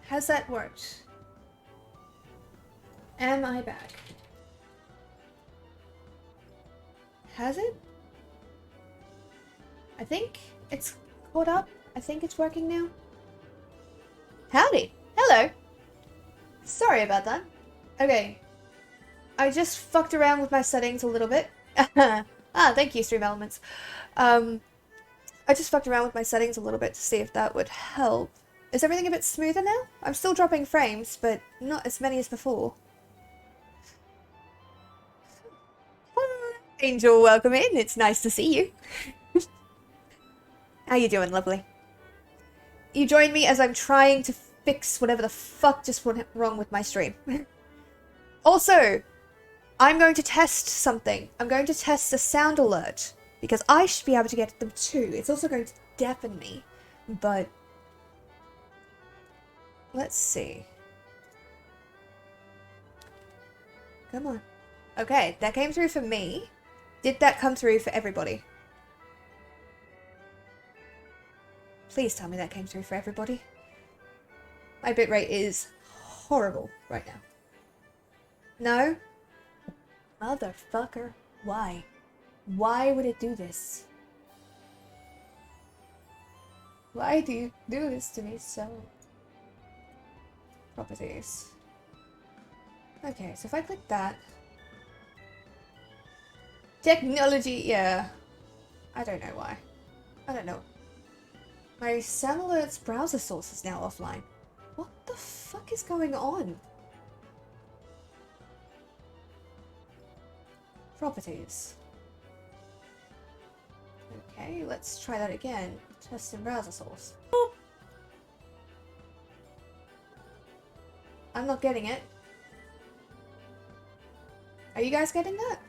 Has that worked? Am I back? Has it? I think it's caught up. I think it's working now. Howdy. Hello. Sorry about that. Okay. I just fucked around with my settings a little bit. Thank you, Stream Elements. I just fucked around with my settings a little bit to see if that would help. Is everything a bit smoother now? I'm still dropping frames, but not as many as before. Angel, welcome in. It's nice to see you. How you doing, lovely? You join me as I'm trying to fix whatever the fuck just went wrong with my stream. Also, I'm going to test something. I'm going to test the sound alert, because I should be able to get them too. It's also going to deafen me, but... let's see. Come on. Okay, that came through for me. Did that come through for everybody? Please tell me that came through for everybody. My bitrate is horrible right now. No? Motherfucker. Why? Why would it do this? Why do you do this to me so? Properties. Okay, so if I click that... technology, yeah. I don't know why. I don't know. My sound alert's browser source is now offline. What the fuck is going on? Properties. Okay, let's try that again. Test in browser source. Boop. I'm not getting it. Are you guys getting that?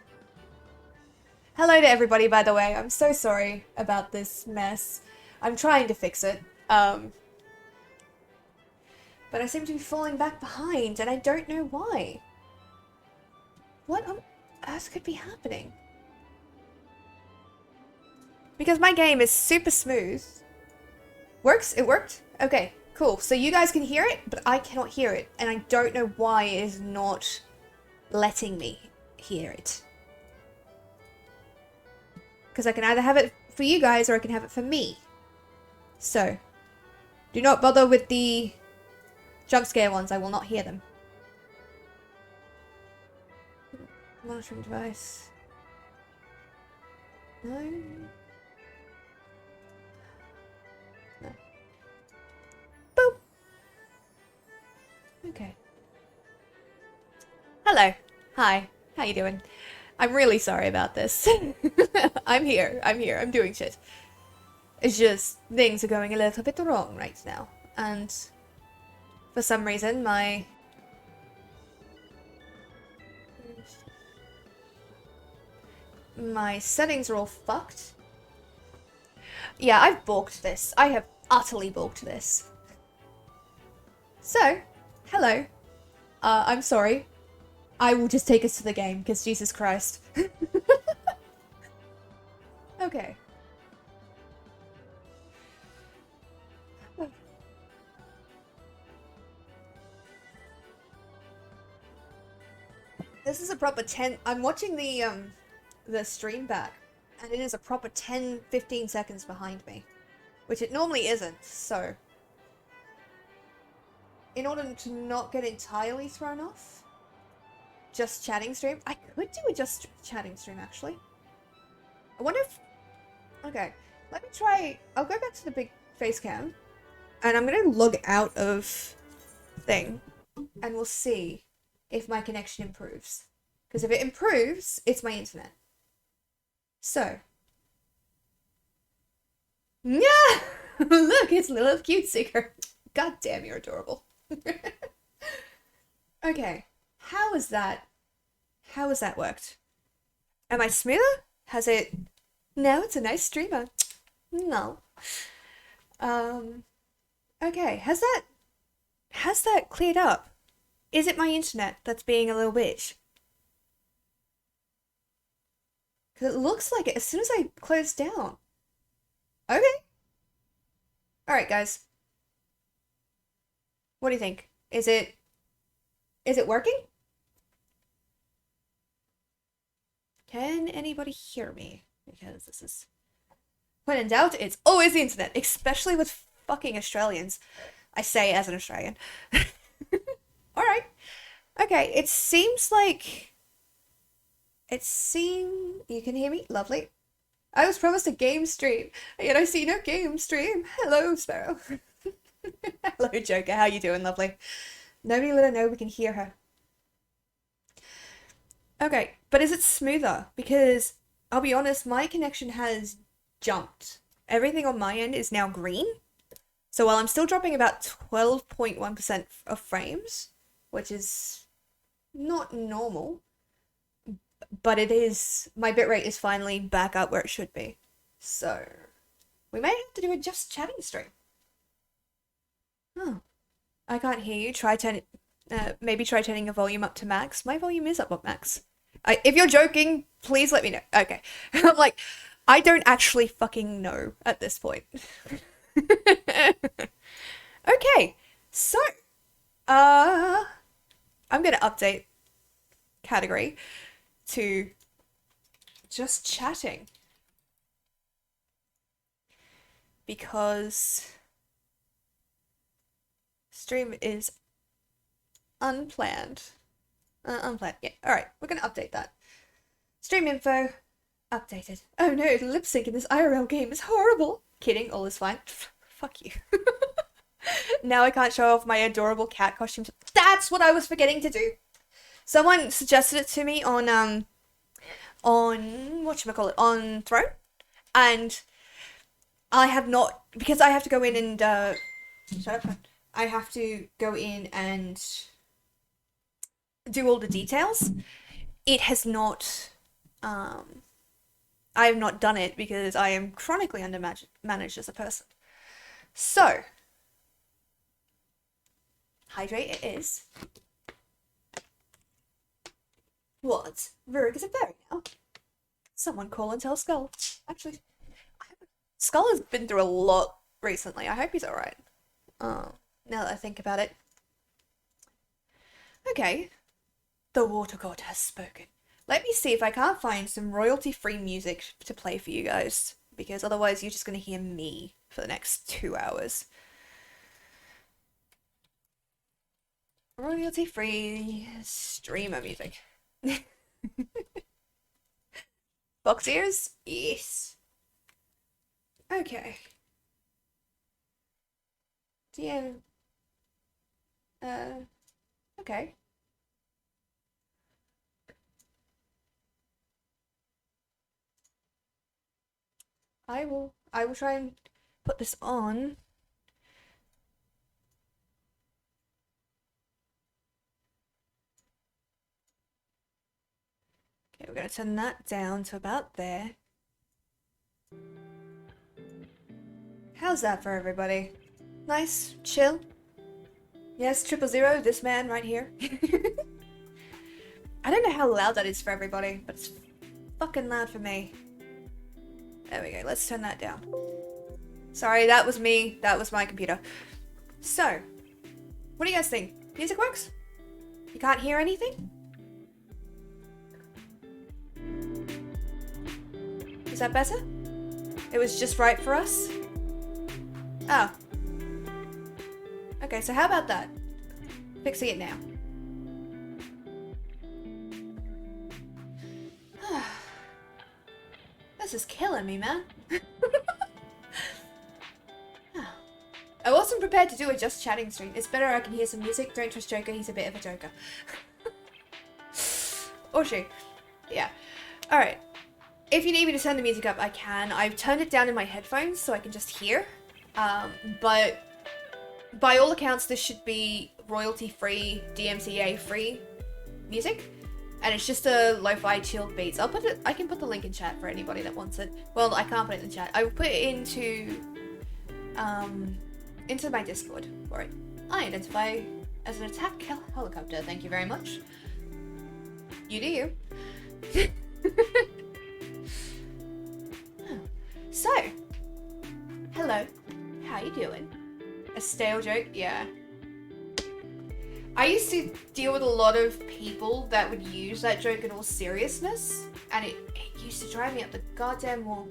Hello to everybody, by the way. I'm so sorry about this mess. I'm trying to fix it. But I seem to be falling back behind, and I don't know why. What on earth could be happening? Because my game is super smooth. Works? It worked? Okay, cool. So you guys can hear it, but I cannot hear it. And I don't know why it is not letting me hear it. Because I can either have it for you guys or I can have it for me. So, do not bother with the jump scare ones. I will not hear them. Monitoring device. No. No. Boop. Okay. Hello. Hi. How you doing? I'm really sorry about this. I'm here. I'm doing shit. It's just things are going a little bit wrong right now. And for some reason my settings are all fucked. Yeah, I've balked this. I have utterly balked this. So, hello. I'm sorry. I will just take us to the game, because Jesus Christ. Okay. This is a proper 10... I'm watching the stream back, and it is a proper 10-15 seconds behind me. Which it normally isn't, so... in order to not get entirely thrown off... just chatting stream? I could do a just chatting stream, actually. I wonder if... okay, let me try... I'll go back to the big face cam. And I'm gonna log out of thing. And we'll see if my connection improves. Because if it improves, it's my internet. So. Yeah! Look, it's little cute seeker. God damn, you're adorable. Okay. How has that worked? Am I smoother? Has it... no, it's a nice streamer. No. Okay, has that cleared up? Is it my internet that's being a little bitch? Because it looks like it as soon as I close down. Okay. Alright, guys. What do you think? Is it working? Can anybody hear me? Because this is... When in doubt, it's always the internet, especially with fucking Australians. I say as an Australian. Alright. Okay, it seems like... You can hear me? Lovely. I was promised a game stream, yet I see no game stream. Hello, Sparrow. Hello, Joker. How you doing, lovely? Nobody let her know we can hear her. Okay, but is it smoother? Because, I'll be honest, my connection has jumped. Everything on my end is now green. So while I'm still dropping about 12.1% of frames, which is not normal, but it is, my bitrate is finally back up where it should be. So, we may have to do a just chatting stream. Oh, I can't hear you. Maybe try turning your volume up to max. My volume is up at max. If you're joking, please let me know. Okay. I'm like, I don't actually fucking know at this point. Okay, so, I'm gonna update category to just chatting. Because stream is unplanned. Unplanned, yeah. Alright, we're gonna update that. Stream info, updated. Oh no, the lip sync in this IRL game is horrible. Kidding, all is fine. Fuck you. Now I can't show off my adorable cat costumes. That's what I was forgetting to do. Someone suggested it to me on whatchamacallit, on Throne. And I have not, because I have to go in and, shut up. I have to go in and do all the details. It has not, I have not done it because I am chronically undermanaged as a person. So, hydrate it is. What? Rework is a berry now? Someone call and tell Skull. Actually, Skull has been through a lot recently. I hope he's alright. Now that I think about it. Okay. The water god has spoken. Let me see if I can't find some royalty-free music to play for you guys. Because otherwise you're just going to hear me for the next 2 hours. Royalty-free streamer music. Box ears? Yes. Okay. DM. Okay. I will try and put this on. Okay, we're gonna turn that down to about there. How's that for everybody? Nice? Chill? Yes, 000, this man right here. I don't know how loud that is for everybody, but it's fucking loud for me. There we go, let's turn that down. Sorry, that was me. That was my computer. So, what do you guys think? Music works? You can't hear anything? Is that better? It was just right for us? Oh. Okay, so how about that? Fixing it now. This is killing me, man. I wasn't prepared to do a just chatting stream. It's better I can hear some music. Don't trust Joker, he's a bit of a joker. Or she. Yeah. Alright. If you need me to turn the music up, I can. I've turned it down in my headphones so I can just hear. But by all accounts, this should be royalty-free, DMCA-free music. And it's just a lo-fi chilled beats. I can put the link in chat for anybody that wants it. Well, I can't put it in the chat. I will put it into my Discord for it. I identify as an attack helicopter. Thank you very much. You do you. So, hello. How you doing? A stale joke? Yeah. I used to deal with a lot of people that would use that joke in all seriousness, and it used to drive me up the goddamn wall.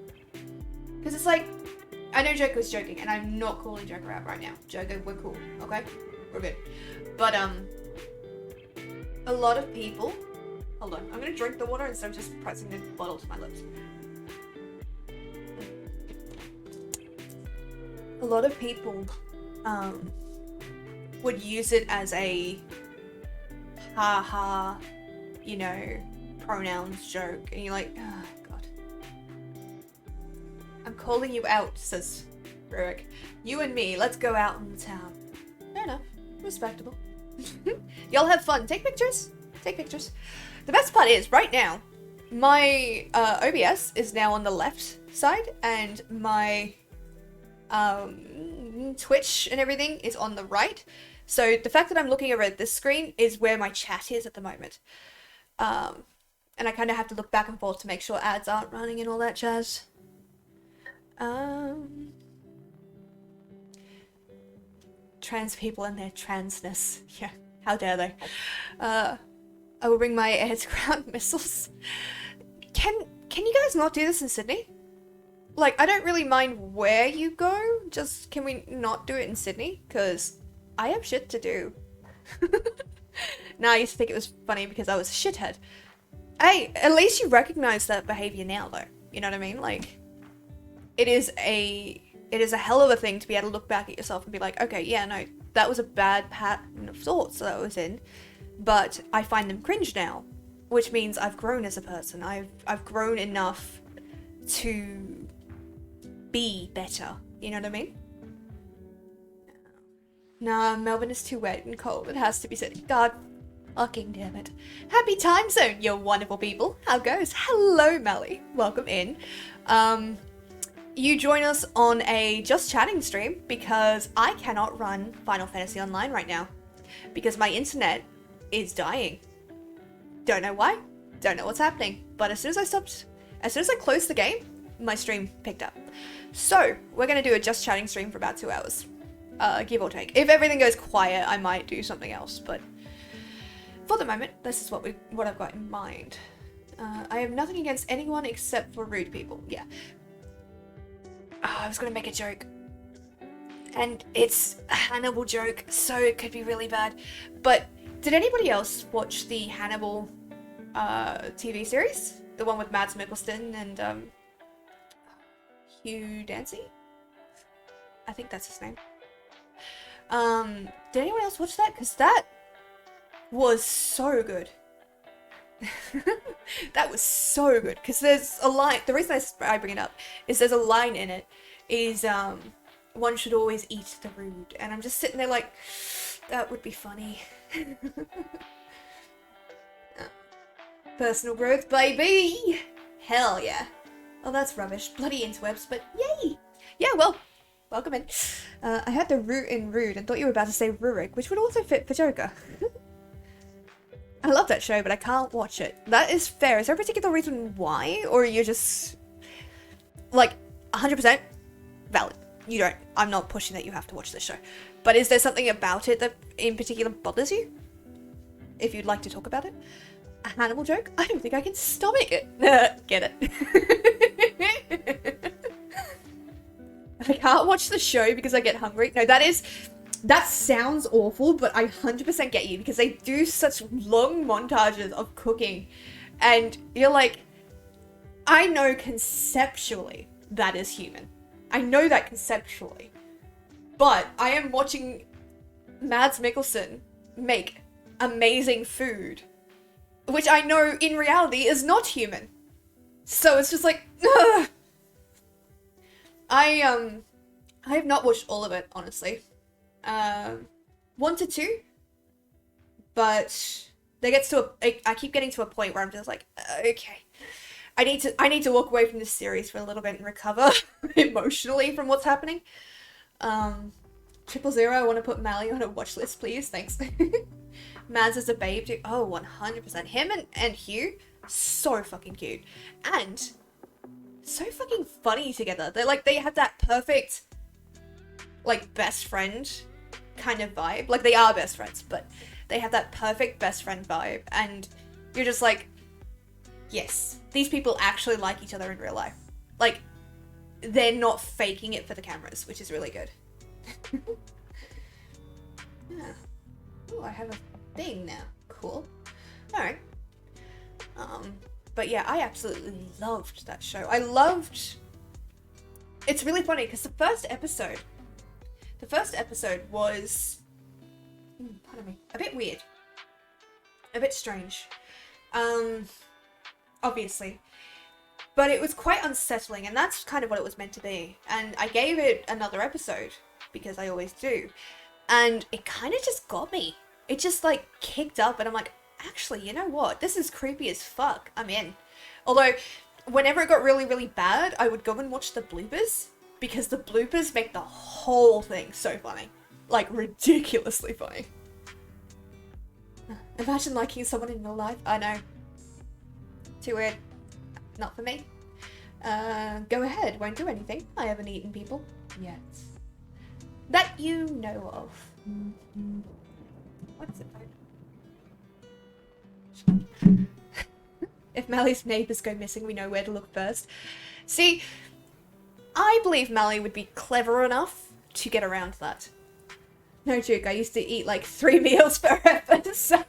Because it's like, I know Joker was joking, and I'm not calling Joker out right now. Joker, we're cool, okay? We're good. But, a lot of people... Hold on, I'm gonna drink the water instead of just pressing the bottle to my lips. A lot of people, would use it as a ha-ha, you know, pronouns joke, and you're like, oh, God. I'm calling you out, says Rurik. You and me, let's go out in the town. Fair enough. Respectable. Y'all have fun. Take pictures. Take pictures. The best part is, right now, my OBS is now on the left side, and my Twitch and everything is on the right. So the fact that I'm looking over at this screen is where my chat is at the moment. And I kind of have to look back and forth to make sure ads aren't running and all that jazz. Trans people and their transness. Yeah, how dare they. I will bring my air-to-ground missiles. Can you guys not do this in Sydney? Like, I don't really mind where you go, just can we not do it in Sydney? Because I have shit to do. Nah, I used to think it was funny because I was a shithead. Hey, at least you recognize that behavior now, though. You know what I mean? Like, it is a hell of a thing to be able to look back at yourself and be like, okay, yeah, no, that was a bad pattern of thoughts that I was in, but I find them cringe now, which means I've grown as a person. I've grown enough to be better. You know what I mean? Nah, Melbourne is too wet and cold. It has to be said. God fucking damn it. Happy time zone, you wonderful people. How goes? Hello, Melly. Welcome in. You join us on a Just Chatting stream because I cannot run Final Fantasy Online right now because my internet is dying. Don't know why. Don't know what's happening. But as soon as I closed the game, my stream picked up. So we're going to do a Just Chatting stream for about 2 hours. Give or take. If everything goes quiet, I might do something else, but for the moment, this is what I've got in mind. I have nothing against anyone except for rude people. Yeah. Oh, I was going to make a joke. And it's a Hannibal joke, so it could be really bad. But did anybody else watch the Hannibal TV series? The one with Mads Mikkelsen and Hugh Dancy? I think that's his name. Did anyone else watch that? Because that was so good. That was so good. Because there's a line, the reason I bring it up is there's a line in it, is one should always eat the rude. And I'm just sitting there like, that would be funny. Personal growth, baby! Hell yeah. Oh, that's rubbish. Bloody interwebs, but yay! Yeah, well, welcome in. I had the root in rude and thought you were about to say Rurik, which would also fit for Joker. I love that show, but I can't watch it. That is fair. Is there a particular reason why? Or are you just, like, 100% valid? You don't. I'm not pushing that you have to watch this show. But is there something about it that in particular bothers you? If you'd like to talk about it. A Hannibal joke? I don't think I can stomach it. Get it. I can't watch the show because I get hungry. No, that sounds awful, but I 100% get you because they do such long montages of cooking. And you're like, I know conceptually that is human. I know that conceptually. But I am watching Mads Mikkelsen make amazing food, which I know in reality is not human. So it's just like, ugh. I have not watched all of it, honestly. 1 to 2, but I keep getting to a point where I'm just like, okay, I need to walk away from this series for a little bit and recover emotionally from what's happening. 000, I want to put Mally on a watch list, please, thanks. Mads is a babe, dude. Oh, 100%. Him and Hugh, so fucking cute. And so fucking funny together. They have that perfect, like, best friend kind of vibe. Like, they are best friends, but They have that perfect best friend vibe, and you're just like, yes, these people actually like each other in real life. Like, they're not faking it for the cameras, which is really good. Yeah. Oh, I have a thing now. Cool. Alright. But yeah, I absolutely loved that show. It's really funny, because the first episode was, pardon me, a bit weird. A bit strange. Obviously. But it was quite unsettling, and that's kind of what it was meant to be. And I gave it another episode, because I always do. And it kind of just got me. It just, like, kicked up, and I'm like, actually, you know what? This is creepy as fuck. I'm in. Although, whenever it got really, really bad, I would go and watch the bloopers, because the bloopers make the whole thing so funny. Like, ridiculously funny. Imagine liking someone in real life. I know. Too weird. Not for me. Go ahead. Won't do anything. I haven't eaten people yet. That you know of. What's it called? If Mally's neighbours go missing, we know where to look first. See, I believe Mally would be clever enough to get around that. No joke, I used to eat like 3 meals per episode.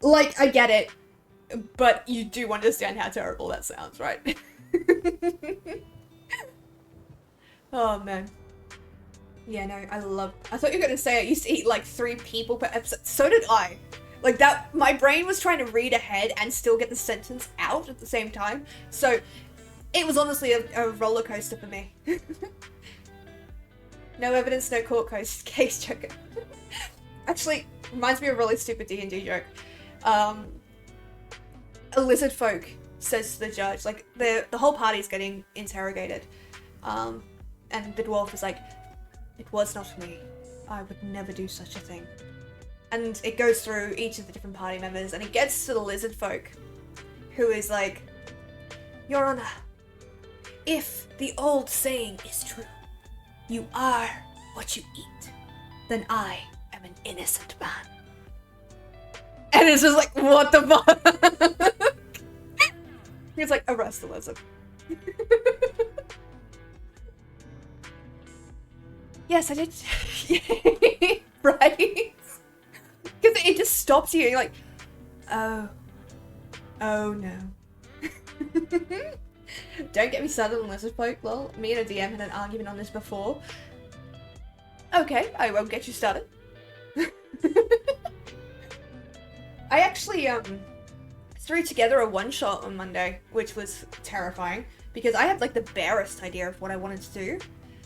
Like, I get it. But you do understand how terrible that sounds, right? Oh, man. Yeah, no, I thought you were gonna say I used to eat like 3 people per episode. So did I. Like that, my brain was trying to read ahead and still get the sentence out at the same time. So it was honestly a roller coaster for me. No evidence, no court case joke. Actually, reminds me of a really stupid D&D joke. A lizard folk says to the judge, like, the whole party's getting interrogated. And the dwarf is like, it was not me. I would never do such a thing. And it goes through each of the different party members, and it gets to the lizard folk, who is like, Your Honor, if the old saying is true, you are what you eat, then I am an innocent man. And it's just like, what the fuck? It's like, arrest the lizard. Yes, I did. Right? Because it just stops you. You're like, oh no. Don't get me started on lizard folk, lol. Me and a DM had an argument on this before. Okay, I won't get you started. I actually threw together a one-shot on Monday, which was terrifying, because I had like the barest idea of what I wanted to do.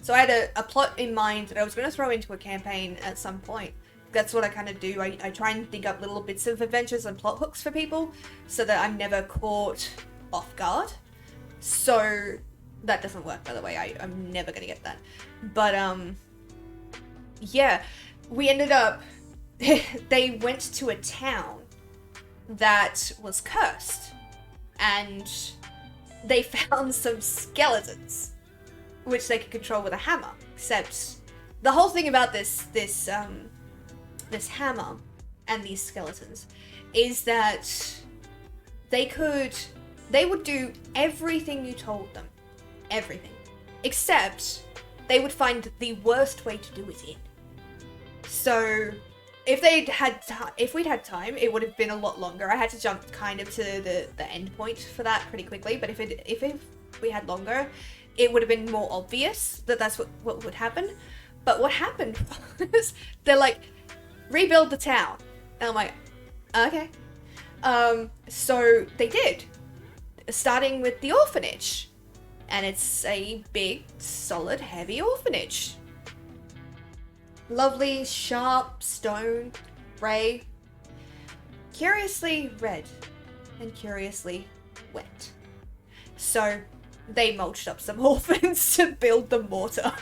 So I had a plot in mind that I was going to throw into a campaign at some point. That's what I kind of do. I try and think up little bits of adventures and plot hooks for people so that I'm never caught off guard. So that doesn't work, by the way. I'm never going to get that. But yeah, we ended up, they went to a town that was cursed, and they found some skeletons which they could control with a hammer. Except the whole thing about this hammer and these skeletons is that they would do everything you told them. Everything. Except they would find the worst way to do it in. So if we'd had time, it would have been a lot longer. I had to jump kind of to the end point for that pretty quickly, but if we had longer, it would have been more obvious that that's what would happen. But what happened was, they're like, rebuild the town. And I'm like, okay. So they did. Starting with the orphanage. And it's a big, solid, heavy orphanage. Lovely, sharp stone, grey. Curiously red. And curiously wet. So they mulched up some orphans to build the mortar.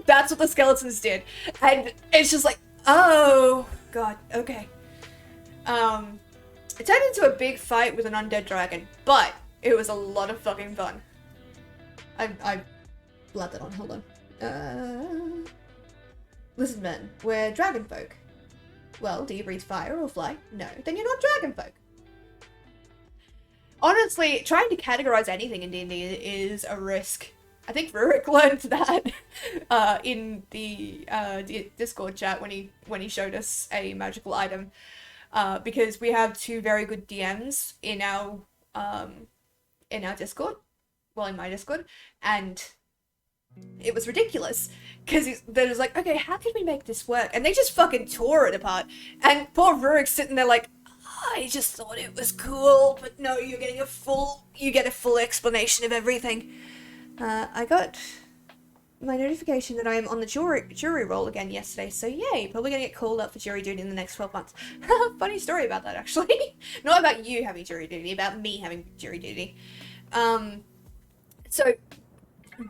That's what the skeletons did. And it's just like, oh, God, okay. It turned into a big fight with an undead dragon, but it was a lot of fucking fun. I blabbed that on, hold on. Listen, men, we're dragon folk. Well, do you breathe fire or fly? No, then you're not dragon folk. Honestly, trying to categorize anything in D&D is a risk. I think Rurik learned that in the Discord chat when he showed us a magical item, because we have two very good DMs in our Discord, well, in my Discord, and it was ridiculous because they was like, okay, how can we make this work? And they just fucking tore it apart. And poor Rurik's sitting there like, I just thought it was cool, but no, you get a full explanation of everything. I got my notification that I am on the jury roll again yesterday, so yay, probably gonna get called up for jury duty in the next 12 months. Funny story about that, actually. Not about you having jury duty, about me having jury duty. So,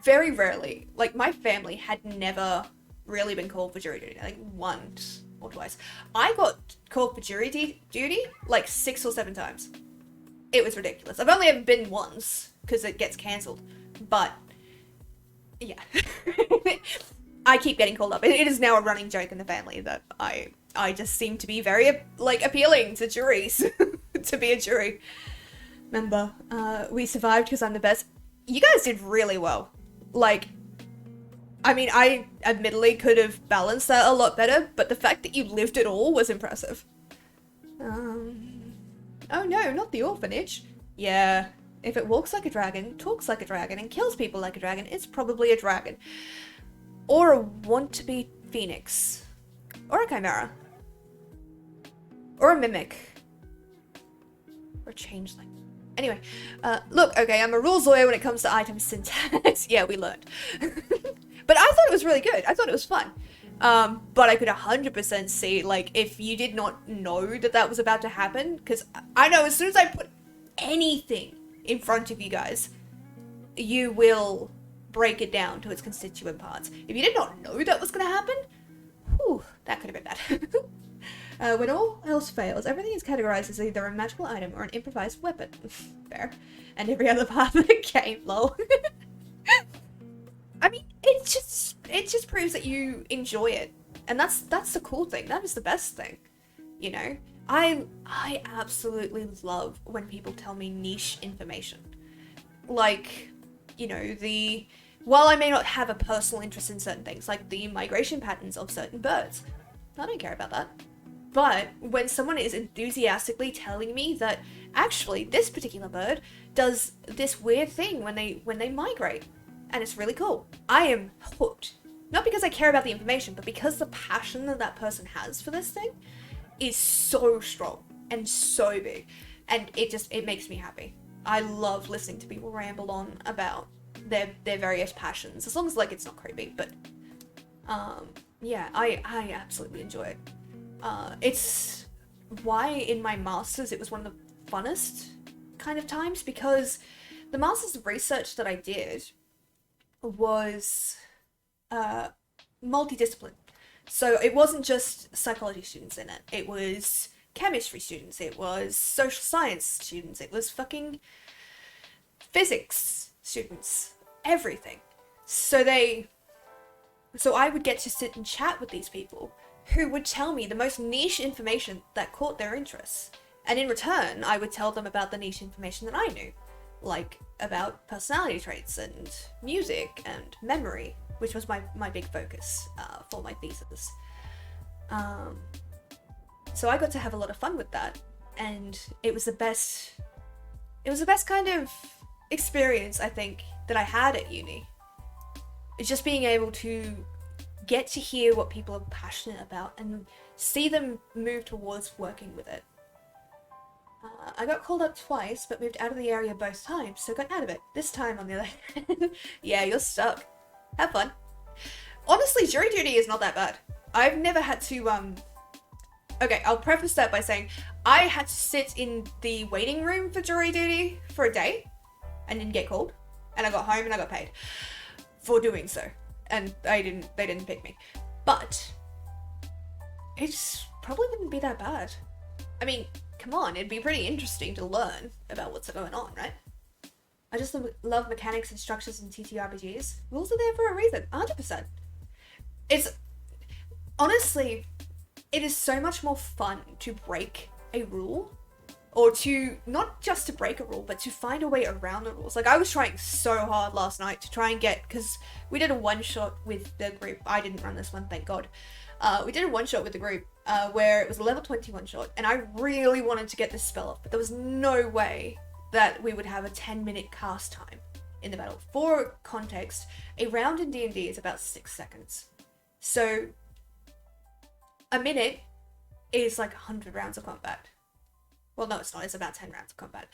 very rarely, like, my family had never really been called for jury duty, like, once or twice. I got called for jury duty, like, 6 or 7 times. It was ridiculous. I've only ever been once, because it gets cancelled. But, yeah. I keep getting called up. It is now a running joke in the family that I just seem to be very, like, appealing to juries. To be a jury member. We survived because I'm the best. You guys did really well. Like, I mean, I admittedly could have balanced that a lot better, but the fact that you lived it all was impressive. Oh no, not the orphanage. Yeah. If it walks like a dragon, talks like a dragon, and kills people like a dragon, it's probably a dragon. Or a want-to-be phoenix. Or a chimera. Or a mimic. Or a changeling. Anyway, look, okay, I'm a rules lawyer when it comes to item syntax. Yeah, we learned. But I thought it was really good. I thought it was fun. But I could 100% see, like, if you did not know that was about to happen, because I know as soon as I put anything in front of you guys, you will break it down to its constituent parts. If you did not know that was going to happen, whew, that could have been bad. When all else fails, everything is categorized as either a magical item or an improvised weapon. Fair. And every other part of the game, lol. I mean, it just proves that you enjoy it. And that's the cool thing. That is the best thing. You know? I absolutely love when people tell me niche information. Like, you know, while I may not have a personal interest in certain things, like the migration patterns of certain birds, I don't care about that. But when someone is enthusiastically telling me that actually this particular bird does this weird thing when they migrate, and it's really cool, I am hooked. Not because I care about the information, but because the passion that person has for this thing is so strong and so big, and it makes me happy. I love listening to people ramble on about their various passions, as long as, like, it's not creepy, but yeah, I absolutely enjoy it. It's why in my masters it was one of the funnest kind of times, because the masters of research that I did was multidiscipline. So it wasn't just psychology students in it. It was chemistry students. It was social science students. It was fucking physics students. Everything. So I would get to sit and chat with these people who would tell me the most niche information that caught their interests. And in return, I would tell them about the niche information that I knew. Like about personality traits and music and memory, which was my big focus for my thesis. So I got to have a lot of fun with that, and it was the best kind of experience, I think, that I had at uni. It's just being able to get to hear what people are passionate about and see them move towards working with it. I got called up twice, but moved out of the area both times, so got out of it. This time, on the other hand, yeah, you're stuck. Have fun. Honestly, jury duty is not that bad. I've never had to, okay, I'll preface that by saying I had to sit in the waiting room for jury duty for a day and didn't get called. And I got home and I got paid for doing so. And they didn't pick me. But it probably wouldn't be that bad. I mean, come on, it'd be pretty interesting to learn about what's going on, right? I just love mechanics and structures in TTRPGs. Rules are there for a reason, 100%. honestly, it is so much more fun to break a rule, or to, not just to break a rule, but to find a way around the rules. Like, I was trying so hard last night to try and get, because we did a one-shot with the group. I didn't run this one, thank God. We did a one-shot with the group, where it was a level 20 one-shot, and I really wanted to get this spell off, but there was no way that we would have a 10-minute cast time in the battle. For context, a round in D&D is about 6 seconds. So, a minute is like 100 rounds of combat. Well, no, it's not. It's about 10 rounds of combat.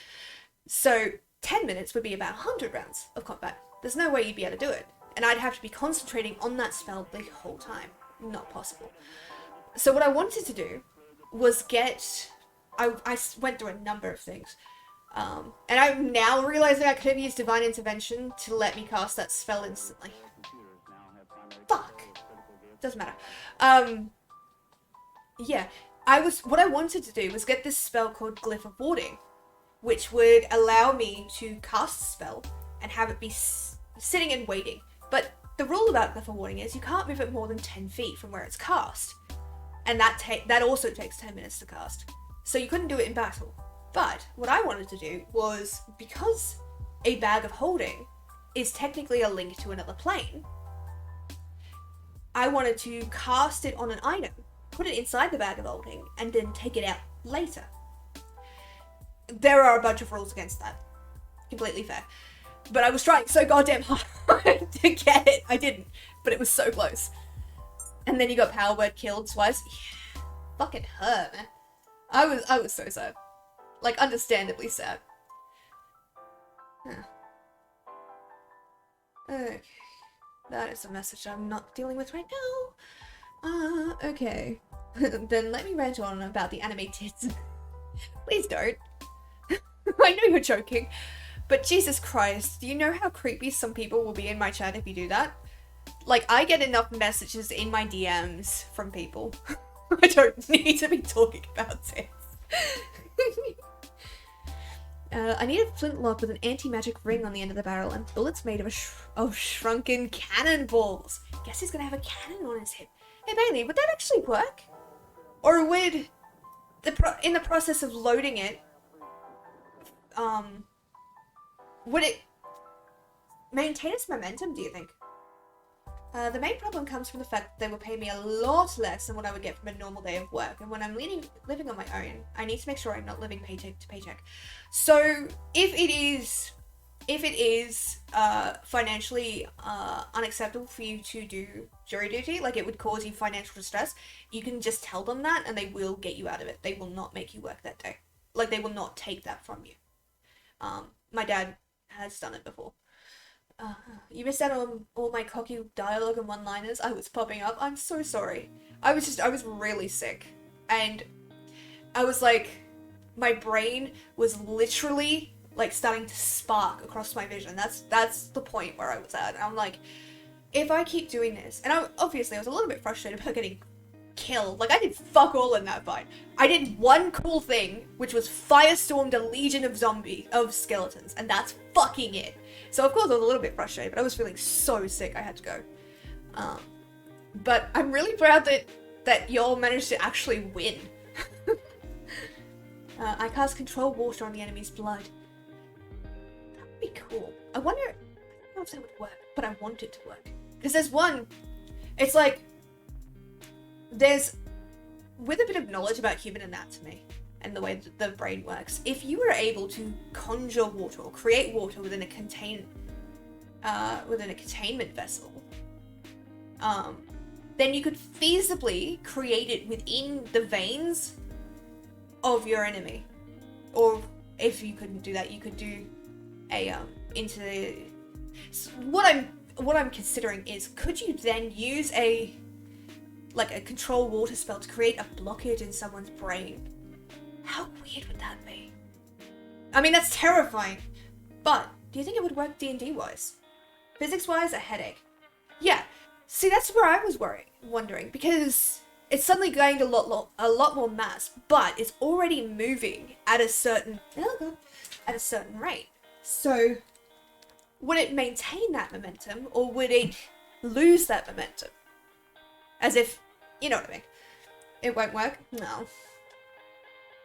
So 10 minutes would be about 100 rounds of combat. There's no way you'd be able to do it. And I'd have to be concentrating on that spell the whole time. Not possible. So what I wanted to do was get... I went through a number of things. And I'm now realizing I could have used Divine Intervention to let me cast that spell instantly. Fuck. Doesn't matter. Yeah. What I wanted to do was get this spell called Glyph of Warding, which would allow me to cast a spell and have it be sitting and waiting. But the rule about Glyph of Warding is you can't move it more than 10 feet from where it's cast. And that also takes 10 minutes to cast. So you couldn't do it in battle. But what I wanted to do was, because a Bag of Holding is technically a link to another plane, I wanted to cast it on an item, put it inside the Bag of Holding, and then take it out later. There are a bunch of rules against that. Completely fair. But I was trying so goddamn hard to get it. I didn't, but it was so close. And then you got Power Word killed twice. Yeah, fucking hurt, man. I was so sad. Like, understandably sad. Huh. Okay. That is a message I'm not dealing with right now. Okay. Then let me rant on about the anime tits. Please don't. I know you're joking. But Jesus Christ, do you know how creepy some people will be in my chat if you do that? Like, I get enough messages in my DMs from people. I don't need to be talking about tits. I need a flintlock with an anti-magic ring on the end of the barrel and bullets made of shrunken cannonballs. Guess he's gonna have a cannon on his hip. Hey Bailey, would that actually work? Or would in the process of loading it, would it maintain its momentum, do you think? The main problem comes from the fact that they will pay me a lot less than what I would get from a normal day of work, and when I'm living on my own, I need to make sure I'm not living paycheck to paycheck. So if it is financially unacceptable for you to do jury duty, like it would cause you financial distress, you can just tell them that and they will get you out of it. They will not make you work that day. Like, they will not take that from you. My dad has done it before. You missed out on all my cocky dialogue and one-liners. I was popping up. I'm so sorry. I was really sick. And I was like, my brain was literally like starting to spark across my vision. That's the point where I was at. And I'm like, if I keep doing this, and I was a little bit frustrated about getting killed. Like, I did fuck all in that fight. I did one cool thing, which was firestormed a legion of skeletons, and that's fucking it. So of course I was a little bit frustrated, but I was feeling so sick I had to go. But I'm really proud that y'all managed to actually win. I cast Control Water on the enemy's blood. That would be cool. I don't know if that would work, but I want it to work. Because there's one, it's like, with a bit of knowledge about human anatomy and the way that the brain works, if you were able to conjure water or create water within a containment vessel, then you could feasibly create it within the veins of your enemy. Or if you couldn't do that, you could do what I'm considering is, could you then use a control water spell to create a blockage in someone's brain? How weird would that be? I mean, that's terrifying. But do you think it would work D&D wise? Physics wise, a headache. Yeah. See, that's where I was wondering, because it's suddenly gained a lot more mass, but it's already moving at a certain rate. So would it maintain that momentum, or would it lose that momentum? As if You know what I mean. It won't work? No.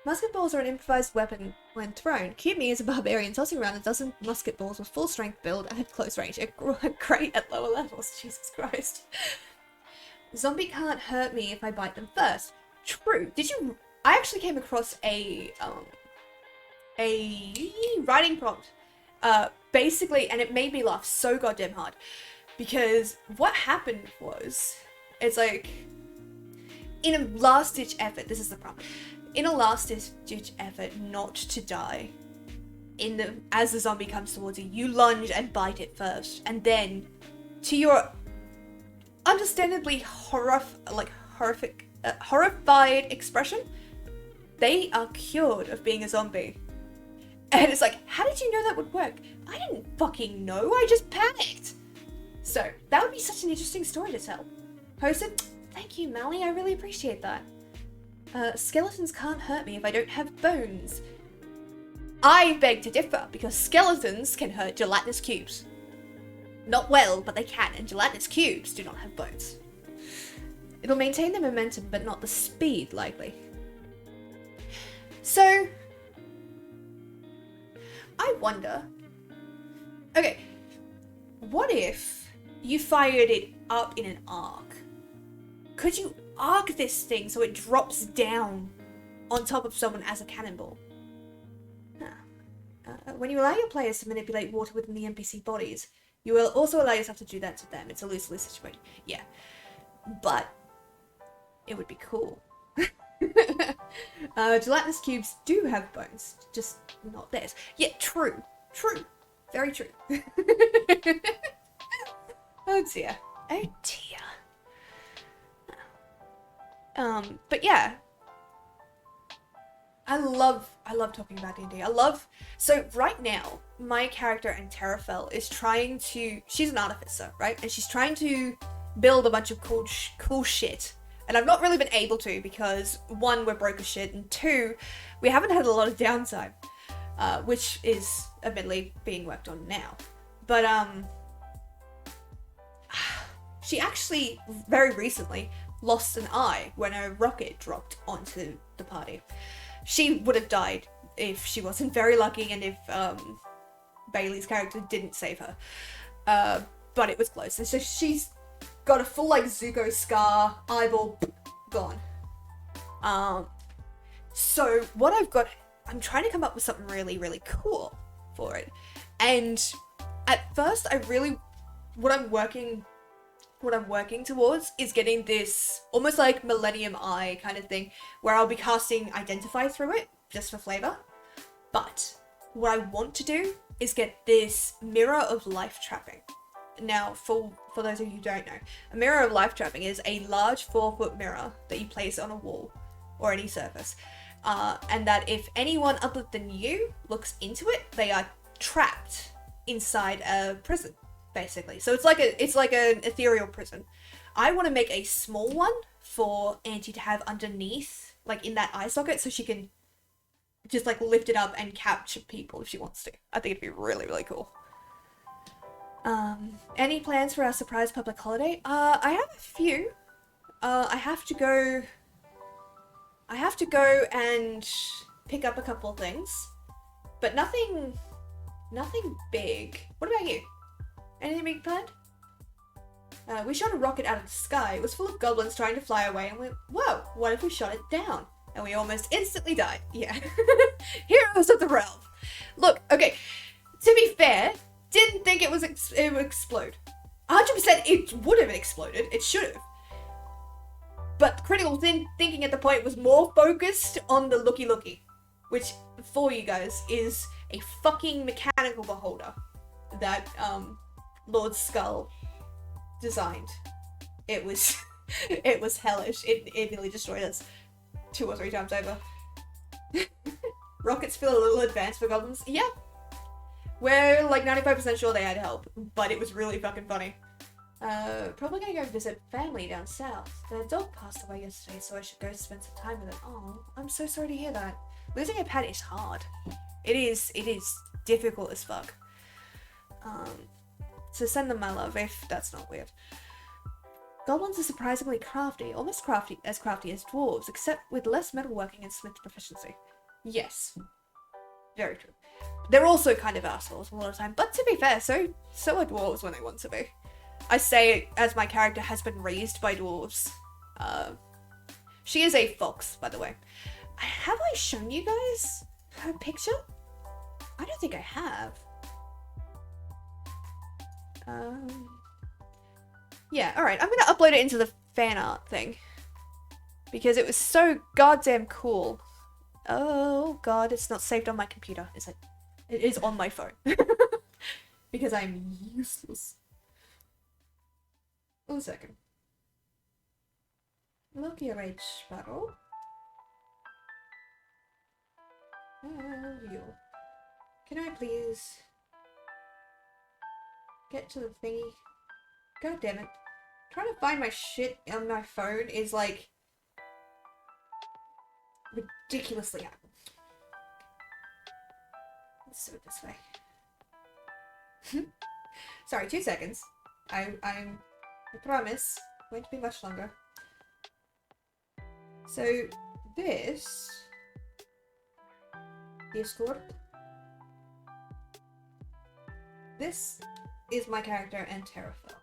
Musket balls are an improvised weapon when thrown. Cube me as a barbarian tossing around a dozen musket balls with full strength build at close range. Great at lower levels. Jesus Christ. Zombie can't hurt me if I bite them first. True. Did you... I actually came across a writing prompt. Basically, and it made me laugh so goddamn hard. Because what happened was... It's like... In a last-ditch effort, this is the prompt. In a last-ditch effort not to die, as the zombie comes towards you, you lunge and bite it first, and then, to your understandably horrified expression, they are cured of being a zombie. And it's like, how did you know that would work? I didn't fucking know, I just panicked. So, that would be such an interesting story to tell. Posted, thank you, Mally, I really appreciate that. Skeletons can't hurt me if I don't have bones. I beg to differ, because skeletons can hurt gelatinous cubes. Not well, but they can, and gelatinous cubes do not have bones. It'll maintain the momentum, but not the speed, likely. So, I wonder... Okay, what if you fired it up in an arc? Could you arc this thing so it drops down on top of someone as a cannonball? When you allow your players to manipulate water within the NPC bodies, you will also allow yourself to do that to them. It's a loose-loose situation. Yeah. But it would be cool. Gelatinous cubes do have bones, just not theirs. Yeah, true. True. Very true. Oh dear. Oh dear. But yeah, I love talking about D&D. So right now, my character Anterafel is trying to, she's an artificer, right? And she's trying to build a bunch of cool shit. And I've not really been able to because, one, we're broke as shit, and two, we haven't had a lot of downtime, which is admittedly being worked on now. But, she actually, very recently, lost an eye when a rocket dropped onto the party. She would have died if she wasn't very lucky and if Bailey's character didn't save her. But it was close. And so she's got a full like Zuko scar, eyeball gone. So what I've got, I'm trying to come up with something really, really cool for it. And at first what I'm working towards is getting this almost like Millennium Eye kind of thing where I'll be casting Identify through it just for flavor. But what I want to do is get this Mirror of Life Trapping. Now, for those of you who don't know, a Mirror of Life Trapping is a large 4-foot mirror that you place on a wall or any surface. And that if anyone other than you looks into it, they are trapped inside a prison. Basically, so it's like an ethereal prison. I want to make a small one for Auntie to have underneath, like in that eye socket, so she can just like lift it up and capture people if she wants to. I think it'd be really, really cool. Any plans for our surprise public holiday? I have a few. I have to go and pick up a couple of things, but nothing big. What about you? Anything big planned? We shot a rocket out of the sky. It was full of goblins trying to fly away and went, whoa, what if we shot it down? And we almost instantly died. Yeah. Heroes of the realm. Look, okay, to be fair, didn't think it would explode. 100% it would have exploded. It should have. But critical thinking at the point was more focused on the looky, which, for you guys, is a fucking mechanical beholder that, Lord Skull designed. It was hellish. It nearly destroyed us 2 or 3 times over. Rockets feel a little advanced for goblins. Yeah. We're like 95% sure they had help, but it was really fucking funny. Probably gonna go visit family down south. Their dog passed away yesterday, so I should go spend some time with it. Oh, I'm so sorry to hear that. Losing a pet is hard. It is difficult as fuck. So send them my love, if that's not weird. Goblins are surprisingly crafty, almost crafty as dwarves, except with less metalworking and smith proficiency. Yes, very true. They're also kind of assholes a lot of the time, but to be fair, so are dwarves when they want to be. I say it as my character has been raised by dwarves. She is a fox, by the way. Have I shown you guys her picture? I don't think I have. Yeah, alright, I'm gonna upload it into the fan art thing. Because it was so goddamn cool. Oh god, it's not saved on my computer, is it? It is on my phone. Because I'm useless. 1 second. Look your age battle. You. Can I please get to the thingy? God damn it. Trying to find my shit on my phone is like ridiculously hard. Let's do it this way. Sorry, 2 seconds. I promise, won't be much longer. So this Discord. This is my character and Terrafell.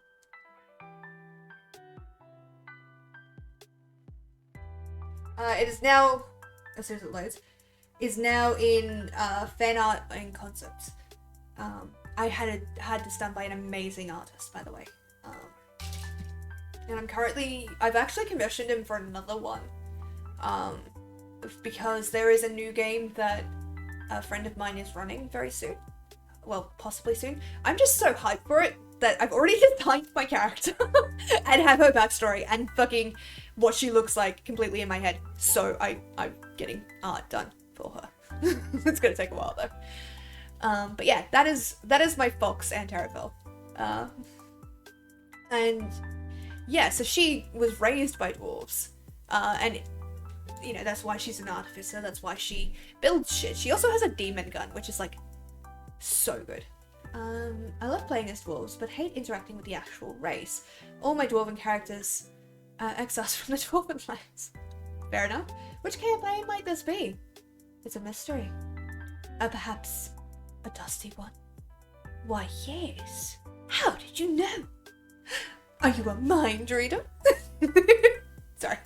It is now, as soon as it loads, is now in fan art and concepts. I had this done by an amazing artist, by the way. And I've actually commissioned him for another one. Because there is a new game that a friend of mine is running very soon. Well, possibly soon. I'm just so hyped for it that I've already designed my character and have her backstory and fucking what she looks like completely in my head. So I'm getting art done for her. It's gonna take a while though. But yeah, that is my fox and Terrafell. And yeah, so she was raised by dwarves. And you know, that's why she's an artificer, that's why she builds shit. She also has a demon gun, which is like so good. I love playing as dwarves, but hate interacting with the actual race. All my dwarven characters exiles from the dwarven lands. Fair enough. Which campaign might this be? It's a mystery. Perhaps a dusty one. Why, yes. How did you know? Are you a mind reader? Sorry.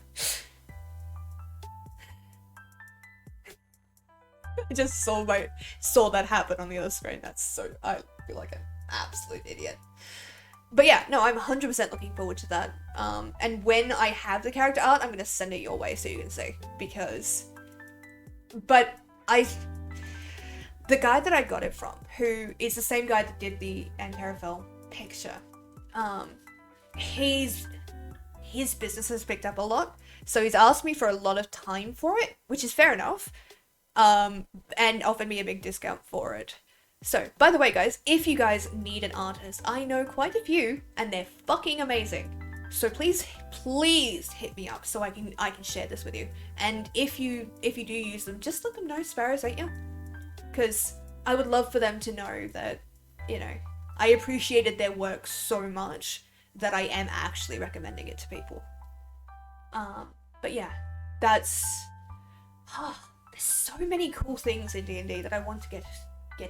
I just saw that happen on the other screen. That's so, I feel like an absolute idiot. But yeah, no, I'm 100% looking forward to that. And when I have the character art, I'm gonna send it your way so you can see. But the guy that I got it from, who is the same guy that did the Terrafell picture, his business has picked up a lot. So he's asked me for a lot of time for it, which is fair enough. And offered me a big discount for it. So, by the way guys, if you guys need an artist, I know quite a few, and they're fucking amazing. So please hit me up so I can share this with you. And if you do use them, just let them know Sparrow sent you. Because I would love for them to know that, you know, I appreciated their work so much that I am actually recommending it to people. But yeah, that's... there's so many cool things in D&D that I want to get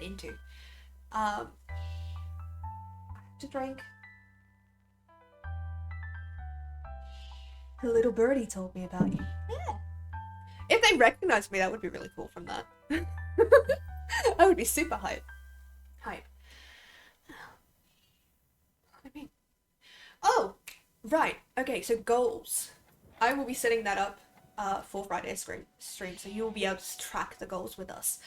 into. To drink. The little birdie told me about you. Yeah. If they recognize me, that would be really cool from that. I would be super hype. What do I mean? Oh, right. Okay, so goals. I will be setting that up for Friday's stream, so you will be able to track the goals with us.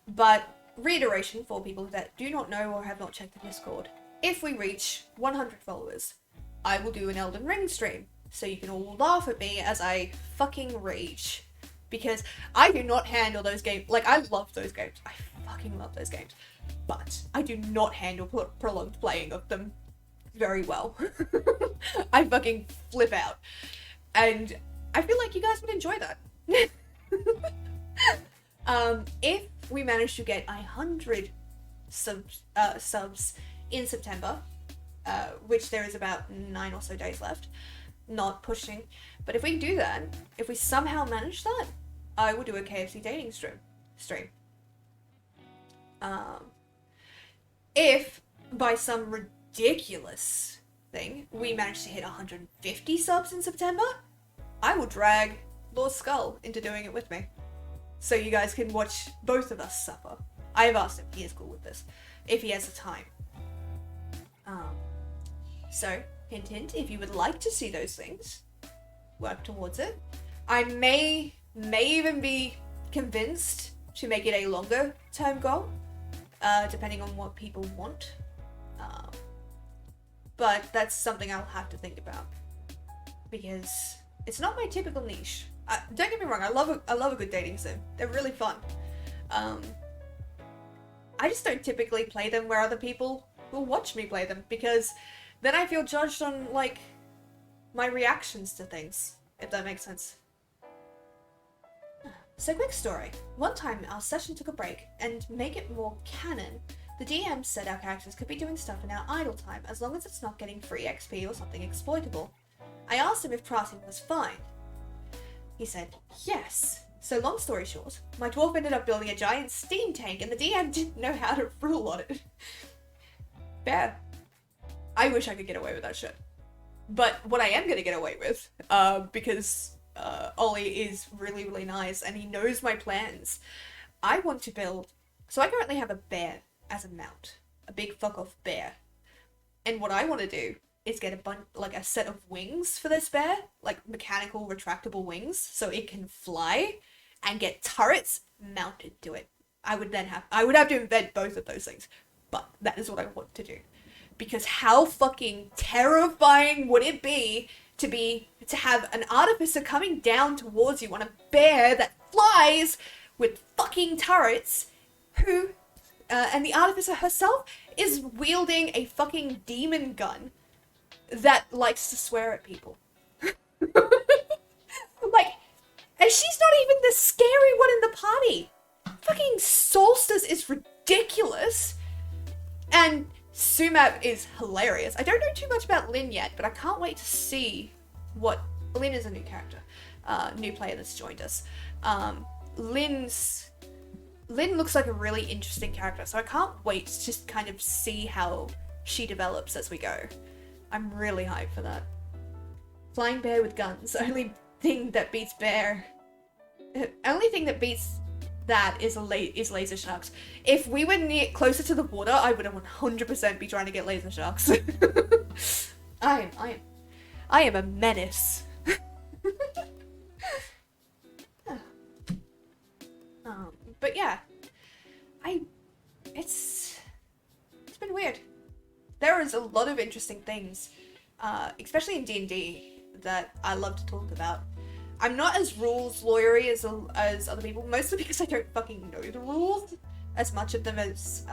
But reiteration for people that do not know or have not checked the Discord, if we reach 100 followers, I will do an Elden Ring stream, so you can all laugh at me as I fucking rage. Because I do not handle those games, like I love those games, I fucking love those games, but I do not handle prolonged playing of them very well. I fucking flip out. And I feel like you guys would enjoy that. If we manage to get 100 subs in September, which there is about 9 or so days left, not pushing. But if we do that, if we somehow manage that, I will do a KFC dating stream. If by some ridiculous thing we manage to hit 150 subs in September, I will drag Lord Skull into doing it with me, so you guys can watch both of us suffer. I have asked him, he is cool with this, if he has the time. So, hint hint, if you would like to see those things, work towards it. I may even be convinced to make it a longer term goal, depending on what people want. But that's something I'll have to think about, because it's not my typical niche. Don't get me wrong, I love a good dating sim. They're really fun. I just don't typically play them where other people will watch me play them, because then I feel judged on, like, my reactions to things, if that makes sense. So, quick story. One time, our session took a break, and to make it more canon, the DM said our characters could be doing stuff in our idle time, as long as it's not getting free XP or something exploitable. I asked him if crafting was fine. He said, yes. So long story short, my dwarf ended up building a giant steam tank, and the DM didn't know how to rule on it. Fair. I wish I could get away with that shit. But what I am gonna get away with, because Ollie is really, really nice, and he knows my plans. I want to build... So I currently have a bear as a mount. A big fuck-off bear. And what I want to do is get a set of wings for this bear, like mechanical retractable wings, so it can fly, and get turrets mounted to it. I would have to invent both of those things, but that is what I want to do. Because how fucking terrifying would it be to have an artificer coming down towards you on a bear that flies with fucking turrets, who, and the artificer herself is wielding a fucking demon gun that likes to swear at people. Like, and she's not even the scary one in the party. Fucking Solstice is ridiculous. And Sumap is hilarious. I don't know too much about Lynn yet, but I can't wait to see what... Lynn is a new character. New player that's joined us. Lynn looks like a really interesting character, so I can't wait to just kind of see how she develops as we go. I'm really hyped for that. Flying bear with guns. Only thing that beats bear... Only thing that beats that is laser sharks. If we were closer to the water, I would 100% be trying to get laser sharks. I am a menace. But yeah, it's been weird. There is a lot of interesting things, especially in D&D, that I love to talk about. I'm not as rules lawyery as other people, mostly because I don't fucking know the rules as much of them as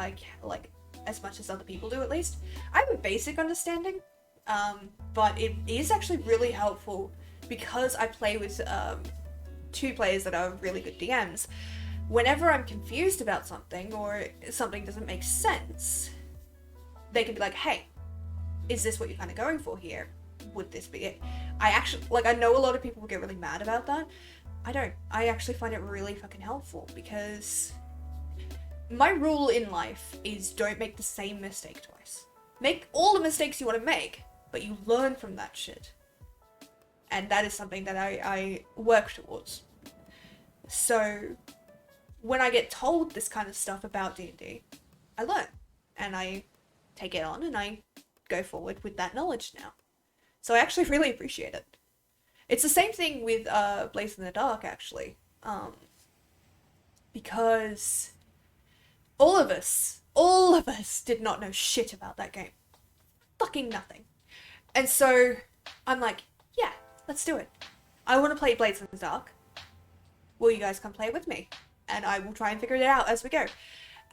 as much as other people do, at least. I have a basic understanding, but it is actually really helpful because I play with 2 players that are really good DMs. Whenever I'm confused about something or something doesn't make sense, they can be like, hey, is this what you're kind of going for here? Would this be it? I know a lot of people will get really mad about that. I don't. I actually find it really fucking helpful, because my rule in life is don't make the same mistake twice. Make all the mistakes you want to make, but you learn from that shit. And that is something that I work towards. So when I get told this kind of stuff about D&D, I learn. And I take it on and I go forward with that knowledge now. So I actually really appreciate it. It's the same thing with Blaze in the Dark, actually. Because all of us did not know shit about that game. Fucking nothing. And so I'm like, yeah, let's do it. I want to play Blades in the Dark. Will you guys come play with me? And I will try and figure it out as we go.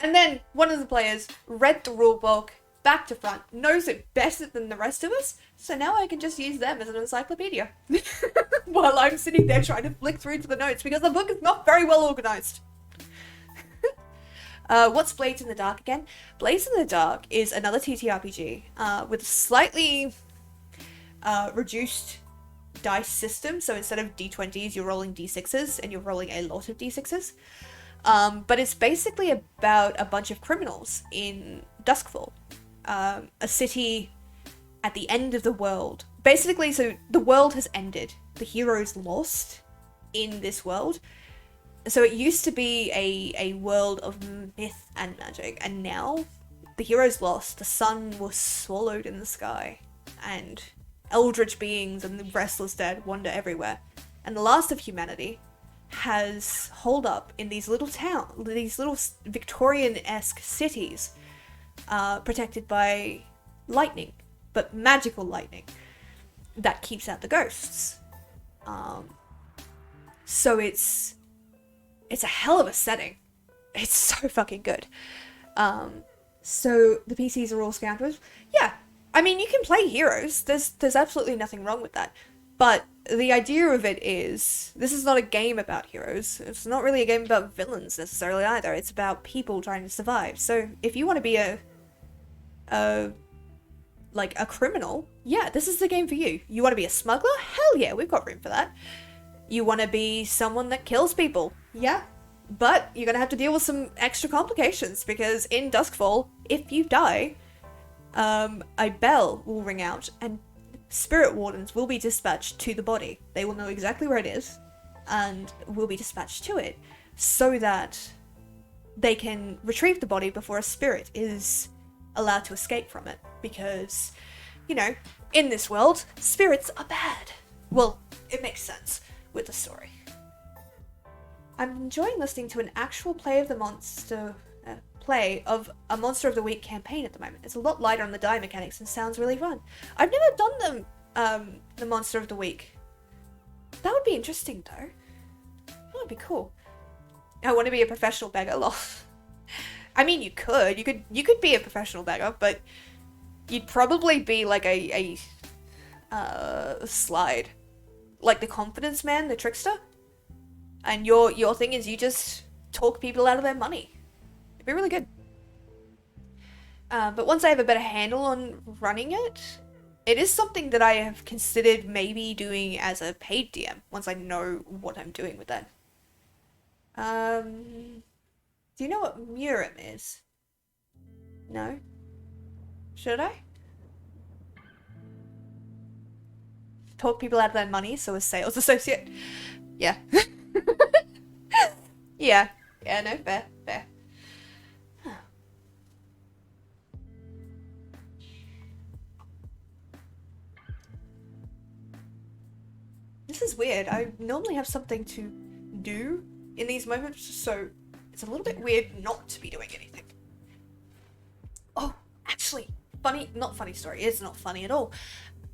And then one of the players read the rulebook back to front, knows it better than the rest of us, so now I can just use them as an encyclopedia. While I'm sitting there trying to flick through to the notes, because the book is not very well organized. What's Blades in the Dark again? Blades in the Dark is another TTRPG with a slightly reduced dice system. So instead of d20s, you're rolling d6s, and you're rolling a lot of d6s. But it's basically about a bunch of criminals in Duskfall, a city at the end of the world. Basically, so the world has ended. The heroes lost in this world. So it used to be a world of myth and magic, and now the heroes lost. The sun was swallowed in the sky, and eldritch beings and the restless dead wander everywhere. And the last of humanity has holed up in these little Victorian-esque cities, protected by lightning, but magical lightning that keeps out the ghosts. So it's a hell of a setting. It's so fucking good. So the PCs are all scoundrels. Yeah, I mean, you can play heroes. There's absolutely nothing wrong with that. But the idea of it is, this is not a game about heroes. It's not really a game about villains necessarily either. It's about people trying to survive. So if you want to be a criminal, yeah, this is the game for you. You want to be a smuggler? Hell yeah, we've got room for that. You want to be someone that kills people? Yeah. But you're going to have to deal with some extra complications, because in Duskfall, if you die, a bell will ring out, and spirit wardens will be dispatched to the body. They will know exactly where it is, and will be dispatched to it, so that they can retrieve the body before a spirit is allowed to escape from it. Because, you know, in this world, spirits are bad. Well, it makes sense with the story. I'm enjoying listening to an actual play of a Monster of the Week campaign at the moment. It's a lot lighter on the die mechanics and sounds really fun. I've never done the Monster of the Week. That would be interesting though. That would be cool. I want to be a professional beggar. Lol. I mean, you could be a professional beggar, but you'd probably be like a slide, like the confidence man, the trickster. And your thing is you just talk people out of their money. It'd be really good. But once I have a better handle on running it, it is something that I have considered maybe doing as a paid DM, once I know what I'm doing with that. Do you know what Murim is? No? Should I? Talk people out of their money, so a sales associate? Yeah. Yeah. Yeah, no, fair. Huh. This is weird. I normally have something to do in these moments, so it's a little bit weird not to be doing anything. Oh, actually, not funny story. It's not funny at all.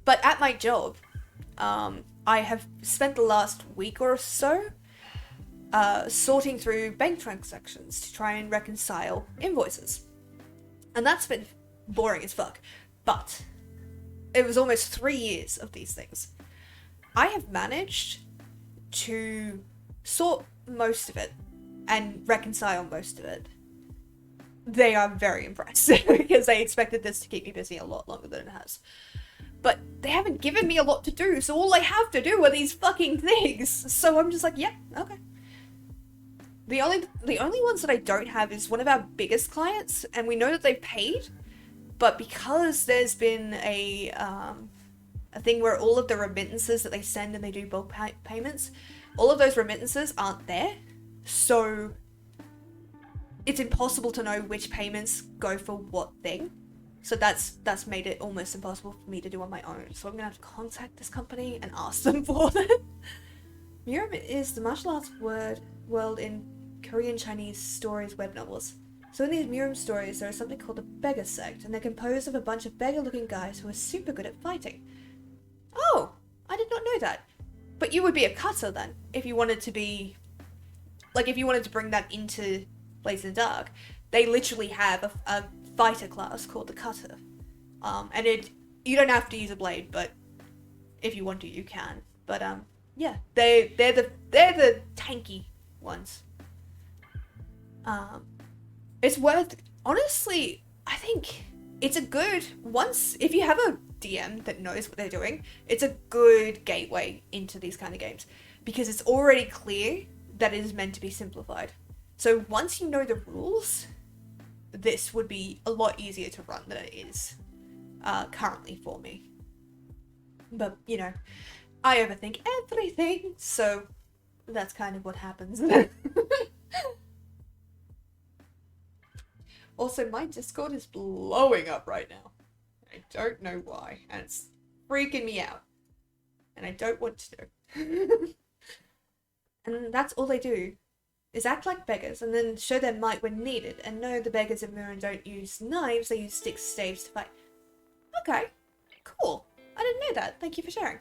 But at my job, I have spent the last week or so sorting through bank transactions to try and reconcile invoices. And that's been boring as fuck. But it was almost 3 years of these things. I have managed to sort most of it and reconcile most of it. They are very impressed because they expected this to keep me busy a lot longer than it has. But they haven't given me a lot to do, so all I have to do are these fucking things. So I'm just like, yeah, okay. The only ones that I don't have is one of our biggest clients, and we know that they've paid, but because there's been a thing where all of the remittances that they send and they do bulk payments, all of those remittances aren't there, so it's impossible to know which payments go for what thing. So that's made it almost impossible for me to do on my own. So I'm gonna have to contact this company and ask them for them. Murim is the martial arts world in Korean Chinese stories web novels. So in these Murim stories, there is something called the Beggar Sect, and they're composed of a bunch of beggar-looking guys who are super good at fighting. Oh, I did not know that. But you would be a cutter then, if you wanted to be... Like, if you wanted to bring that into Blades in the Dark. They literally have a fighter class called the Cutter. And you don't have to use a blade, but if you want to, you can. But, yeah, they're the tanky ones. It's worth, honestly, I think it's a good, if you have a DM that knows what they're doing, it's a good gateway into these kind of games because it's already clear that it is meant to be simplified. So once you know the rules, this would be a lot easier to run than it is currently for me. But, you know, I overthink everything, so that's kind of what happens. Also, my Discord is blowing up right now. I don't know why, and it's freaking me out. And I don't want to know. And that's all they do, is act like beggars, and then show their might when needed. And no, the beggars in Mirren don't use knives, they use sticks, staves to fight. Okay, cool. I didn't know that. Thank you for sharing.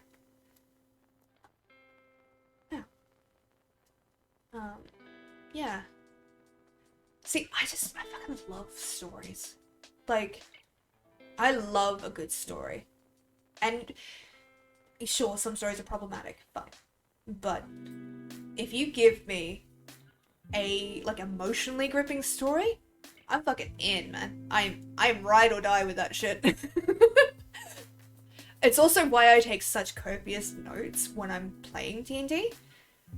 Yeah. Yeah. See, I fucking love stories. Like, I love a good story. And, sure, some stories are problematic, fine. But, if you give me a, like, emotionally gripping story, I'm fucking in, man. I'm ride or die with that shit. It's also why I take such copious notes when I'm playing D&D.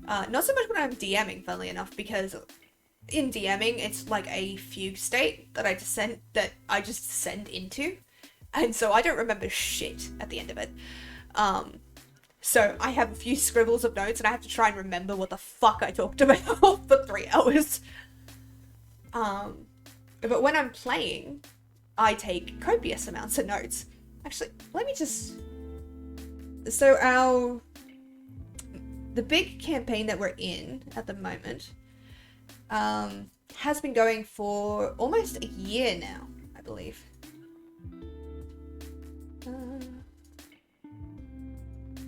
Not so much when I'm DMing, funnily enough, because in DMing, it's like a fugue state that I just send into. And so I don't remember shit at the end of it. So I have a few scribbles of notes and I have to try and remember what the fuck I talked about for 3 hours. But when I'm playing, I take copious amounts of notes. Actually, let me just... So the big campaign that we're in at the moment has been going for almost a year now, I believe.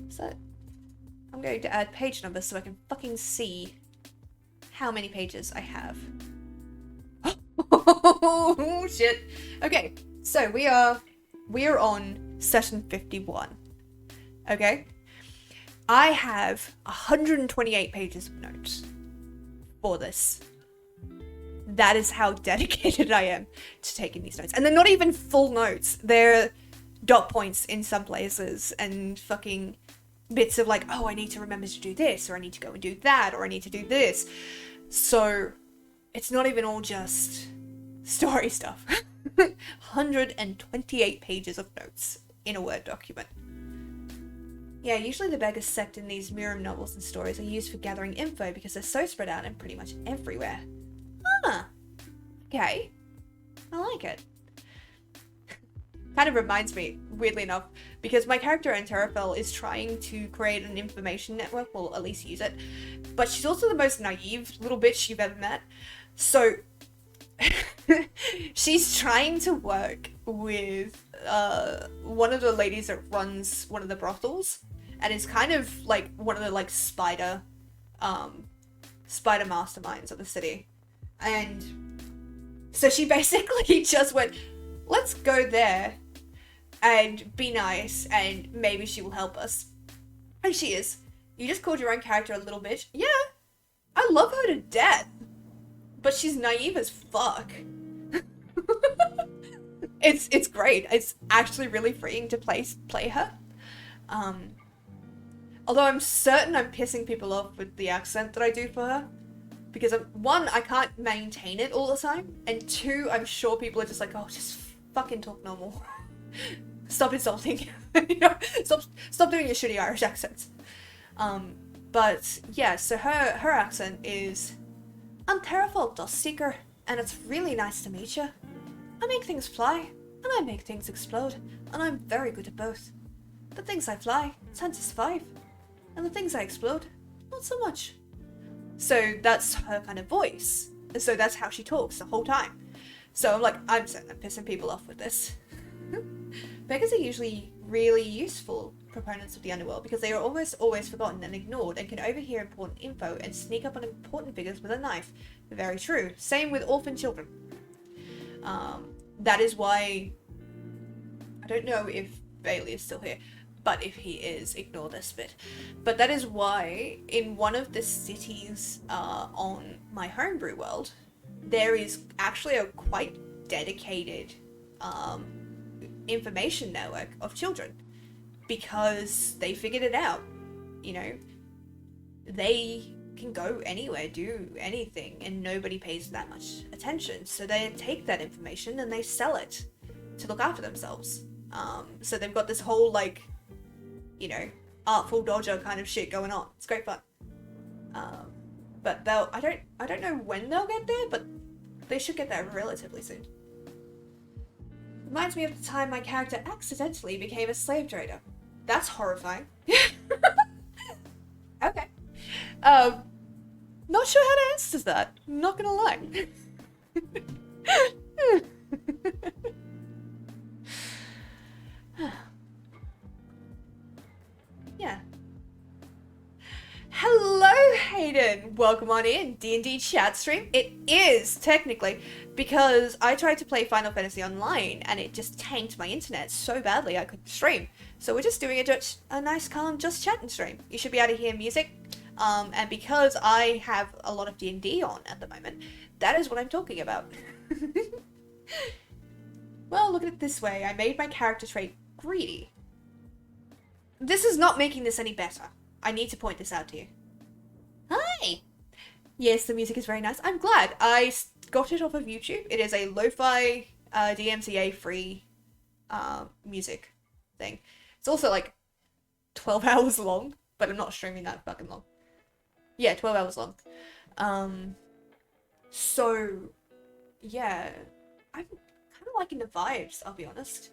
So I'm going to add page numbers so I can fucking see how many pages I have. Oh shit. Okay, so we are on session 51. Okay? I have 128 pages of notes for this. That is how dedicated I am to taking these notes. And they're not even full notes. They're dot points in some places and fucking bits of like, oh, I need to remember to do this, or I need to go and do that, or I need to do this. So it's not even all just story stuff. 128 pages of notes in a Word document. Yeah, usually the beggars sect in these Miram novels and stories are used for gathering info because they're so spread out and pretty much everywhere. Huh. Okay. I like it. Kind of reminds me, weirdly enough, because my character Anterafel is trying to create an information network, well, at least use it, but she's also the most naive little bitch you've ever met. So, she's trying to work with one of the ladies that runs one of the brothels, and is kind of like one of the like spider masterminds of the city. And so she basically just went, let's go there and be nice and maybe she will help us. And she is. You just called your own character a little bitch. Yeah, I love her to death, but she's naive as fuck. It's great. It's actually really freeing to play her. Although I'm certain I'm pissing people off with the accent that I do for her. Because, one, I can't maintain it all the time. And two, I'm sure people are just like, oh, just fucking talk normal. Stop insulting. You know? Stop doing your shitty Irish accents. But, yeah, so her accent is, I'm Terrafall Dustseeker, and it's really nice to meet you. I make things fly, and I make things explode, and I'm very good at both. The things I fly tend to survive, and the things I explode, not so much. So that's her kind of voice. And so that's how she talks the whole time. So I'm like, I'm pissing people off with this. Beggars are usually really useful proponents of the underworld because they are almost always forgotten and ignored and can overhear important info and sneak up on important figures with a knife. Very true. Same with orphan children. That is why... I don't know if Bailey is still here. But if he is, ignore this bit. But that is why in one of the cities on my homebrew world, there is actually a quite dedicated information network of children, because they figured it out. You know, they can go anywhere, do anything, and nobody pays that much attention. So they take that information and they sell it to look after themselves. So they've got this whole, like, you know, Artful Dodger kind of shit going on. It's great fun. But I don't know when they'll get there, but they should get there relatively soon. Reminds me of the time my character accidentally became a slave trader. That's horrifying. Okay. Not sure how to answer that. Not gonna lie. Yeah. Hello, Hayden! Welcome on in, D&D chat stream. It is, technically, because I tried to play Final Fantasy Online and it just tanked my internet so badly I couldn't stream. So we're just doing a nice, calm, just chatting stream. You should be able to hear music. And because I have a lot of D&D on at the moment, that is what I'm talking about. Well, look at it this way. I made my character trait greedy. This is not making this any better. I need to point this out to you. Hi! Yes, the music is very nice. I'm glad. I got it off of YouTube. It is a lo-fi, DMCA free music thing. It's also like 12 hours long, but I'm not streaming that fucking long. Yeah, 12 hours long. So, yeah. I'm kind of liking the vibes, I'll be honest.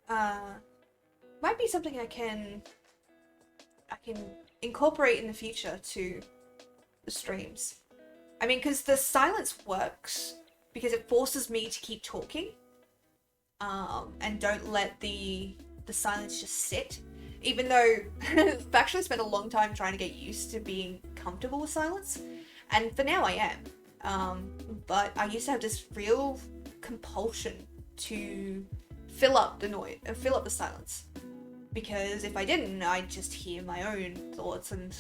Might be something I can incorporate in the future to the streams. I mean, because the silence works because it forces me to keep talking, and don't let the silence just sit. Even though I've actually spent a long time trying to get used to being comfortable with silence, and for now I am. But I used to have this real compulsion to fill up the noise, fill up the silence. Because if I didn't, I'd just hear my own thoughts, and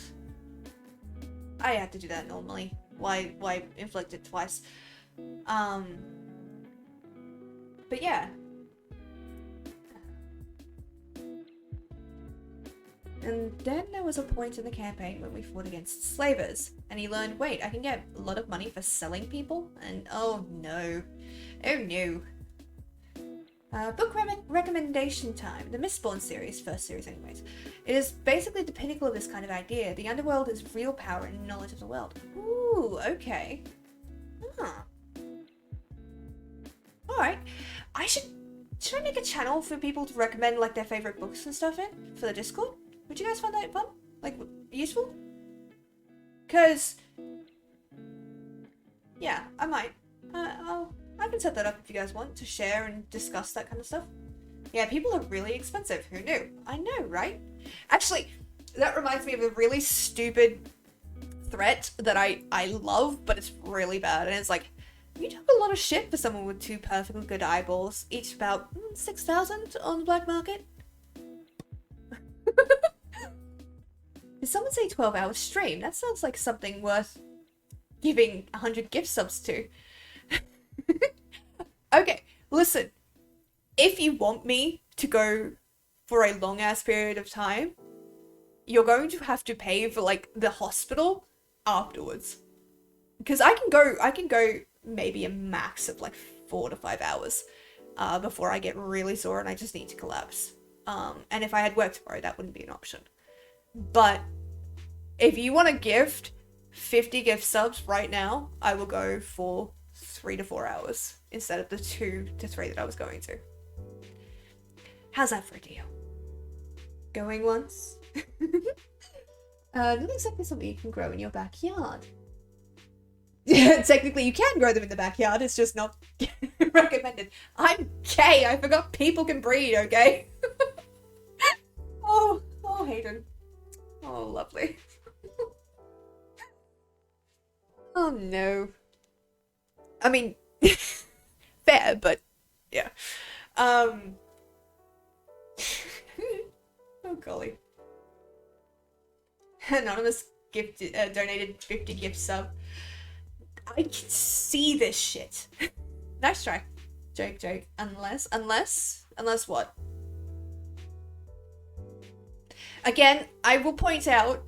I had to do that normally. Why inflict it twice? But yeah. And then there was a point in the campaign when we fought against slavers, and he learned, wait, I can get a lot of money for selling people? And oh no. Oh no. Book recommendation time. The Mistborn series, first series anyways. It is basically the pinnacle of this kind of idea. The underworld is real power and knowledge of the world. Ooh, okay. Huh. Alright. Should I make a channel for people to recommend like their favorite books and stuff in for the Discord? Would you guys find that fun? Like, useful? Cause yeah, I might. I can set that up if you guys want to share and discuss that kind of stuff. Yeah, people are really expensive. Who knew? I know, right? Actually, that reminds me of a really stupid threat that I love, but it's really bad. And it's like, you talk a lot of shit for someone with 2 perfectly good eyeballs, each about 6,000 on the black market. Did someone say 12-hour stream? That sounds like something worth giving 100 gift subs to. Okay, listen. If you want me to go for a long-ass period of time, you're going to have to pay for, like, the hospital afterwards. Because I can go maybe a max of, like, 4 to 5 hours before I get really sore and I just need to collapse. And if I had work tomorrow, that wouldn't be an option. But if you want to gift 50 gift subs right now, I will go for 3 to 4 hours instead of the 2 to 3 that I was going to. How's that for a deal? Going once? Not exactly something you can grow in your backyard. Technically you can grow them in the backyard, it's just not recommended. I'm gay, I forgot people can breed, okay? Oh, Hayden. Oh, lovely. Oh no. I mean, fair, but yeah. Oh golly. Anonymous donated 50 gift sub. I can see this shit. Nice try. Joke. Unless what? Again, I will point out,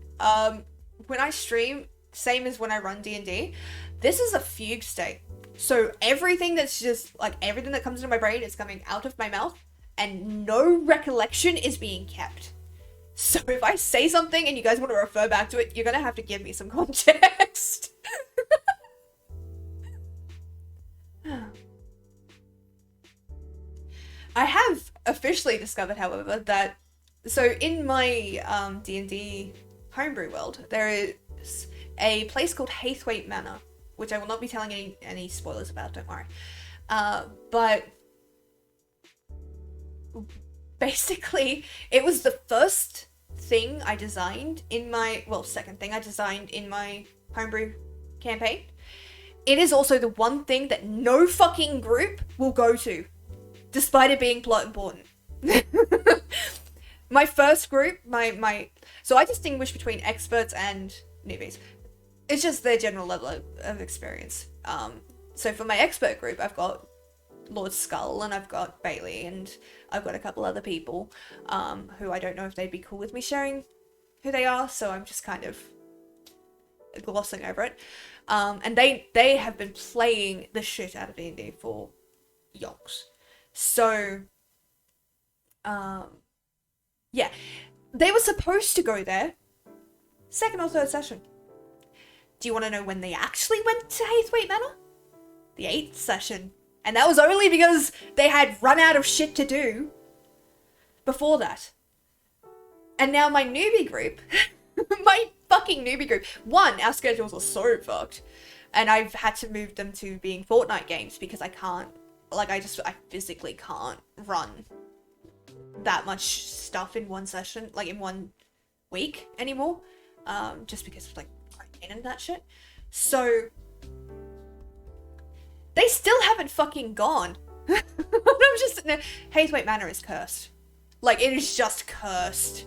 when I stream, same as when I run D&D, this is a fugue state. So everything that's just, like, everything that comes into my brain is coming out of my mouth, and no recollection is being kept. So if I say something and you guys want to refer back to it, you're gonna have to give me some context. I have officially discovered, however, that so in my D&D homebrew world, there is a place called Hathwaite Manor, which I will not be telling any spoilers about, don't worry. But basically, it was the first thing I designed in my, well, second thing I designed in my homebrew campaign. It is also the one thing that no fucking group will go to, despite it being plot important. My first group, so I distinguish between experts and newbies. It's just their general level of experience. So for my expert group, I've got Lord Skull, and I've got Bailey, and I've got a couple other people who I don't know if they'd be cool with me sharing who they are, so I'm just kind of glossing over it. And they have been playing the shit out of D&D for yonks. So, yeah. They were supposed to go there second or third session. Do you want to know when they actually went to Hathwaite Manor? The 8th session. And that was only because they had run out of shit to do before that. And now my newbie group, my fucking newbie group, one, our schedules are so fucked. And I've had to move them to being fortnight games because I can't, like, I physically can't run that much stuff in one session, like in one week anymore. Just because of, like, quarantine and that shit. So they still haven't fucking gone. I'm just, no, Hathwaite Manor is cursed. Like, it is just cursed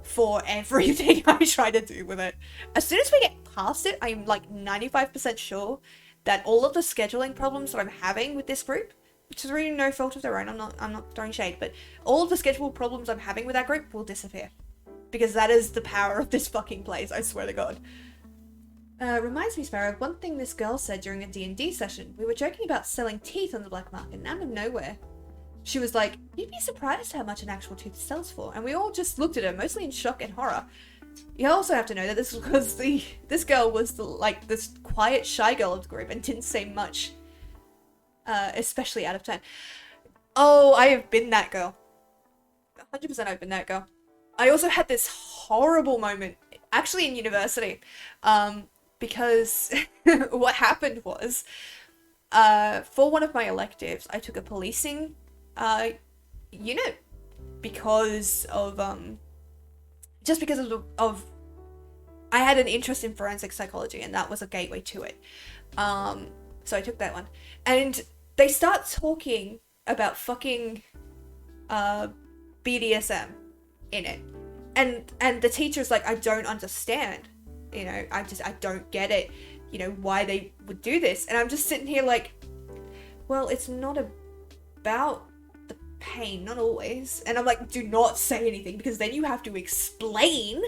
for everything I try to do with it. As soon as we get past it, I'm like 95% sure that all of the scheduling problems that I'm having with this group, which is really no fault of their own, I'm not throwing shade, but all of the schedule problems I'm having with that group will disappear. Because that is the power of this fucking place, I swear to God. Reminds me, Sparrow, of one thing this girl said during a D&D session. We were joking about selling teeth on the black market, and out of nowhere, she was like, "You'd be surprised how much an actual tooth sells for." And we all just looked at her, mostly in shock and horror. You also have to know that this girl was this quiet, shy girl of the group and didn't say much, especially out of turn. Oh, I have been that girl. 100% I've been that girl. I also had this horrible moment, actually in university, because what happened was, for one of my electives, I took a policing unit because of just because of I had an interest in forensic psychology, and that was a gateway to it. So I took that one, and they start talking about fucking BDSM in it, and the teacher's like, "I don't understand, you know, I don't get it, you know, why they would do this." And I'm just sitting here like, well, it's not about the pain, not always. And I'm like, do not say anything, because then you have to explain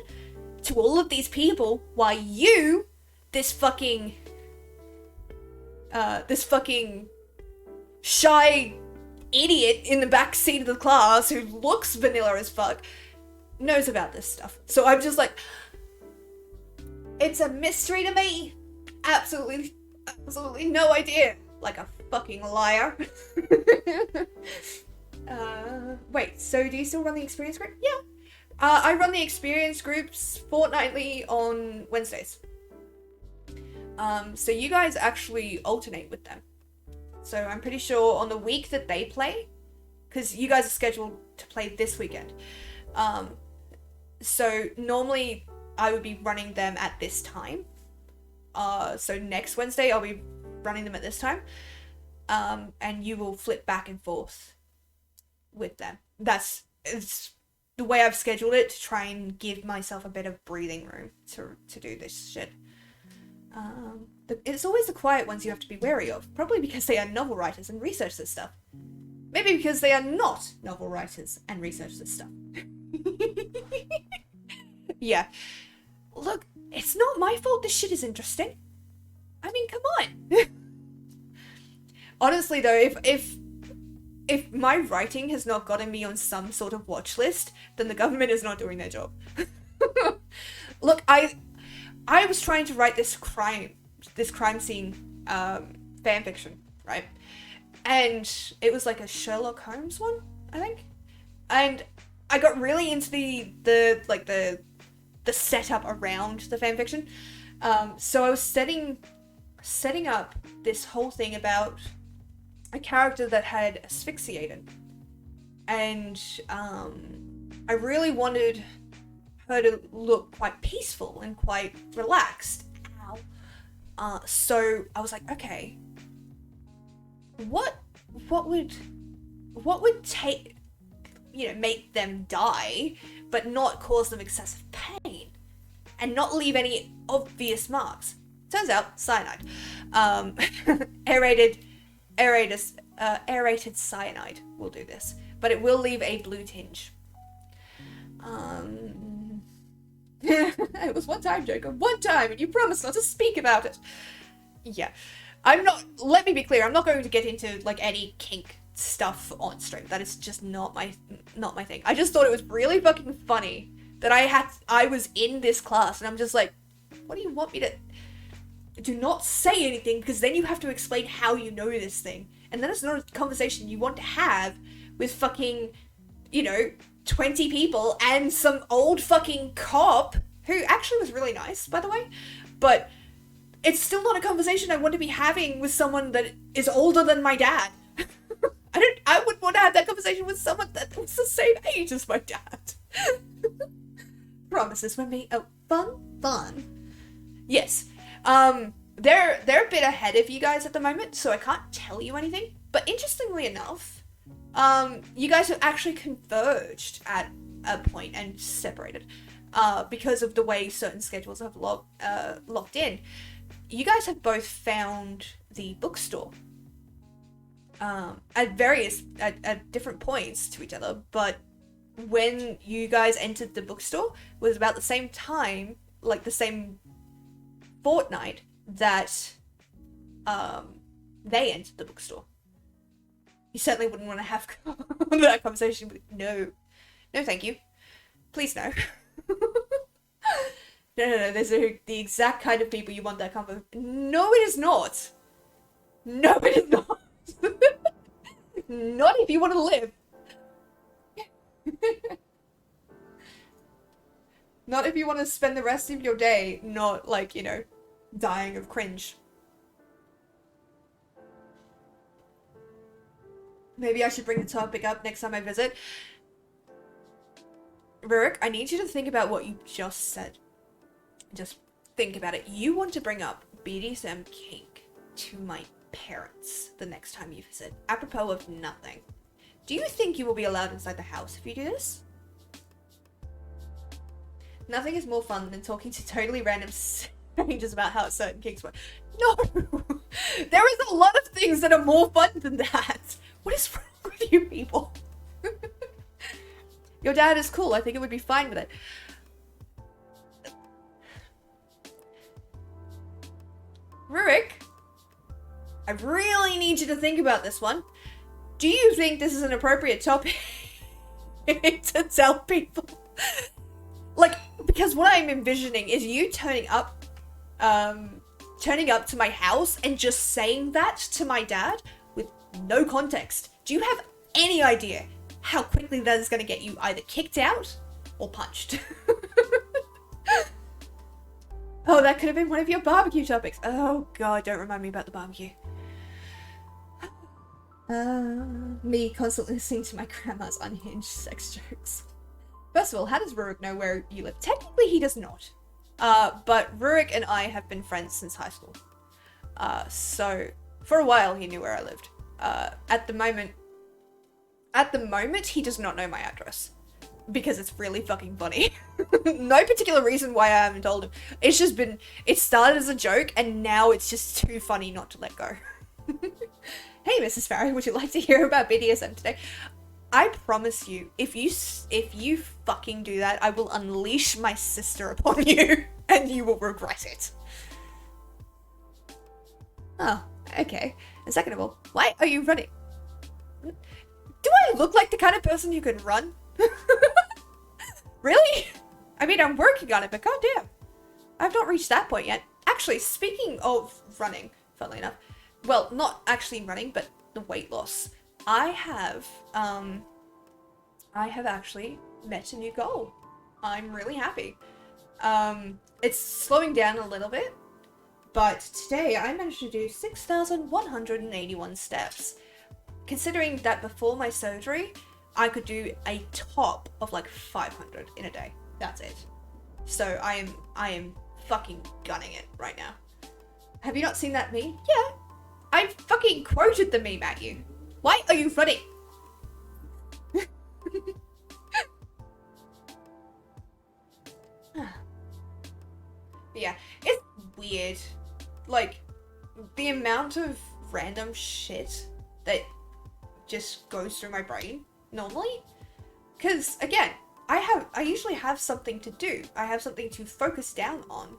to all of these people why you, this fucking shy idiot in the back seat of the class who looks vanilla as fuck, knows about this stuff. So I'm just like, it's a mystery to me. Absolutely no idea. Like a fucking liar. Wait, so do you still run the experience group? Yeah. I run the experience groups fortnightly on Wednesdays. So you guys actually alternate with them. So I'm pretty sure on the week that they play, because you guys are scheduled to play this weekend. So normally I would be running them at this time. So next Wednesday I'll be running them at this time. And you will flip back and forth with them. It's the way I've scheduled it, to try and give myself a bit of breathing room to do this shit. It's always the quiet ones you have to be wary of, probably because they are novel writers and research this stuff. Maybe because they are not novel writers and research this stuff. Yeah. Look, it's not my fault this shit is interesting. I mean, come on. Honestly though, if my writing has not gotten me on some sort of watch list, then the government is not doing their job. Look, I was trying to write this crime scene fanfiction, right? And it was like a Sherlock Holmes one, I think. And I got really into the setup around the fanfiction. So I was setting up this whole thing about a character that had asphyxiated. And I really wanted her to look quite peaceful and quite relaxed. Ow. So I was like, okay, what would take, make them die, but not cause them excessive pain, and not leave any obvious marks? Turns out, cyanide. Aerated cyanide will do this, but it will leave a blue tinge. It was one time, Jacob. One time, and you promised not to speak about it. Yeah. Let me be clear, I'm not going to get into, any kink stuff on stream. That is just not my thing. I just thought it was really fucking funny that I was in this class, and I'm just like, what do you want me to... Do not say anything, because then you have to explain how you know this thing. And then it's not a conversation you want to have with fucking, 20 people and some old fucking cop, who actually was really nice, by the way. But it's still not a conversation I want to be having with someone that is older than my dad. I would want to have that conversation with someone that was the same age as my dad. Promises were made. Oh, fun. Yes. They're a bit ahead of you guys at the moment, so I can't tell you anything. But interestingly enough, you guys have actually converged at a point and separated, because of the way certain schedules have locked in. You guys have both found the bookstore, at different points to each other, but when you guys entered the bookstore was about the same time, the same fortnight that they entered the bookstore. You certainly wouldn't want to have that conversation with... No, thank you. Please no. No, those are the exact kind of people you want that conversation. No, it is not. No, it is not. Not if you want to live. Not if you want to spend the rest of your day not, dying of cringe. Maybe I should bring the topic up next time I visit. Rurik, I need you to think about what you just said. Just think about it. You want to bring up BDSM kink to my parents the next time you visit, apropos of nothing. Do you think you will be allowed inside the house if you do this? Nothing is more fun than talking to totally random strangers about how certain kinks work. No! There is a lot of things that are more fun than that. What is wrong with you people? Your dad is cool. I think it would be fine with it. Rurik, I really need you to think about this one. Do you think this is an appropriate topic to tell people? Because what I'm envisioning is you turning up to my house and just saying that to my dad with no context. Do you have any idea how quickly that is going to get you either kicked out or punched? Oh, that could have been one of your barbecue topics. Oh god, don't remind me about the barbecue. Me constantly listening to my grandma's unhinged sex jokes. First of all, how does Rurik know where you live? Technically, he does not. But Rurik and I have been friends since high school. So, for a while, he knew where I lived. At the moment, he does not know my address. because it's really fucking funny. No particular reason why I haven't told him. It's just been, it started as a joke and now it's just too funny not to let go. Hey, Mrs. Farrow, would you like to hear about BDSM today? I promise you, if you fucking do that, I will unleash my sister upon you and you will regret it. Oh, okay. And second of all, why are you running? Do I look like the kind of person who can run? Really? I mean, I'm working on it, but goddamn. I've not reached that point yet. Actually, speaking of running, funnily enough, well, not actually running, but the weight loss. I have actually met a new goal. I'm really happy. It's slowing down a little bit, but today I managed to do 6,181 steps. Considering that before my surgery, I could do a top of like 500 in a day. That's it. So I am fucking gunning it right now. Have you not seen that meme? Yeah. I fucking quoted the meme at you. Why are you running? Yeah, it's weird. Like, the amount of random shit that just goes through my brain normally. Because, again, I usually have something to do. I have something to focus down on.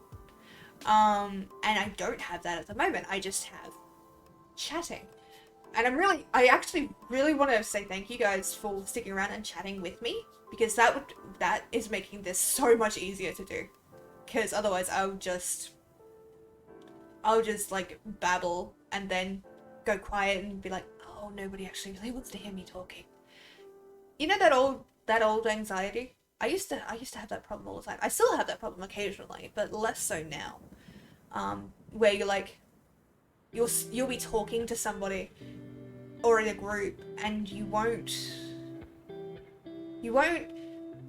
And I don't have that at the moment. I just have chatting. And I actually really want to say thank you guys for sticking around and chatting with me, because that is making this so much easier to do. Because otherwise I'll just like babble and then go quiet and be like, oh, nobody actually really wants to hear me talking. You know that old anxiety? I used to have that problem all the time. I still have that problem occasionally, but less so now. Where you're like, you'll be talking to somebody or in a group and you won't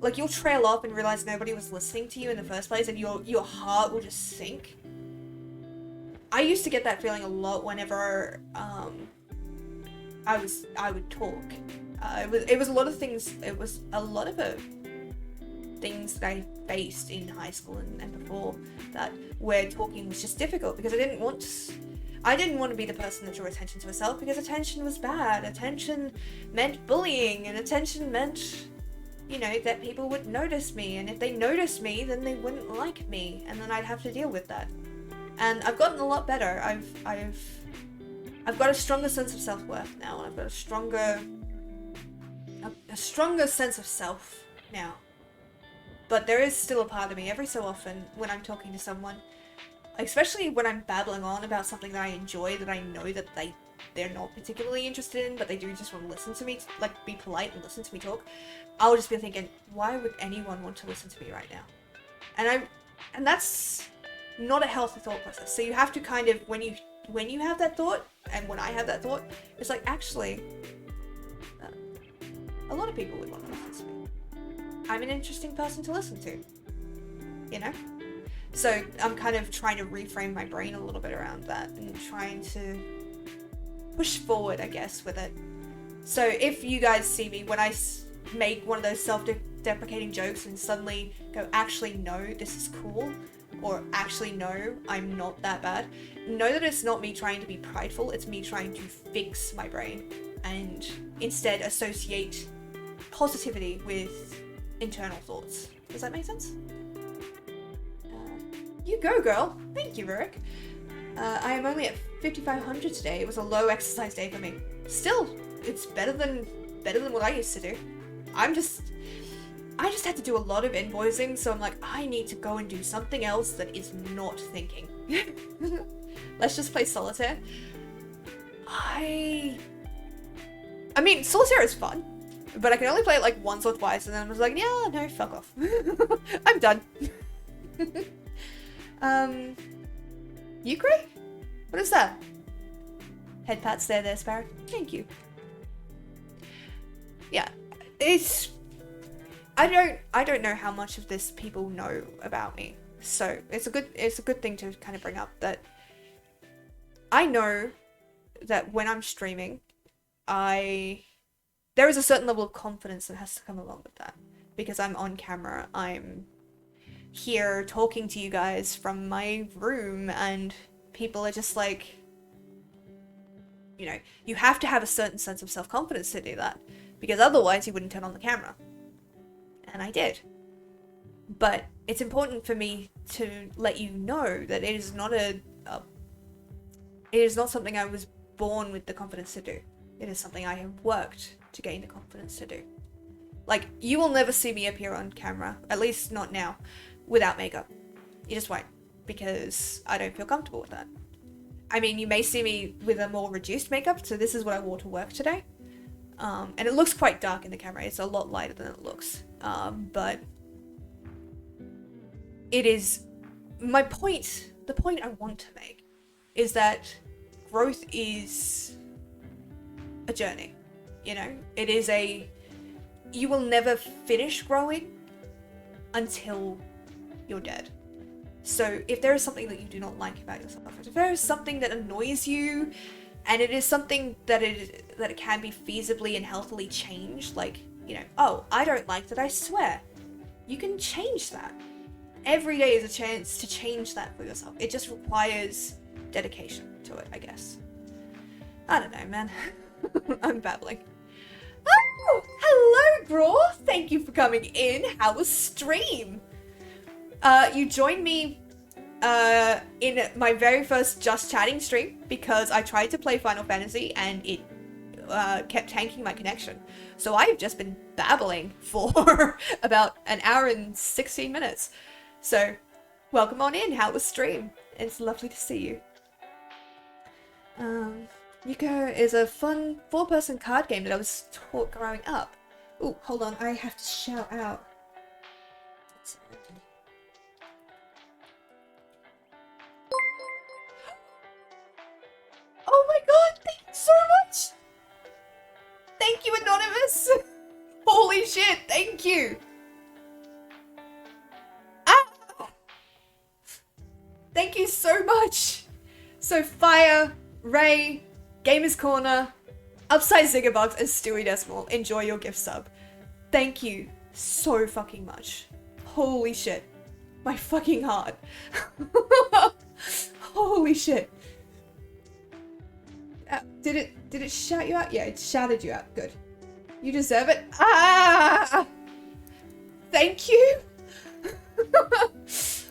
like, you'll trail off and realize nobody was listening to you in the first place, and your heart will just sink. I used to get that feeling a lot whenever I would talk. It was a lot of things. It was a lot of things that I faced in high school and before that, where talking was just difficult because I didn't want to be the person that drew attention to herself, because attention was bad. Attention meant bullying, and attention meant, you know, that people would notice me, and if they noticed me, then they wouldn't like me, and then I'd have to deal with that. And I've gotten a lot better. I've got a stronger sense of self-worth now, and I've got a stronger sense of self now. But there is still a part of me every so often when I'm talking to someone, especially when I'm babbling on about something that I enjoy, that I know that they're not particularly interested in, but they do just want to listen to me, like, be polite and listen to me talk. I'll just be thinking, why would anyone want to listen to me right now? And that's not a healthy thought process. So you have to kind of, when you have that thought, and when I have that thought, it's like, actually, a lot of people would want to listen to me. I'm an interesting person to listen to, you know? So I'm kind of trying to reframe my brain a little bit around that and trying to push forward, I guess, with it. So if you guys see me when I make one of those self-deprecating jokes and suddenly go, actually, no, this is cool, or actually, no, I'm not that bad, know that it's not me trying to be prideful, it's me trying to fix my brain and instead associate positivity with internal thoughts. Does that make sense? You go, girl. Thank you, Rick. I am only at 5,500 today. It was a low exercise day for me. Still, it's better than what I used to do. I just had to do a lot of invoicing, so I'm like, I need to go and do something else that is not thinking. Let's just play solitaire. I mean, solitaire is fun, but I can only play it like once or twice, and then I was like, yeah, no, fuck off. I'm done. Ukraine? What is that? Head pats there, Sparrow. Thank you. Yeah, I don't know how much of this people know about me, so it's a good thing to kind of bring up that I know that when I'm streaming, there is a certain level of confidence that has to come along with that. because I'm on camera. I'm here talking to you guys from my room, and people are just like, you know, you have to have a certain sense of self-confidence to do that, because otherwise you wouldn't turn on the camera. And I did. But it's important for me to let you know that it is not it is not something I was born with the confidence to do. It is something I have worked to gain the confidence to do. Like, you will never see me appear on camera, at least not now, without makeup. You just won't, because I don't feel comfortable with that. I mean, you may see me with a more reduced makeup, so this is what I wore to work today. And it looks quite dark in the camera. It's a lot lighter than it looks. But it is... the point I want to make is that growth is a journey, you know? It is you will never finish growing until you're dead. So if there is something that you do not like about yourself, if there is something that annoys you, and it is something that it can be feasibly and healthily changed, like, you know, oh, I don't like that I swear. You can change that. Every day is a chance to change that for yourself. It just requires dedication to it, I guess. I don't know, man. I'm babbling. Oh, hello, Graw. Thank you for coming in. How was stream? You joined me in my very first Just Chatting stream because I tried to play Final Fantasy and it kept tanking my connection. So I've just been babbling for about an hour and 16 minutes. So welcome on in. How was stream? It's lovely to see you. Yuko is a fun 4-person card game that I was taught growing up. Ooh, hold on, I have to shout out. Oh my god, thank you so much! Thank you, Anonymous! Holy shit, thank you! Ah! Thank you so much! So Fire, Ray, Gamers Corner, Upside Ziggerbugs, and Stewie Decimal, enjoy your gift sub. Thank you so fucking much. Holy shit. My fucking heart. Holy shit. Did it shout you out? Yeah, it shouted you out. Good. You deserve it. Ah! Thank you.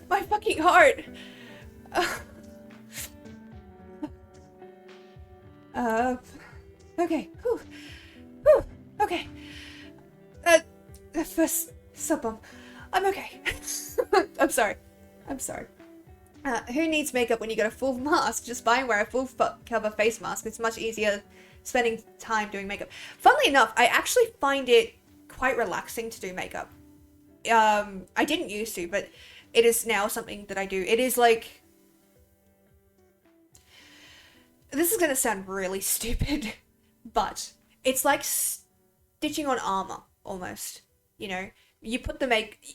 My fucking heart. Okay. Whew. Whew. Okay. First sub bump. I'm okay. I'm sorry. Who needs makeup when you got a full mask? Just buy and wear a full cover face mask. It's much easier spending time doing makeup. Funnily enough, I actually find it quite relaxing to do makeup. I didn't used to, but it is now something that I do. It is like... This is gonna sound really stupid, but it's like stitching on armor, almost. You know? You put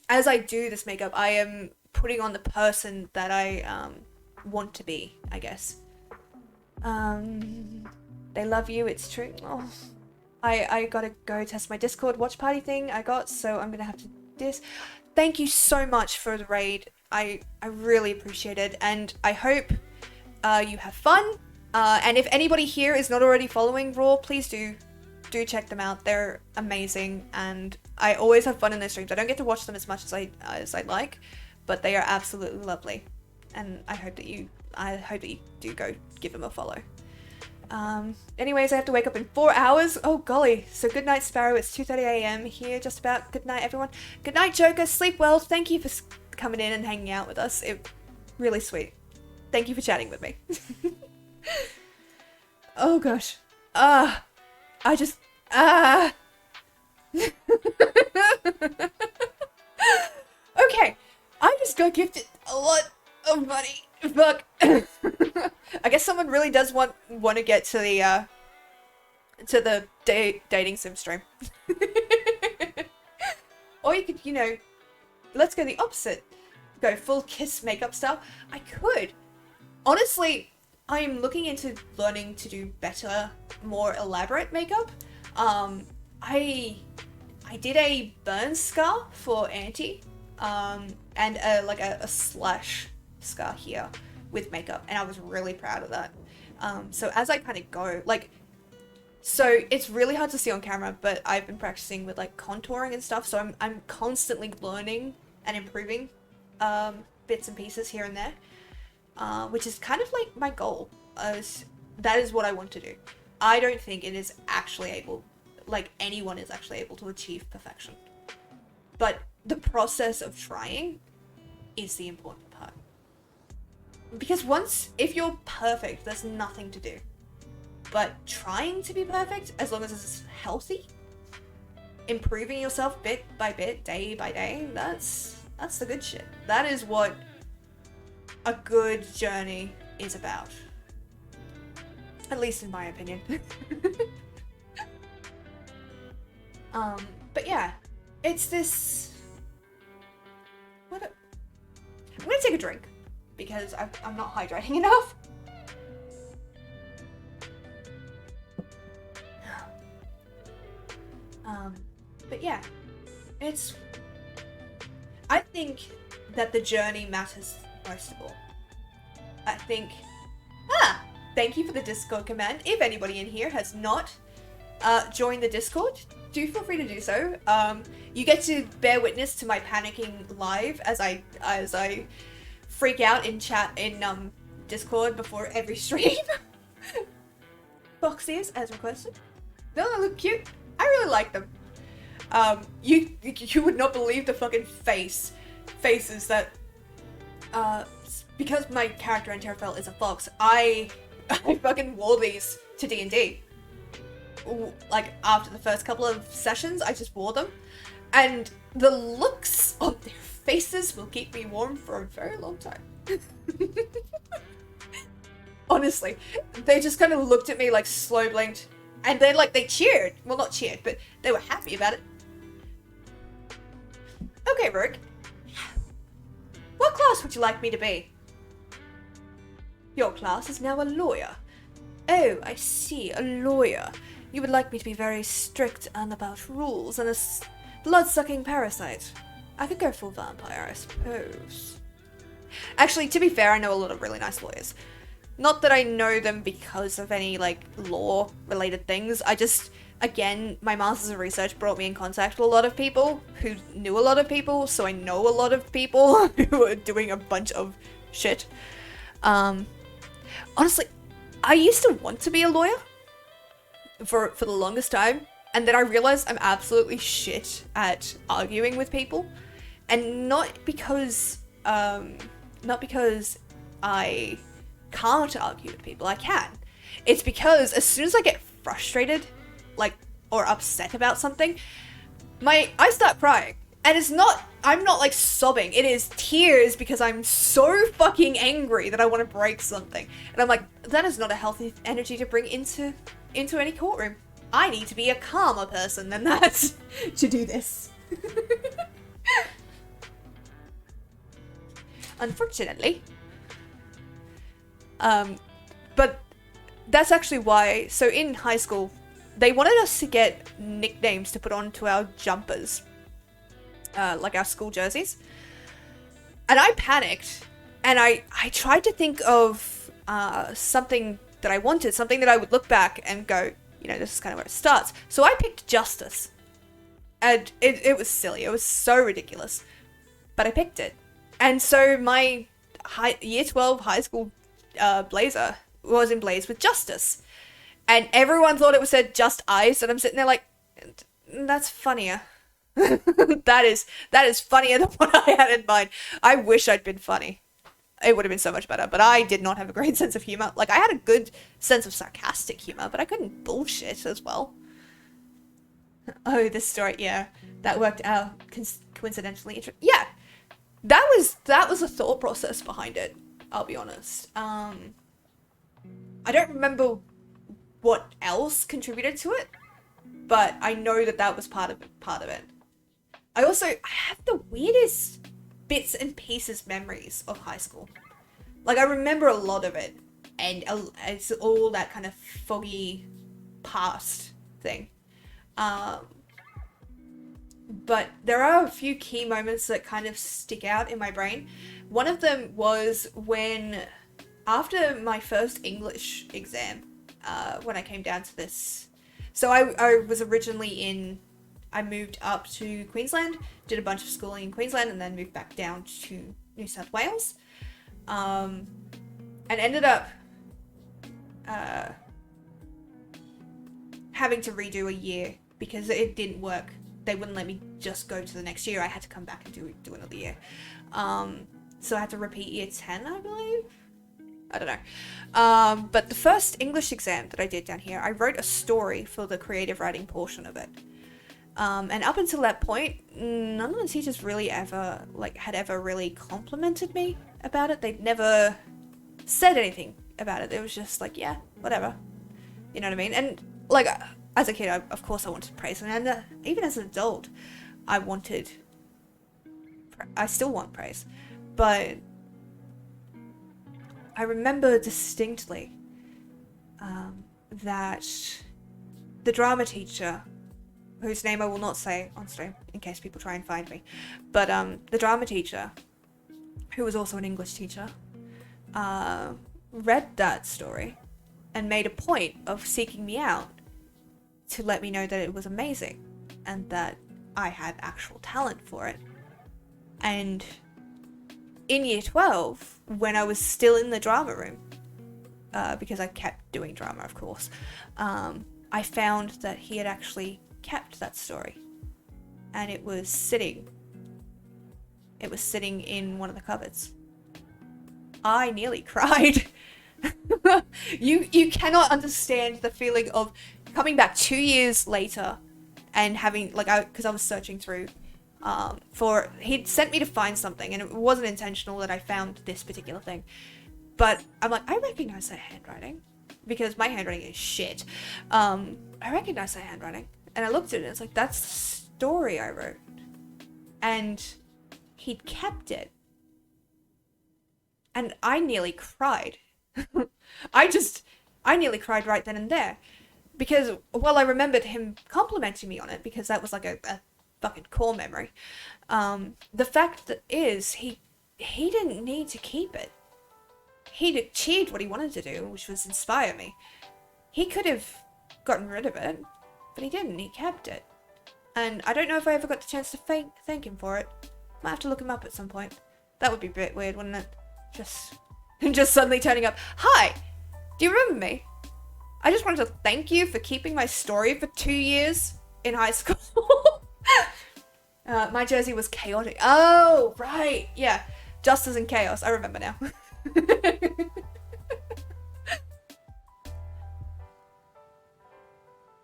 as I do this makeup, I am putting on the person that I want to be, I guess. They love you, it's true. Oh, I gotta go test my Discord watch party thing so I'm gonna have to do this. Thank you so much for the raid. I really appreciate it, and I hope you have fun. And if anybody here is not already following Raw, please do check them out. They're amazing, and I always have fun in their streams. I don't get to watch them as much as I'd like, but they are absolutely lovely, and I hope that you do go give them a follow. Anyways, I have to wake up in 4 hours. Oh golly. So good night, Sparrow. It's 2:30 a.m. here, just about. Good night, everyone. Good night, Joker. Sleep well. Thank you for coming in and hanging out with us. It really sweet. Thank you for chatting with me. Oh gosh. Okay, I just got gifted a lot of money. Fuck. I guess someone really does want to get to the dating sim stream. Or you could, let's go the opposite. Go full kiss makeup style. I could. Honestly, I'm looking into learning to do better, more elaborate makeup. I I did a burn scar for Auntie, and a slash scar here with makeup, and I was really proud of that. So as I kind of go, like, so it's really hard to see on camera, but I've been practicing with like contouring and stuff, so I'm constantly learning and improving bits and pieces here and there, which is kind of like my goal. That is what I want to do. I don't think it is actually able, like anyone is actually able to achieve perfection. But the process of trying is the important part. Because if you're perfect, there's nothing to do. But trying to be perfect, as long as it's healthy, improving yourself bit by bit, day by day, that's the good shit. That is what a good journey is about. At least in my opinion. But yeah, it's this... I'm gonna take a drink, because I'm not hydrating enough. But yeah, I think that the journey matters most of all. I think... Thank you for the Discord command. If anybody in here has not joined the Discord, do feel free to do so. You get to bear witness to my panicking live as I freak out in chat in Discord before every stream. Box ears as requested. Don't they look cute? I really like them. You would not believe the fucking faces that because my character in Terrafell is a fox, I fucking wore these to D&D. Like, after the first couple of sessions, I just wore them. And the looks on their faces will keep me warm for a very long time. Honestly. They just kind of looked at me, like, slow blinked. And then, like, they cheered. Well, not cheered, but they were happy about it. Okay, Rook. What class would you like me to be? Your class is now a lawyer. Oh, I see, a lawyer. You would like me to be very strict and about rules and a blood-sucking parasite. I could go full vampire, I suppose. Actually, to be fair, I know a lot of really nice lawyers. Not that I know them because of any, like, law-related things. I just, again, my Masters of Research brought me in contact with a lot of people who knew a lot of people, so I know a lot of people who are doing a bunch of shit. Honestly, I used to want to be a lawyer for the longest time, and then I realized I'm absolutely shit at arguing with people, and not because I can't argue with people. I can. It's because as soon as I get frustrated, like, or upset about something, I start crying. And I'm not like sobbing, it is tears because I'm so fucking angry that I want to break something. And I'm like, that is not a healthy energy to bring into any courtroom. I need to be a calmer person than that to do this. Unfortunately. But that's actually why, so in high school, they wanted us to get nicknames to put onto our jumpers. Like our school jerseys. And I panicked, and I tried to think of something that I wanted, something that I would look back and go, you know, this is kind of where it starts. So I picked Justice. And it was silly, it was so ridiculous. But I picked it. And so my year 12 high school blazer was emblazed with Justice. And everyone thought it was said Just Ice, and I'm sitting there like, that's funnier. that is funnier than what I had in mind. I wish I'd been funny. It would have been so much better, but I did not have a great sense of humor. Like, I had a good sense of sarcastic humor, but I couldn't bullshit as well. Oh, this story, yeah. That worked out coincidentally. Yeah. That was a thought process behind it, I'll be honest. I don't remember what else contributed to it, but I know that was part of it. I have the weirdest bits and pieces memories of high school. Like, I remember a lot of it, and it's all that kind of foggy past thing. but there are a few key moments that kind of stick out in my brain. One of them was when, after my first English exam, when I came down to this. So I was originally I moved up to Queensland, did a bunch of schooling in Queensland, and then moved back down to New South Wales. And ended up having to redo a year because it didn't work. They wouldn't let me just go to the next year. I had to come back and do another year. So I had to repeat year 10, I believe. I don't know. But the first English exam that I did down here, I wrote a story for the creative writing portion of it. And up until that point, none of the teachers really ever, had ever really complimented me about it. They'd never said anything about it. It was just like, yeah, whatever. You know what I mean? And, as a kid, of course I wanted praise. And even as an adult, I still want praise. But I remember distinctly that the drama teacher, whose name I will not say on stream in case people try and find me, but the drama teacher, who was also an English teacher, read that story and made a point of seeking me out to let me know that it was amazing and that I had actual talent for it. And in year 12, when I was still in the drama room, because I kept doing drama, of course, I found that he had actually kept that story, and it was sitting in one of the cupboards. I nearly cried. You cannot understand the feeling of coming back 2 years later and having, because I was searching through he'd sent me to find something, and it wasn't intentional that I found this particular thing, but I'm like, I recognize that handwriting, because my handwriting is shit. I recognize that handwriting, and I looked at it, and it's like, that's the story I wrote, and he'd kept it, and I nearly cried. I nearly cried right then and there, because, I remembered him complimenting me on it, because that was like a fucking core memory. The fact that he didn't need to keep it. He'd achieved what he wanted to do, which was inspire me. He could have gotten rid of it, but he didn't. He kept it. And I don't know if I ever got the chance to thank him for it. Might have to look him up at some point. That would be a bit weird, wouldn't it? Just suddenly turning up. Hi! Do you remember me? I just wanted to thank you for keeping my story for 2 years in high school. My jersey was chaotic. Oh, right. Yeah. Justice and chaos. I remember now.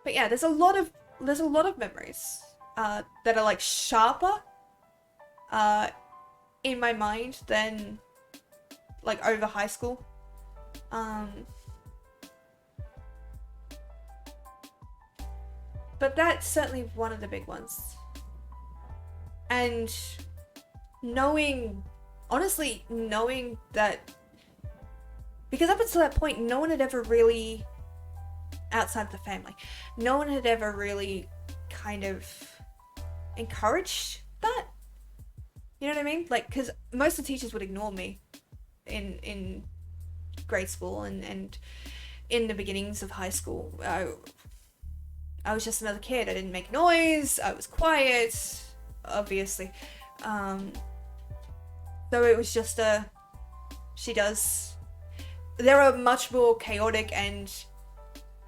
But yeah, there's a lot of memories that are sharper in my mind than over high school. But that's certainly one of the big ones. And honestly knowing that, because up until that point, no one had ever really, outside of the family, no one had ever really kind of encouraged that. You know what I mean? Because most of the teachers would ignore me in grade school and in the beginnings of high school. I was just another kid. I didn't make noise. I was quiet, obviously. So it was just there are much more chaotic and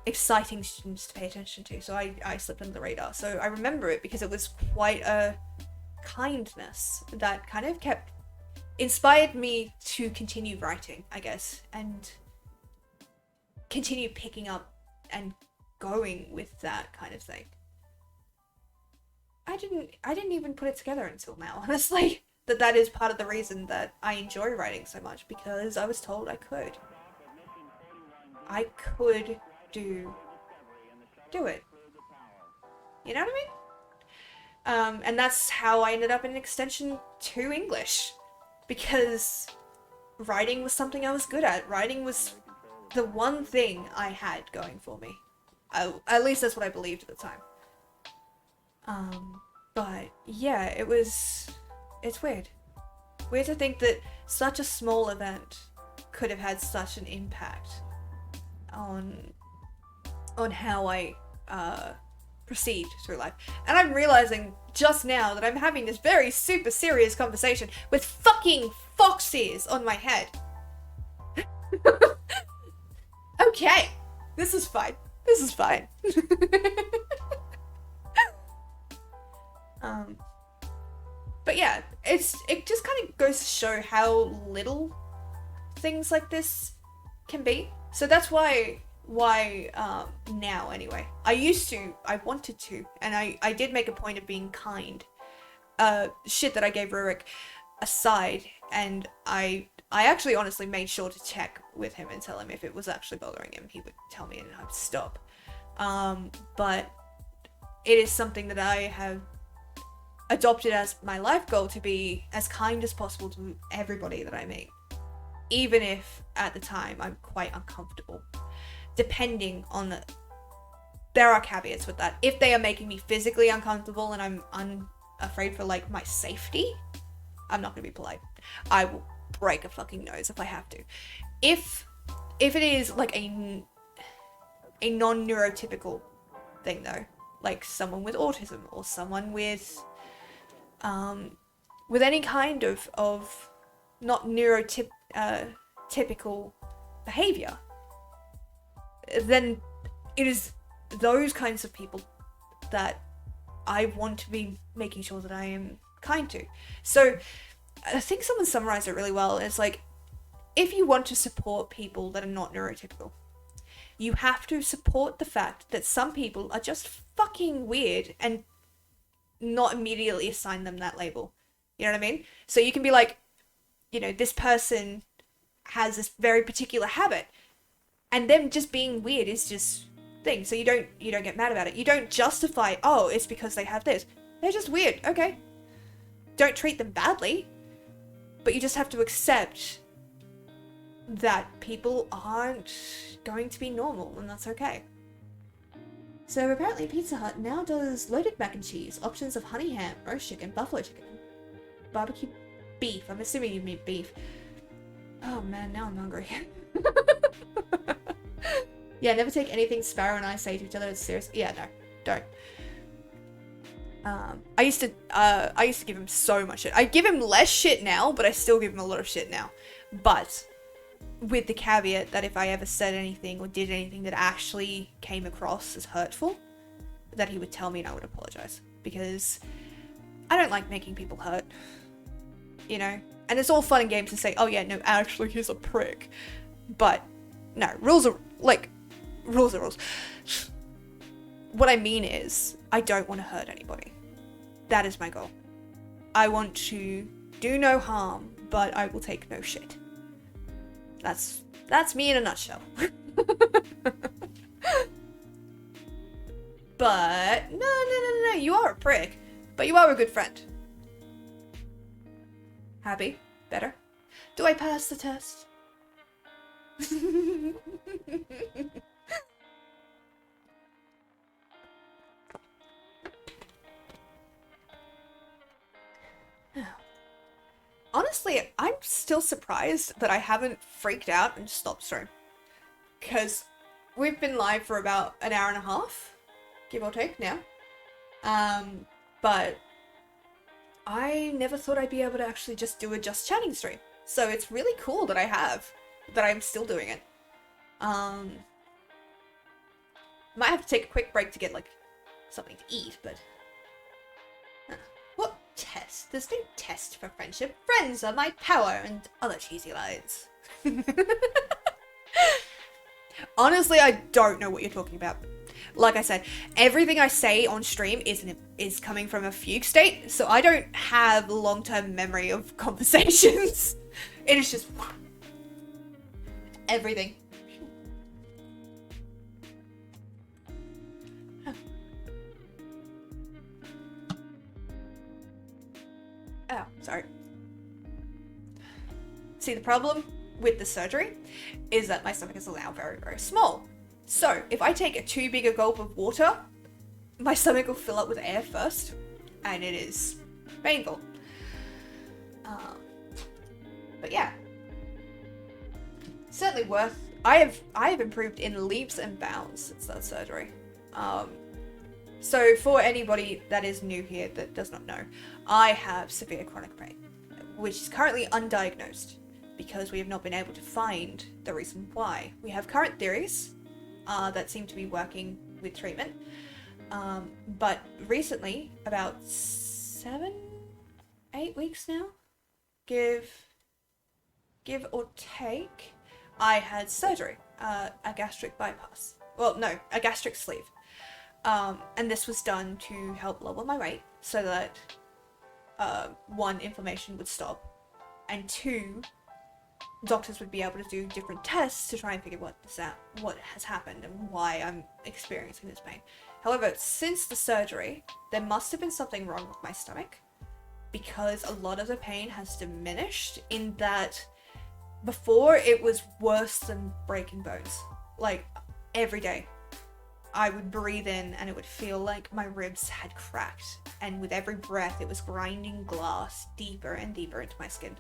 exciting students to pay attention to, so I slipped under the radar. So I remember it because it was quite a kindness that kind of inspired me to continue writing, I guess, and continue picking up and going with that kind of thing. I didn't even put it together until now, honestly, that is part of the reason that I enjoy writing so much, because I was told I could do it. You know what I mean? And that's how I ended up in extension 2 English, because writing was something I was good at. Writing was the one thing I had going for me. At least that's what I believed at the time. But yeah, it's weird. Weird to think that such a small event could have had such an impact on how I proceed through life. And I'm realizing just now that I'm having this very super serious conversation with fucking fox ears on my head. Okay, this is fine. This is fine. But yeah, it just kind of goes to show how little things like this can be. So that's why now anyway. I wanted to, and I did make a point of being kind. Shit that I gave Rurik aside, and I actually honestly made sure to check with him and tell him if it was actually bothering him. He would tell me and I'd stop. But it is something that I have adopted as my life goal, to be as kind as possible to everybody that I meet. Even if at the time I'm quite uncomfortable. Depending on there are caveats with that. If they are making me physically uncomfortable and I'm afraid for like my safety, I'm not gonna be polite. I will break a fucking nose if I have to. If it is like a non-neurotypical thing though, like someone with autism or someone with any kind of not typical behavior, then it is those kinds of people that I want to be making sure that I am kind to. So I think someone summarized it really well. It's like, if you want to support people that are not neurotypical, you have to support the fact that some people are just fucking weird and not immediately assign them that label. You know what I mean? So you can be like, you know, this person has this very particular habit, and them just being weird is just thing. So you don't get mad about it. You don't justify, oh, it's because they have this. They're just weird. Okay. Don't treat them badly, but you just have to accept that people aren't going to be normal, and that's okay. So apparently Pizza Hut now does loaded mac and cheese, options of honey ham, roast chicken, buffalo chicken, barbecue beef. I'm assuming you mean beef. Oh man, now I'm hungry. Yeah, never take anything Sparrow and I say to each other as serious. Yeah, no, don't. I used to give him so much shit. I give him less shit now, but I still give him a lot of shit now. But with the caveat that if I ever said anything or did anything that actually came across as hurtful, that he would tell me and I would apologize. Because I don't like making people hurt. You know? And it's all fun and games to say, oh yeah, no, actually he's a prick. But no, rules are rules. What I mean is, I don't want to hurt anybody. That is my goal. I want to do no harm, but I will take no shit. That's me in a nutshell. But no, you are a prick, but you are a good friend. Happy? Better? Do I pass the test? Honestly, I'm still surprised that I haven't freaked out and stopped stream. Because we've been live for about an hour and a half, give or take now. But I never thought I'd be able to actually just do a just chatting stream. So it's really cool that I'm still doing it. Might have to take a quick break to get like something to eat, but what test? There's no test for friendship. Friends are my power and other cheesy lines. Honestly, I don't know what you're talking about. Like I said, everything I say on stream is coming from a fugue state, so I don't have long-term memory of conversations. It is just everything. Oh, sorry. See, the problem with the surgery is that my stomach is now very, very small. So, if I take a too big a gulp of water, my stomach will fill up with air first, and it is painful. But yeah, certainly worth. I have improved in leaps and bounds since that surgery. So for anybody that is new here that does not know, I have severe chronic pain, which is currently undiagnosed because we have not been able to find the reason why. We have current theories that seem to be working with treatment, but recently, about 7-8 weeks now, give or take, I had surgery, a gastric bypass. Well, no, a gastric sleeve. And this was done to help lower my weight so that, one, inflammation would stop, and two, doctors would be able to do different tests to try and figure what has happened and why I'm experiencing this pain. However, since the surgery, there must have been something wrong with my stomach, because a lot of the pain has diminished in that before it was worse than breaking bones. Like, every day I would breathe in and it would feel like my ribs had cracked, and with every breath it was grinding glass deeper and deeper into my skin.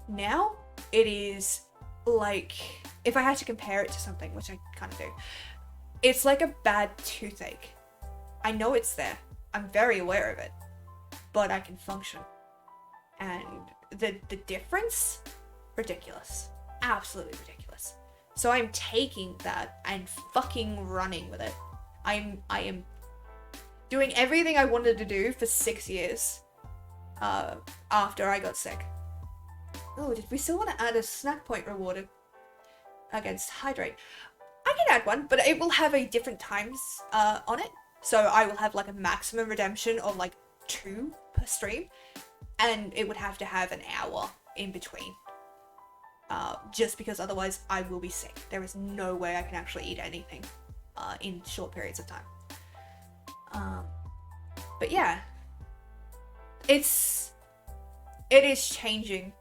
Now it is like, if I had to compare it to something, which I kind of do, it's like a bad toothache. I know it's there, I'm very aware of it, but I can function. And the difference, ridiculous. Absolutely ridiculous. So I'm taking that and fucking running with it. I am doing everything I wanted to do for 6 years after I got sick. Oh, did we still want to add a snack point reward against hydrate? I can add one, but it will have a different times on it. So I will have like a maximum redemption of like 2 per stream, and it would have to have an hour in between. Just because otherwise I will be sick. There is no way I can actually eat anything in short periods of time. But yeah, it is changing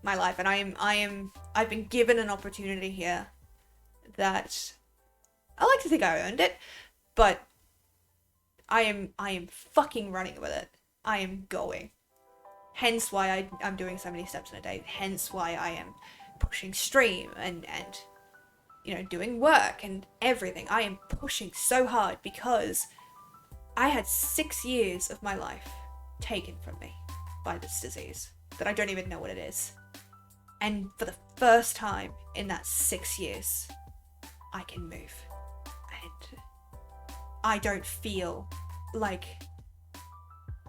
my life, and I've been given an opportunity here that I like to think I earned it, but I am fucking running with it. I am going. Hence why I'm doing so many steps in a day. Hence why I am pushing stream and you know, doing work and everything. I am pushing so hard because I had 6 years of my life taken from me by this disease that I don't even know what it is. And for the first time in that 6 years, I can move. And I don't feel like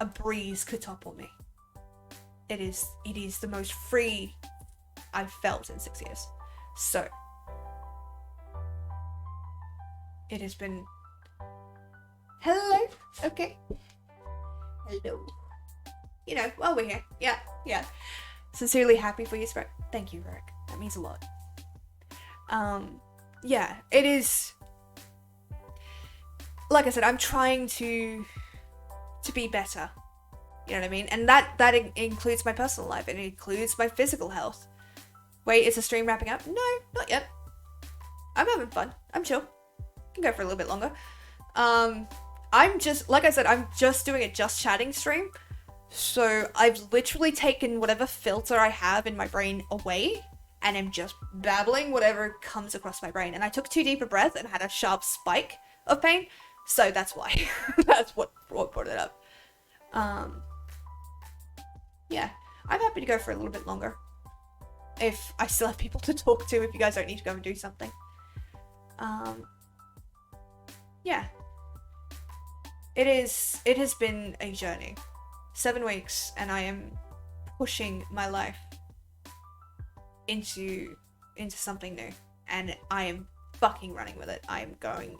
a breeze could topple me. It is the most free I've felt in 6 years. So it has been. Hello. Okay. Hello. You know, while we're here. Yeah. Sincerely happy for you, Sprout. Thank you, Rick. That means a lot. Yeah, it is. Like I said, I'm trying to be better. You know what I mean? And that includes my personal life. It includes my physical health. Wait, is the stream wrapping up? No, not yet. I'm having fun. I'm chill. Can go for a little bit longer. I'm just, like I said, I'm just doing a just chatting stream. So I've literally taken whatever filter I have in my brain away, and I'm just babbling whatever comes across my brain. And I took too deep a breath and had a sharp spike of pain. So that's why. That's what brought it up. Yeah, I'm happy to go for a little bit longer. If I still have people to talk to, if you guys don't need to go and do something. Yeah. It has been a journey. 7 weeks, and I am pushing my life into something new. And I am fucking running with it. I am going...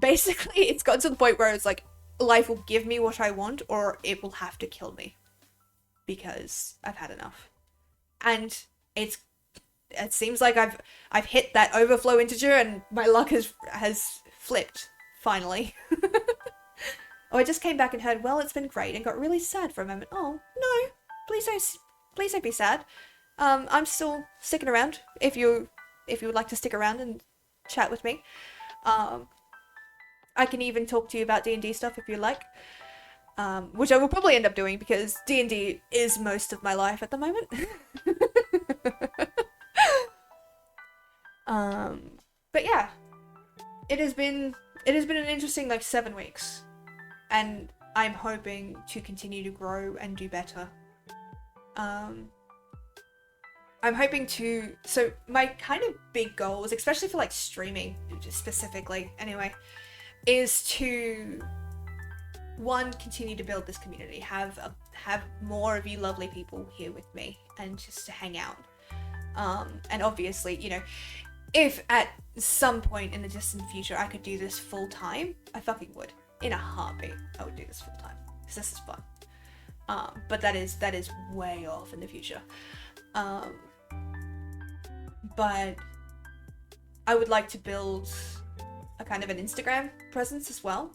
Basically, it's gotten to the point where it's like, life will give me what I want, or it will have to kill me. Because I've had enough. And it seems like I've hit that overflow integer, and my luck has flipped, finally. Oh, I just came back and heard, well, it's been great, and got really sad for a moment. Oh, no, please don't be sad. I'm still sticking around, if you would like to stick around and chat with me. I I can even talk to you about D&D stuff if you like. Which I will probably end up doing because D&D is most of my life at the moment. But yeah, it has been an interesting like 7 weeks, and I'm hoping to continue to grow and do better. I'm hoping to, so my kind of big goals, especially for like streaming specifically anyway, is to, one, continue to build this community, have more of you lovely people here with me and just to hang out. And obviously, you know, if at some point in the distant future I could do this full time, I fucking would. In a heartbeat, I would do this full time because this is fun. But that is way off in the future. But I would like to build a kind of an Instagram presence as well.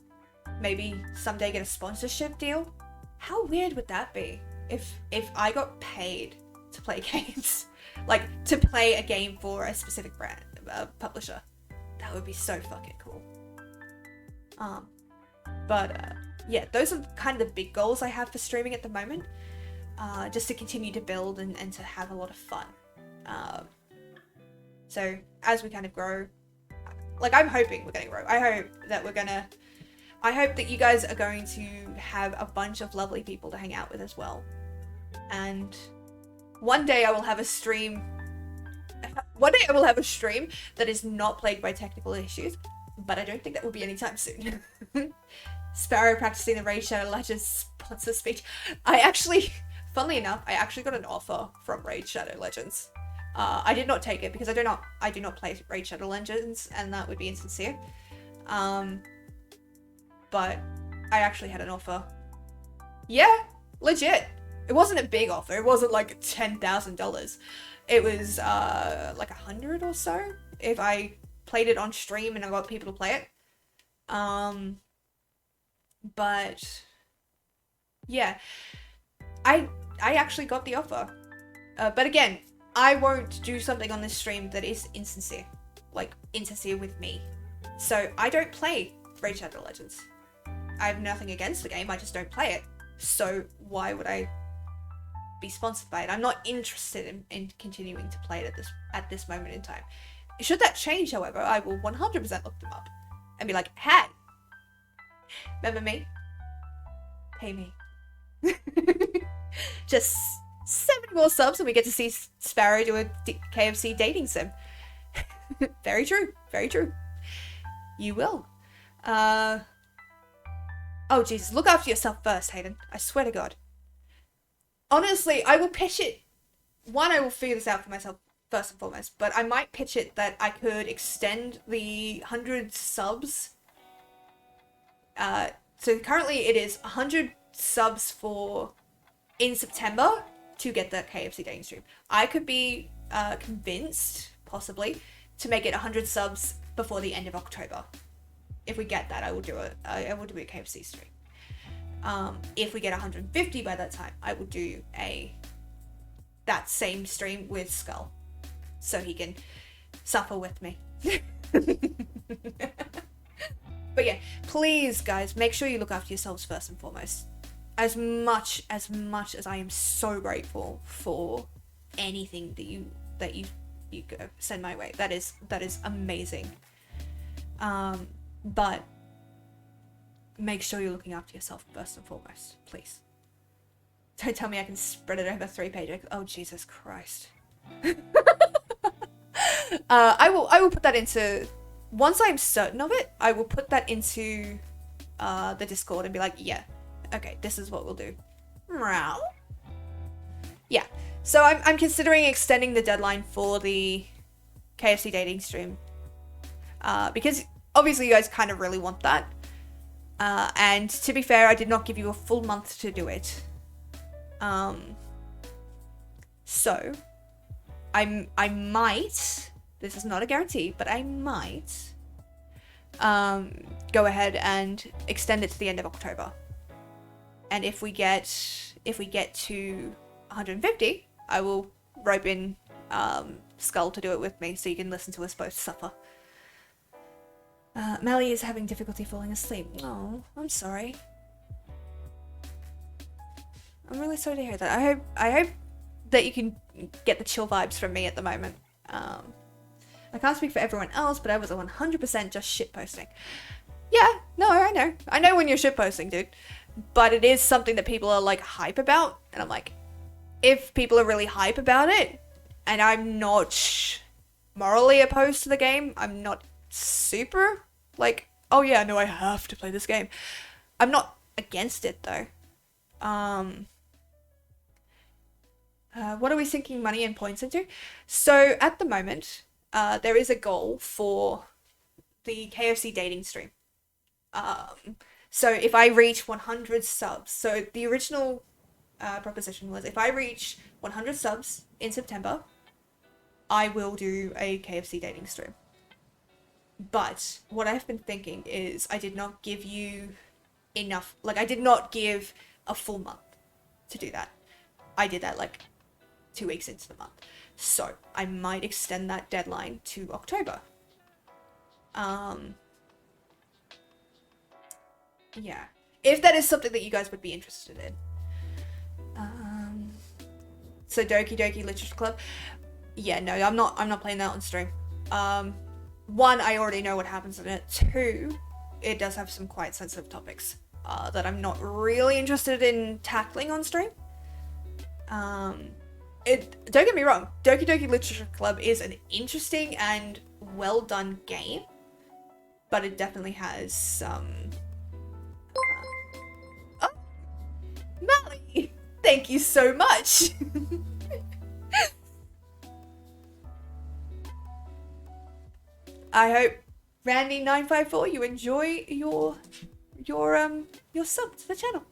Maybe someday get a sponsorship deal. How weird would that be if I got paid to play games? Like, to play a game for a specific brand, publisher. That would be so fucking cool. Yeah, those are kind of the big goals I have for streaming at the moment. Just to continue to build and to have a lot of fun. So as we kind of grow, like I'm hoping we're going to grow. I hope that you guys are going to have a bunch of lovely people to hang out with as well. And one day I will have a stream that is not plagued by technical issues, but I don't think that will be anytime soon. Sparrow practicing the Raid Shadow Legends sponsor speech. Funnily enough, I actually got an offer from Raid Shadow Legends. I did not take it because I do not play Raid Shadow Legends, and that would be insincere. But I actually had an offer. Yeah, legit. It wasn't a big offer. It wasn't like $10,000. It was like 100 or so if I played it on stream and I got people to play it. But yeah, I actually got the offer. But again, I won't do something on this stream that is insincere. Like, insincere with me. So, I don't play Raid Shadow Legends. I have nothing against the game, I just don't play it. So, why would I be sponsored by it? I'm not interested in continuing to play it at this moment in time. Should that change, however, I will 100% look them up. And be like, hey! Remember me? Pay me. Just 70 more subs and we get to see Sparrow do a KFC dating sim. Very true. Very true. You will. Oh, Jesus. Look after yourself first, Hayden. I swear to God. Honestly, I will pitch it. One, I will figure this out for myself first and foremost, but I might pitch it that I could extend the 100 subs. So currently it is 100 subs for in September to get the KFC dating stream. I could be convinced, possibly, to make it 100 subs before the end of October. If we get that, I will do it. I will do a KFC stream. If we get 150 by that time, I will do that same stream with Skull, so he can suffer with me. But yeah, please, guys, make sure you look after yourselves first and foremost. As much as I am so grateful for anything that you send my way. That is amazing. But make sure you're looking after yourself first and foremost, please. Don't tell me I can spread it over 3 pages. Oh, Jesus Christ. I will put that into, once I'm certain of it, I will put that into the Discord and be like, yeah, okay, this is what we'll do. Yeah, so I'm considering extending the deadline for the KFC dating stream. Because obviously you guys kind of really want that. And to be fair, I did not give you a full month to do it. So I might, this is not a guarantee, but I might go ahead and extend it to the end of October. And if we get to 150, I will rope in Skull to do it with me, so you can listen to us both suffer. Melly is having difficulty falling asleep. Oh, I'm sorry. I'm really sorry to hear that. I hope that you can get the chill vibes from me at the moment. I can't speak for everyone else, but I was 100% just shitposting. Yeah, no, I know. I know when you're shitposting, dude. But it is something that people are, like, hype about. And I'm like, if people are really hype about it, and I'm not morally opposed to the game, I'm not super, like, oh yeah, no, I have to play this game. I'm not against it, though. What are we sinking money and points into? So, at the moment, there is a goal for the KFC dating stream. So if I reach 100 subs, so the original proposition was if I reach 100 subs in September, I will do a KFC dating stream. But what I've been thinking is I did not give you enough, like I did not give a full month to do that. I did that like 2 weeks into the month. So I might extend that deadline to October. Yeah. If that is something that you guys would be interested in. So Doki Doki Literature Club. Yeah, no, I'm not playing that on stream. One, I already know what happens in it. Two, it does have some quite sensitive topics that I'm not really interested in tackling on stream. Don't get me wrong, Doki Doki Literature Club is an interesting and well done game, but it definitely has some. Oh, Mally, thank you so much. I hope Randy954 you enjoy your sub to the channel.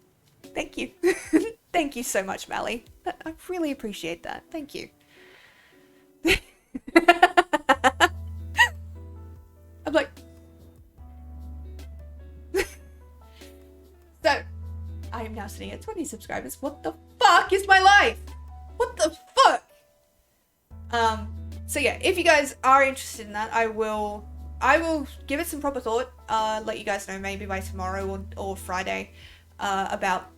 Thank you. Thank you so much, Mally. I really appreciate that. Thank you. I'm like... So, I am now sitting at 20 subscribers. What the fuck is my life? What the fuck? So yeah, if you guys are interested in that, I will give it some proper thought. Let you guys know maybe by tomorrow or Friday about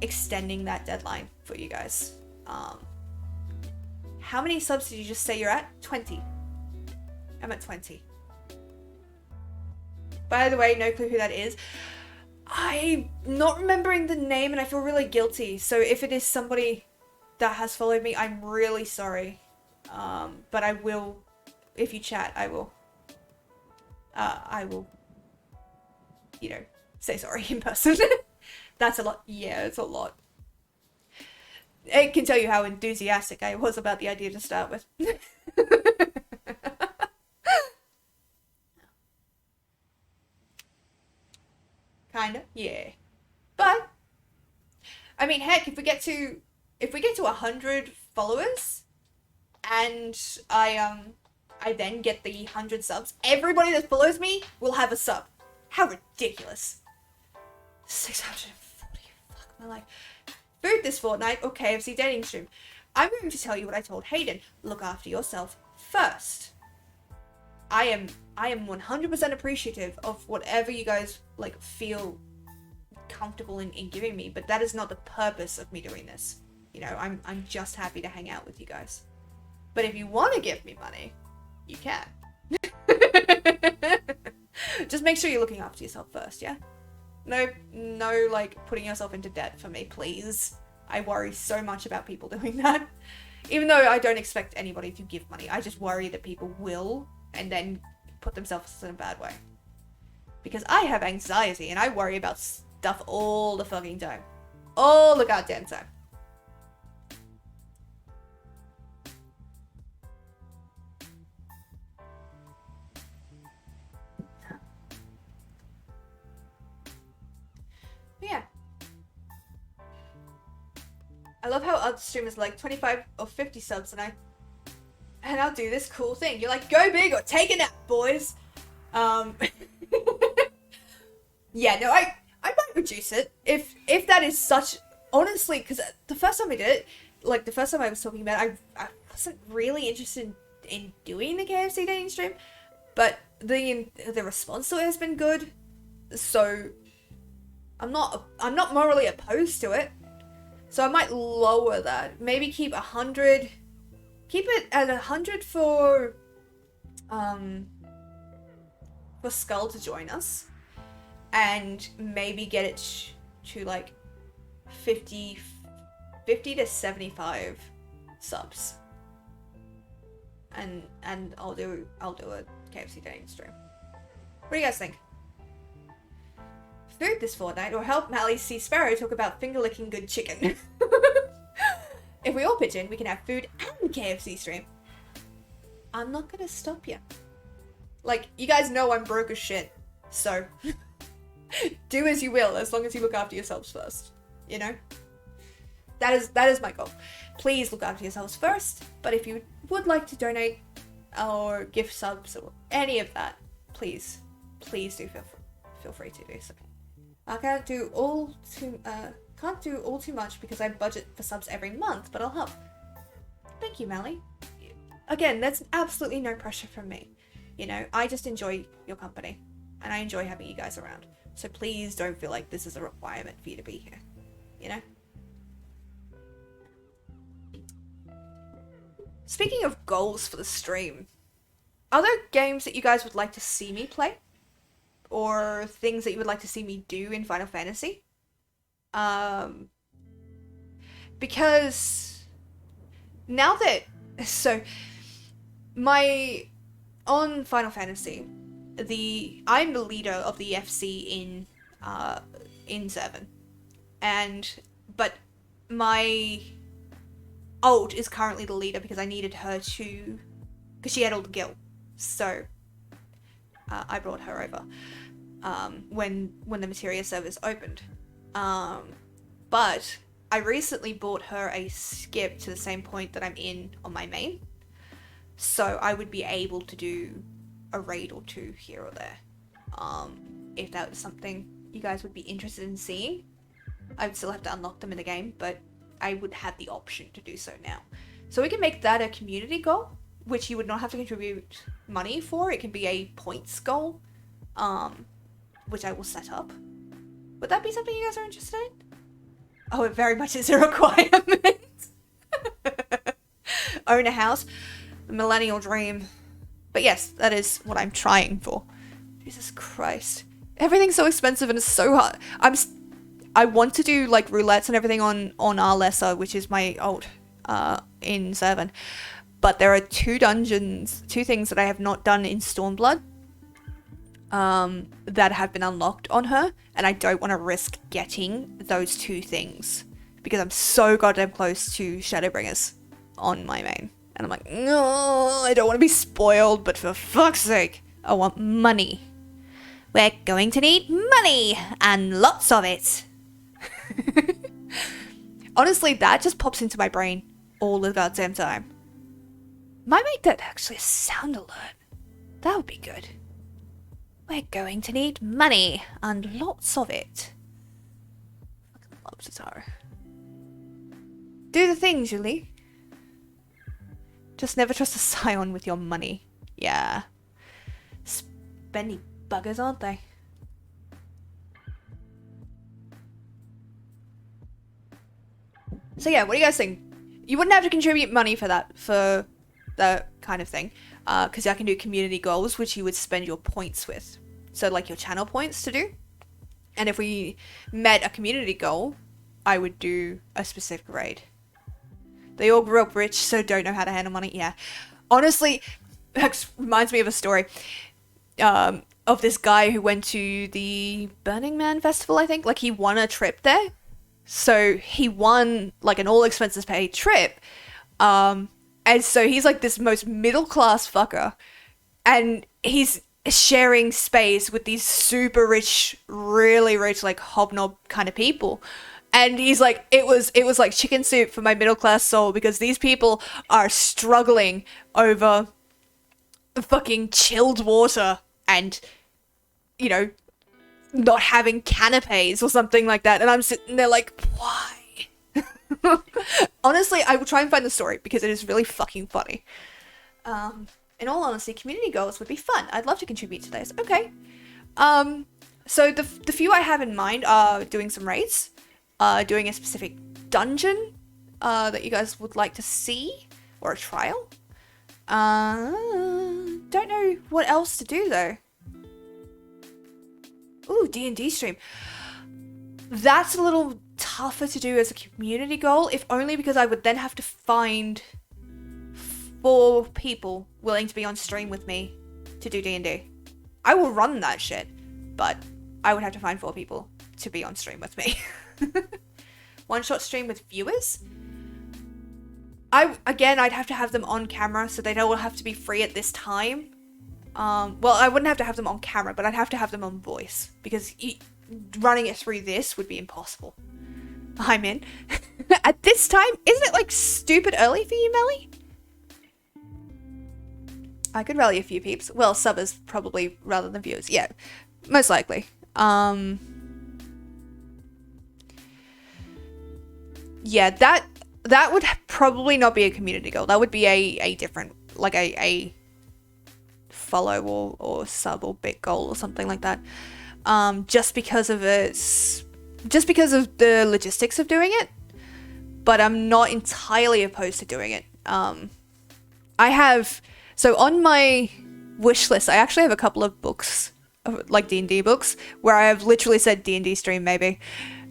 extending that deadline for you guys. How many subs did you just say you're at? 20. I'm at 20. By the way, no clue who that is. I'm not remembering the name and I feel really guilty. So if it is somebody that has followed me, I'm really sorry. But I will, if you chat, I will, you know, say sorry in person. That's a lot. Yeah, it's a lot. It can tell you how enthusiastic I was about the idea to start with. Kinda, yeah. But, I mean, heck, if we get to 100 followers, and I then get the 100 subs, everybody that follows me will have a sub. How ridiculous. 640, fuck my life. Food this fortnight or KFC dating stream. I'm going to tell you what I told Hayden. Look after yourself first. I am 100% appreciative of whatever you guys like feel comfortable in giving me, but that is not the purpose of me doing this. You know, I'm just happy to hang out with you guys. But if you want to give me money, you can. Just make sure you're looking after yourself first, yeah? No, like, putting yourself into debt for me, please. I worry so much about people doing that. Even though I don't expect anybody to give money, I just worry that people will, and then put themselves in a bad way. Because I have anxiety, and I worry about stuff all the fucking time. All the goddamn time. Yeah. I love how other streamers like 25 or 50 subs and I'll do this cool thing. You're like, go big or take a nap, boys. Yeah, no, I might reduce it if that is such, honestly, because the first time I did it, like the first time I was talking about it, I wasn't really interested in doing the KFC dating stream, but the response to it has been good, so I'm not morally opposed to it. So I might lower that. Maybe keep 100. Keep it at 100 for Skull to join us, and maybe get it to like 50 to 75 subs. And I'll do a KFC dating stream. What do you guys think? Food this fortnight, or help Mally see Sparrow talk about finger-licking good chicken. If we all pitch in, we can have food and KFC stream. I'm not gonna stop you. Like, you guys know I'm broke as shit, so do as you will, as long as you look after yourselves first, you know? That is my goal. Please look after yourselves first, but if you would like to donate or gift subs or any of that, please do feel free to do so. I can't do all too much because I budget for subs every month, but I'll help. Thank you, Mally. Again, that's absolutely no pressure from me. You know, I just enjoy your company, and I enjoy having you guys around. So please don't feel like this is a requirement for you to be here, you know? Speaking of goals for the stream, are there games that you guys would like to see me play? Or things that you would like to see me do in Final Fantasy? Because now that, so on Final Fantasy, I'm the leader of the FC in 7, but my alt is currently the leader because I needed her to, because she had all the guild, so I brought her over when the Materia servers opened. But I recently bought her a skip to the same point that I'm in on my main, so I would be able to do a raid or two here or there. If that was something you guys would be interested in seeing, I would still have to unlock them in the game, but I would have the option to do so now. So we can make that a community goal, which you would not have to contribute money for. It can be a points goal, which I will set up. Would that be something you guys are interested in? Oh, it very much is a requirement. Own a house. The millennial dream. But yes, that is what I'm trying for. Jesus Christ. Everything's so expensive and it's so hard. I want to do like roulettes and everything on R Lesser, which is my alt in 7. But there are two things that I have not done in Stormblood that have been unlocked on her, and I don't want to risk getting those two things because I'm so goddamn close to Shadowbringers on my main. And I'm like, no, I don't want to be spoiled, but for fuck's sake, I want money. We're going to need money, and lots of it. Honestly, that just pops into my brain all the goddamn time. Might make that actually a sound alert. That would be good. We're going to need money, and lots of it. I fucking love Tatara. Do the thing, Julie. Just never trust a scion with your money. Yeah. Spendy buggers, aren't they? So yeah, what do you guys think? You wouldn't have to contribute money for that kind of thing. Because I can do community goals, which you would spend your points with. So like your channel points to do. And if we met a community goal, I would do a specific raid. They all grew up rich, so don't know how to handle money. Yeah. Honestly, that reminds me of a story of this guy who went to the Burning Man festival, I think. Like, he won a trip there. So he won, like, an all-expenses paid trip. And so he's, like, this most middle-class fucker. And he's sharing space with these super rich, really rich, like, hobnob kind of people. And he's like, it was like chicken soup for my middle-class soul because these people are struggling over fucking chilled water and, you know, not having canapes or something like that. And I'm sitting there like, why? Honestly, I will try and find the story because it is really fucking funny. in all honesty, community goals would be fun. I'd love to contribute to those. Okay. So the few I have in mind are doing some raids, doing a specific dungeon that you guys would like to see, or a trial. Don't know what else to do though. Ooh, D&D stream. That's a little tougher to do as a community goal, if only because I would then have to find 4 people willing to be on stream with me to do D&D. I will run that shit, but I would have to find 4 people to be on stream with me. One-shot stream with viewers? I'd have to have them on camera, so they'd all have to be free at this time. Well, I wouldn't have to have them on camera, but I'd have to have them on voice, because running it through this would be impossible. I'm in. At this time, isn't it like stupid early for you, Melly? I could rally a few peeps. Well, subbers probably rather than viewers. Yeah, most likely. Yeah, that would probably not be a community goal. That would be a different, like a follow or sub or bit goal or something like that. Just because of the logistics of doing it. But I'm not entirely opposed to doing it. So on my wish list, I actually have a couple of books, like D&D books, where I have literally said D&D stream maybe.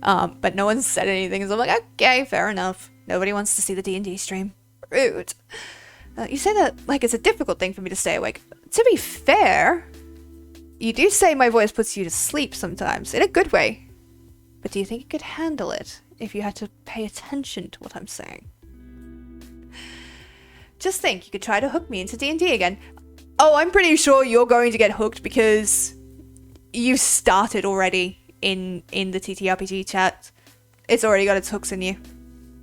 But no one's said anything, so I'm like, okay, fair enough. Nobody wants to see the D&D stream. Rude. You say that like it's a difficult thing for me to stay awake. To be fair, you do say my voice puts you to sleep sometimes, in a good way. But do you think you could handle it if you had to pay attention to what I'm saying? Just think, you could try to hook me into D&D again. Oh, I'm pretty sure you're going to get hooked because you started already in the TTRPG chat. It's already got its hooks in you.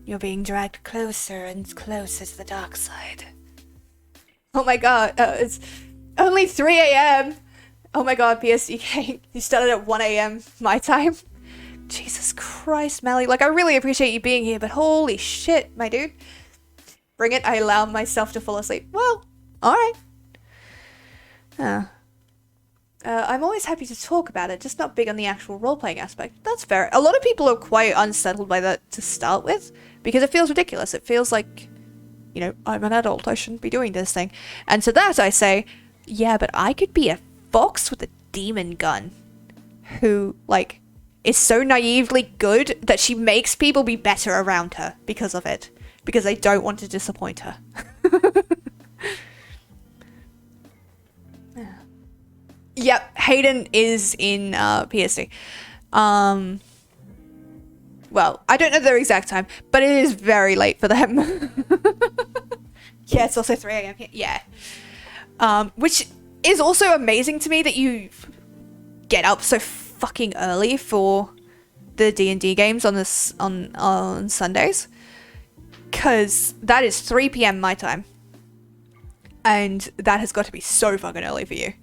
You're being dragged closer and closer to the dark side. Oh my god, it's only 3 a.m. Oh my god, PSDK, you started at 1 a.m. my time. Jesus Christ, Melly. Like, I really appreciate you being here, but holy shit, my dude. Bring it, I allow myself to fall asleep. Well, alright. I'm always happy to talk about it, just not big on the actual role-playing aspect. That's fair. A lot of people are quite unsettled by that to start with, because it feels ridiculous. It feels like, you know, I'm an adult, I shouldn't be doing this thing. And to that I say, yeah, but I could be a fox with a demon gun who, like, is so naively good that she makes people be better around her because of it. Because they don't want to disappoint her. Yep, Hayden is in PSD. Well, I don't know their exact time, but it is very late for them. Yeah, it's also 3 a.m. here. Yeah. Which is also amazing to me that you get up so fucking early for the D&D games on Sundays. Because that is 3 p.m. my time. And that has got to be so fucking early for you.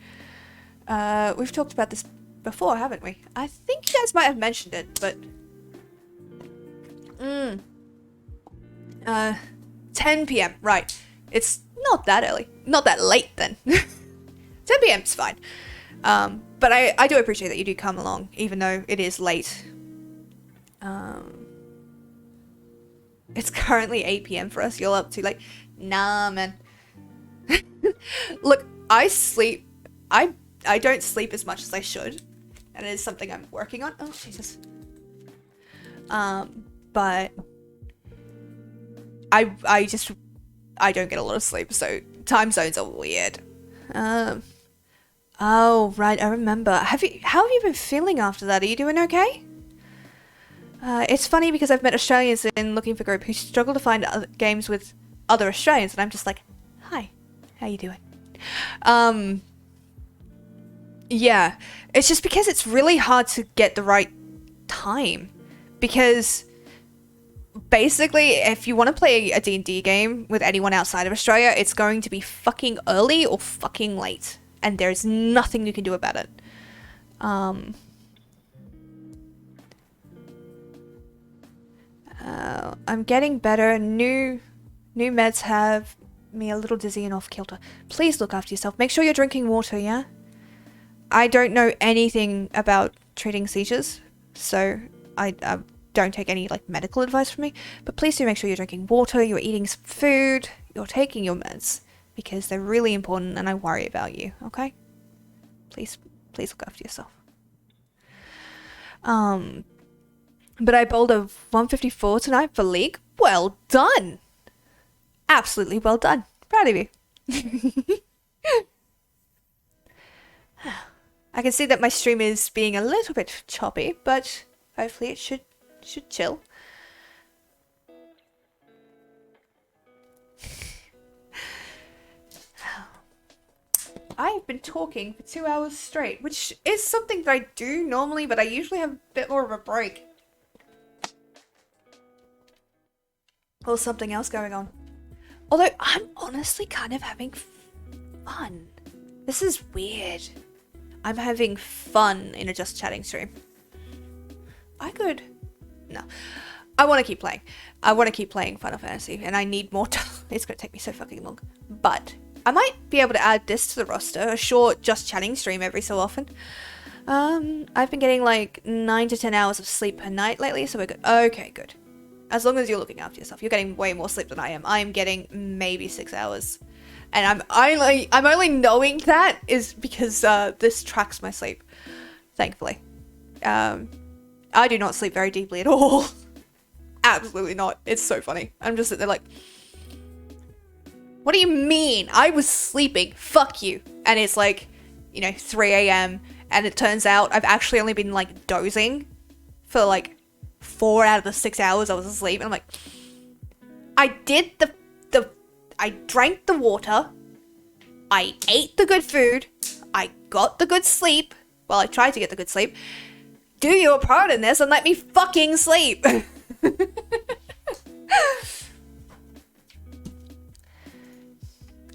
We've talked about this before, haven't we? I think you guys might have mentioned it, but... 10 p.m. Right. It's not that early. Not that late, then. 10 p.m. is fine. But I do appreciate that you do come along, even though it is late. It's currently 8 p.m. for us. You're up too late. Nah, man. Look, I don't sleep as much as I should. And it is something I'm working on. Oh, Jesus. But I don't get a lot of sleep, so time zones are weird. Oh, right, I remember. How have you been feeling after that? Are you doing okay? It's funny because I've met Australians in Looking for Group who struggle to find other games with other Australians, and I'm just like, hi, how you doing? Yeah, it's just because it's really hard to get the right time. Because basically, if you want to play a D&D game with anyone outside of Australia, it's going to be fucking early or fucking late. And there's nothing you can do about it. I'm getting better. New meds have me a little dizzy and off kilter. Please look after yourself. Make sure you're drinking water, yeah? I don't know anything about treating seizures, so I don't take any like medical advice from me, but please do make sure you're drinking water, you're eating some food, you're taking your meds, because they're really important and I worry about you, okay? Please look after yourself. But I bowled a 154 tonight for league. Well done! Absolutely well done. Proud of you. I can see that my stream is being a little bit choppy, but hopefully it should chill. I've been talking for 2 hours straight, which is something that I do normally, but I usually have a bit more of a break. Or something else going on. Although, I'm honestly kind of having fun. This is weird. I'm having fun in a just chatting stream. I could... No. I want to keep playing. I want to keep playing Final Fantasy, and I need more time. It's going to take me so fucking long. But I might be able to add this to the roster, a short just chatting stream every so often. I've been getting like 9 to 10 hours of sleep per night lately, so we're good. Okay, good. As long as you're looking after yourself. You're getting way more sleep than I am. I'm getting maybe 6 hours. And I'm only knowing that is because this tracks my sleep. Thankfully. I do not sleep very deeply at all. Absolutely not. It's so funny. I'm just sitting there like, what do you mean? I was sleeping. Fuck you. And it's like, 3 a.m. and it turns out I've actually only been like dozing for like 4 out of the 6 hours I was asleep. And I'm like, I did I drank the water. I ate the good food. I got the good sleep. Well, I tried to get the good sleep. Do your part in this and let me fucking sleep.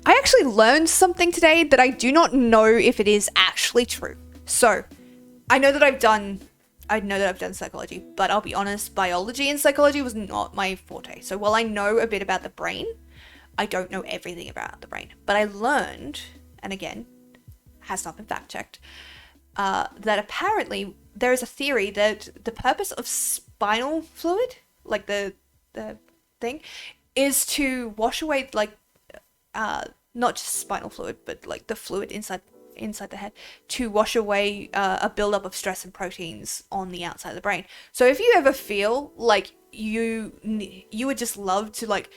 I actually learned something today that I do not know if it is actually true. So, I know that I've done psychology, but I'll be honest, biology and psychology was not my forte. So while I know a bit about the brain, I don't know everything about the brain. But I learned, and again, has not been fact checked, that apparently there is a theory that the purpose of spinal fluid, like the thing, is to wash away like not just spinal fluid, but like the fluid inside the head, to wash away a buildup of stress and proteins on the outside of the brain. So if you ever feel like you would just love to like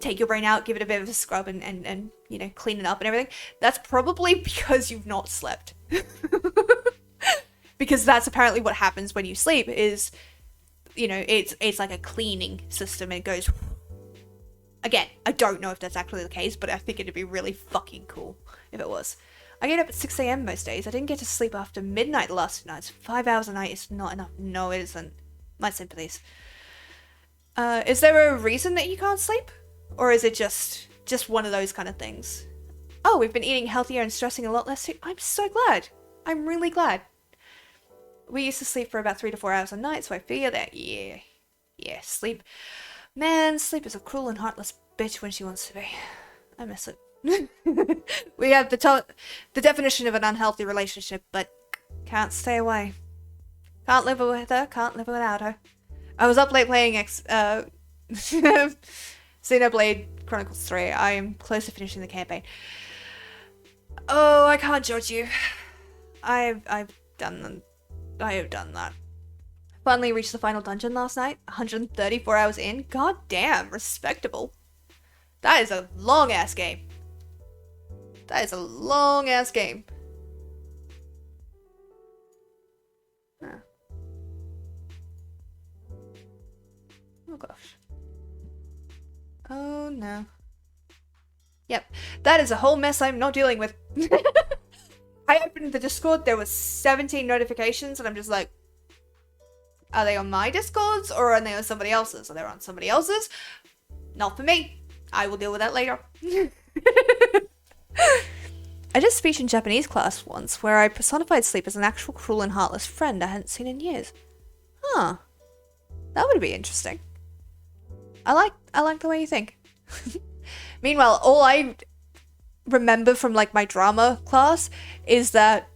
take your brain out, give it a bit of a scrub and clean it up and everything, that's probably because you've not slept. Because that's apparently what happens when you sleep is, it's like a cleaning system and it goes... Again, I don't know if that's actually the case, but I think it'd be really fucking cool if it was. I get up at 6 a.m. most days. I didn't get to sleep after midnight the last 2 nights. 5 hours a night is not enough. No, it isn't. My sympathies. Is there a reason that you can't sleep? Or is it just one of those kind of things? Oh, we've been eating healthier and stressing a lot less too. I'm so glad. I'm really glad. We used to sleep for about 3 to 4 hours a night, so I figure that, yeah, sleep. Man, sleep is a cruel and heartless bitch when she wants to be. I miss it. We have the definition of an unhealthy relationship, but can't stay away. Can't live with her, can't live without her. I was up late playing Xenoblade Chronicles 3. I am close to finishing the campaign. Oh, I can't judge you. I have done that. Finally reached the final dungeon last night. 134 hours in. God damn, respectable. That is a long-ass game. That is a long-ass game. Huh. Oh gosh. Oh no. Yep, that is a whole mess I'm not dealing with. I opened the Discord, there was 17 notifications, and I'm just like, are they on my Discords, or are they on somebody else's? Are they on somebody else's? Not for me. I will deal with that later. I did speech in Japanese class once, where I personified sleep as an actual cruel and heartless friend I hadn't seen in years. Huh. That would be interesting. I like the way you think. Meanwhile, all I remember from like my drama class is that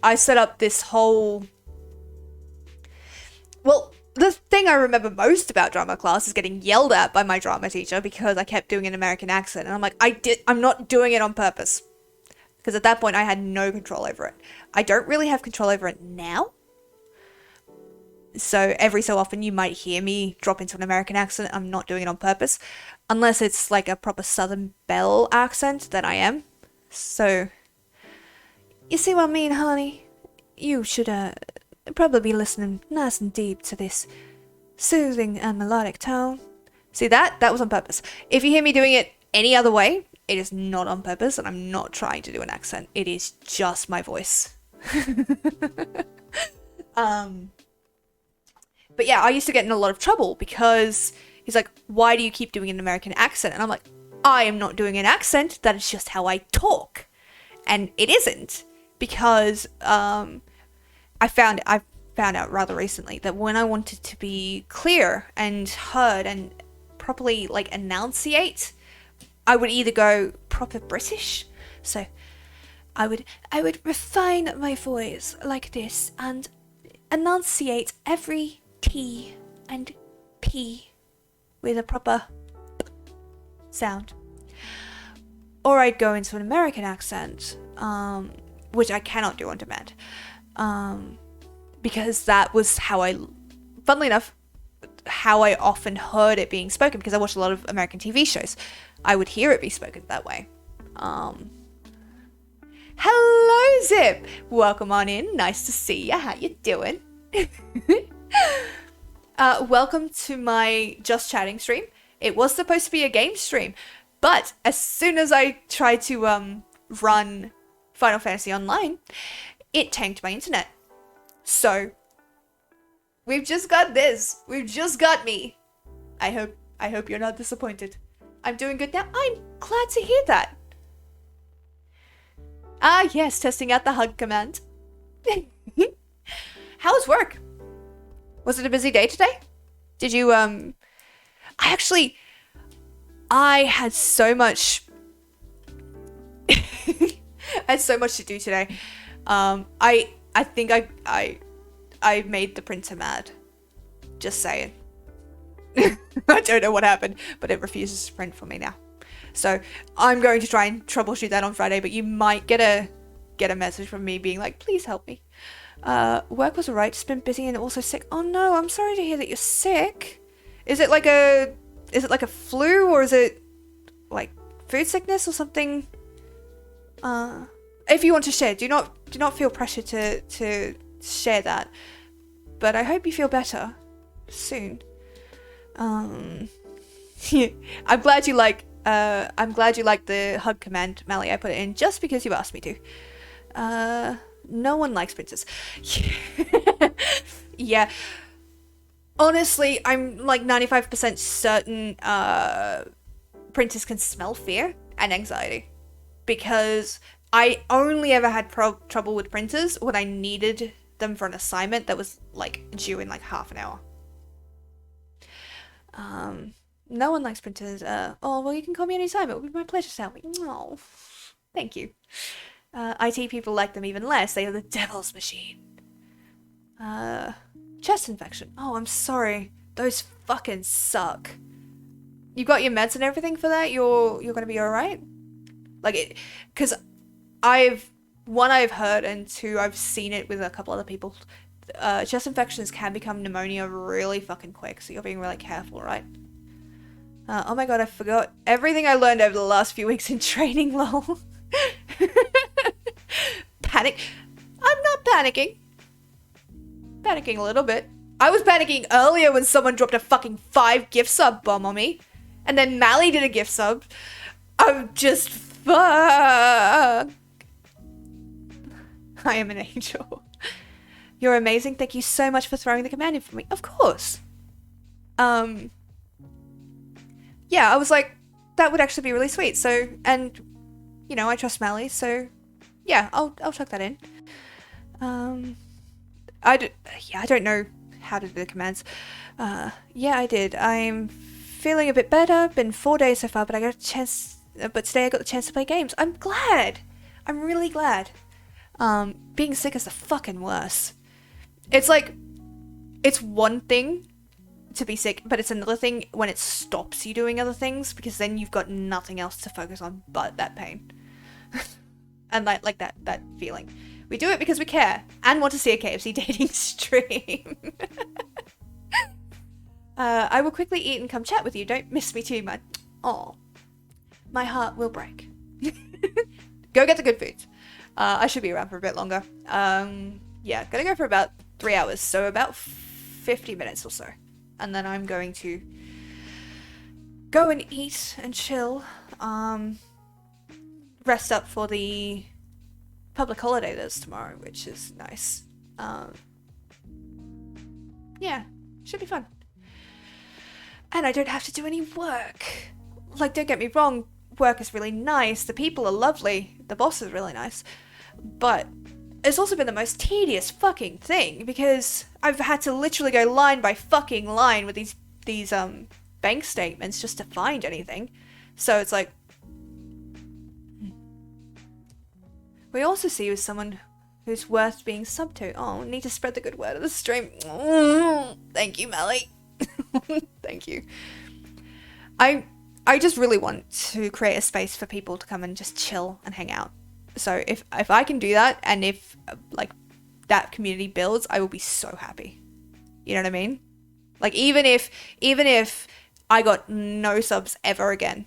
I set up this whole... Well, the thing I remember most about drama class is getting yelled at by my drama teacher because I kept doing an American accent. And I'm like, I'm not doing it on purpose. Because at that point, I had no control over it. I don't really have control over it now. So every so often, you might hear me drop into an American accent. I'm not doing it on purpose. Unless it's like a proper Southern Belle accent, then I am. So, you see what I mean, honey? You should probably be listening nice and deep to this soothing and melodic tone. See that? That was on purpose. If you hear me doing it any other way, it is not on purpose, and I'm not trying to do an accent. It is just my voice. But yeah, I used to get in a lot of trouble because he's like, why do you keep doing an American accent? And I'm like, I am not doing an accent. That is just how I talk. And it isn't, because I found out rather recently that when I wanted to be clear and heard and properly like enunciate, I would either go proper British, so I would refine my voice like this and enunciate every T and P with a proper sound. Or I'd go into an American accent, which I cannot do on demand. Because that was how funnily enough, how I often heard it being spoken, because I watched a lot of American TV shows. I would hear it be spoken that way. Hello, Zip! Welcome on in. Nice to see ya. How you doing? Welcome to my Just Chatting stream. It was supposed to be a game stream, but as soon as I tried to run Final Fantasy Online, it tanked my internet. So we've just got this. We've just got me. I hope you're not disappointed. I'm doing good now. I'm glad to hear that. Ah, yes, testing out the hug command. How was work? Was it a busy day today? Did you, I had so much... I had so much to do today. I think I made the printer mad. Just saying. I don't know what happened, but it refuses to print for me now. So I'm going to try and troubleshoot that on Friday, but you might get a message from me being like, please help me. Work was alright, just been busy and also sick. Oh no, I'm sorry to hear that you're sick. Is it like a flu, or is it like food sickness or something? If you want to share, do not feel pressure to share that. But I hope you feel better soon. Yeah. I'm glad you like the hug command, Mally. I put it in just because you asked me to. No one likes printers. Yeah. Honestly, I'm like 95% certain printers can smell fear and anxiety, because I only ever had trouble with printers when I needed them for an assignment that was like due in like half an hour. No one likes printers. Oh, well, you can call me anytime. It would be my pleasure to help me. Oh, thank you. IT people like them even less. They are the devil's machine. Chest infection. Oh, I'm sorry. Those fucking suck. You got your meds and everything for that? You're gonna be alright? Like, it... Because I've heard, and two, I've seen it with a couple other people. Chest infections can become pneumonia really fucking quick, so you're being really careful, right? Oh my god, I forgot everything I learned over the last few weeks in training, lol. Panic. I'm not panicking. Panicking a little bit. I was panicking earlier when someone dropped a fucking 5 gift sub bomb on me. And then Mally did a gift sub. I'm just fuck. I am an angel. You're amazing. Thank you so much for throwing the command in for me. Of course. Yeah, I was like, that would actually be really sweet. So, and, you know, I trust Mally, so yeah, I'll chuck that in. I don't know how to do the commands. Yeah, I did. I'm feeling a bit better. Been 4 days so far, but I got a chance but today I got the chance to play games. I'm glad. I'm really glad. Being sick is the fucking worst. It's like, it's one thing to be sick, but it's another thing when it stops you doing other things, because then you've got nothing else to focus on but that pain. And like that feeling. We do it because we care and want to see a KFC dating stream. I will quickly eat and come chat with you. Don't miss me too much. Oh, my heart will break. Go get the good food. I should be around for a bit longer. Yeah, gonna go for about 3 hours, so about 50 minutes or so. And then I'm going to go and eat and chill. Rest up for the public holiday that's tomorrow, which is nice. Yeah, should be fun. And I don't have to do any work. Like, don't get me wrong, work is really nice, the people are lovely, the boss is really nice, but it's also been the most tedious fucking thing, because I've had to literally go line by fucking line with these bank statements just to find anything. So it's like, we also see you as someone who's worth being sub to. Oh, need to spread the good word of the stream. Thank you, Melly. Thank you. I just really want to create a space for people to come and just chill and hang out. So if I can do that, and if like that community builds, I will be so happy. You know what I mean? Like even if I got no subs ever again,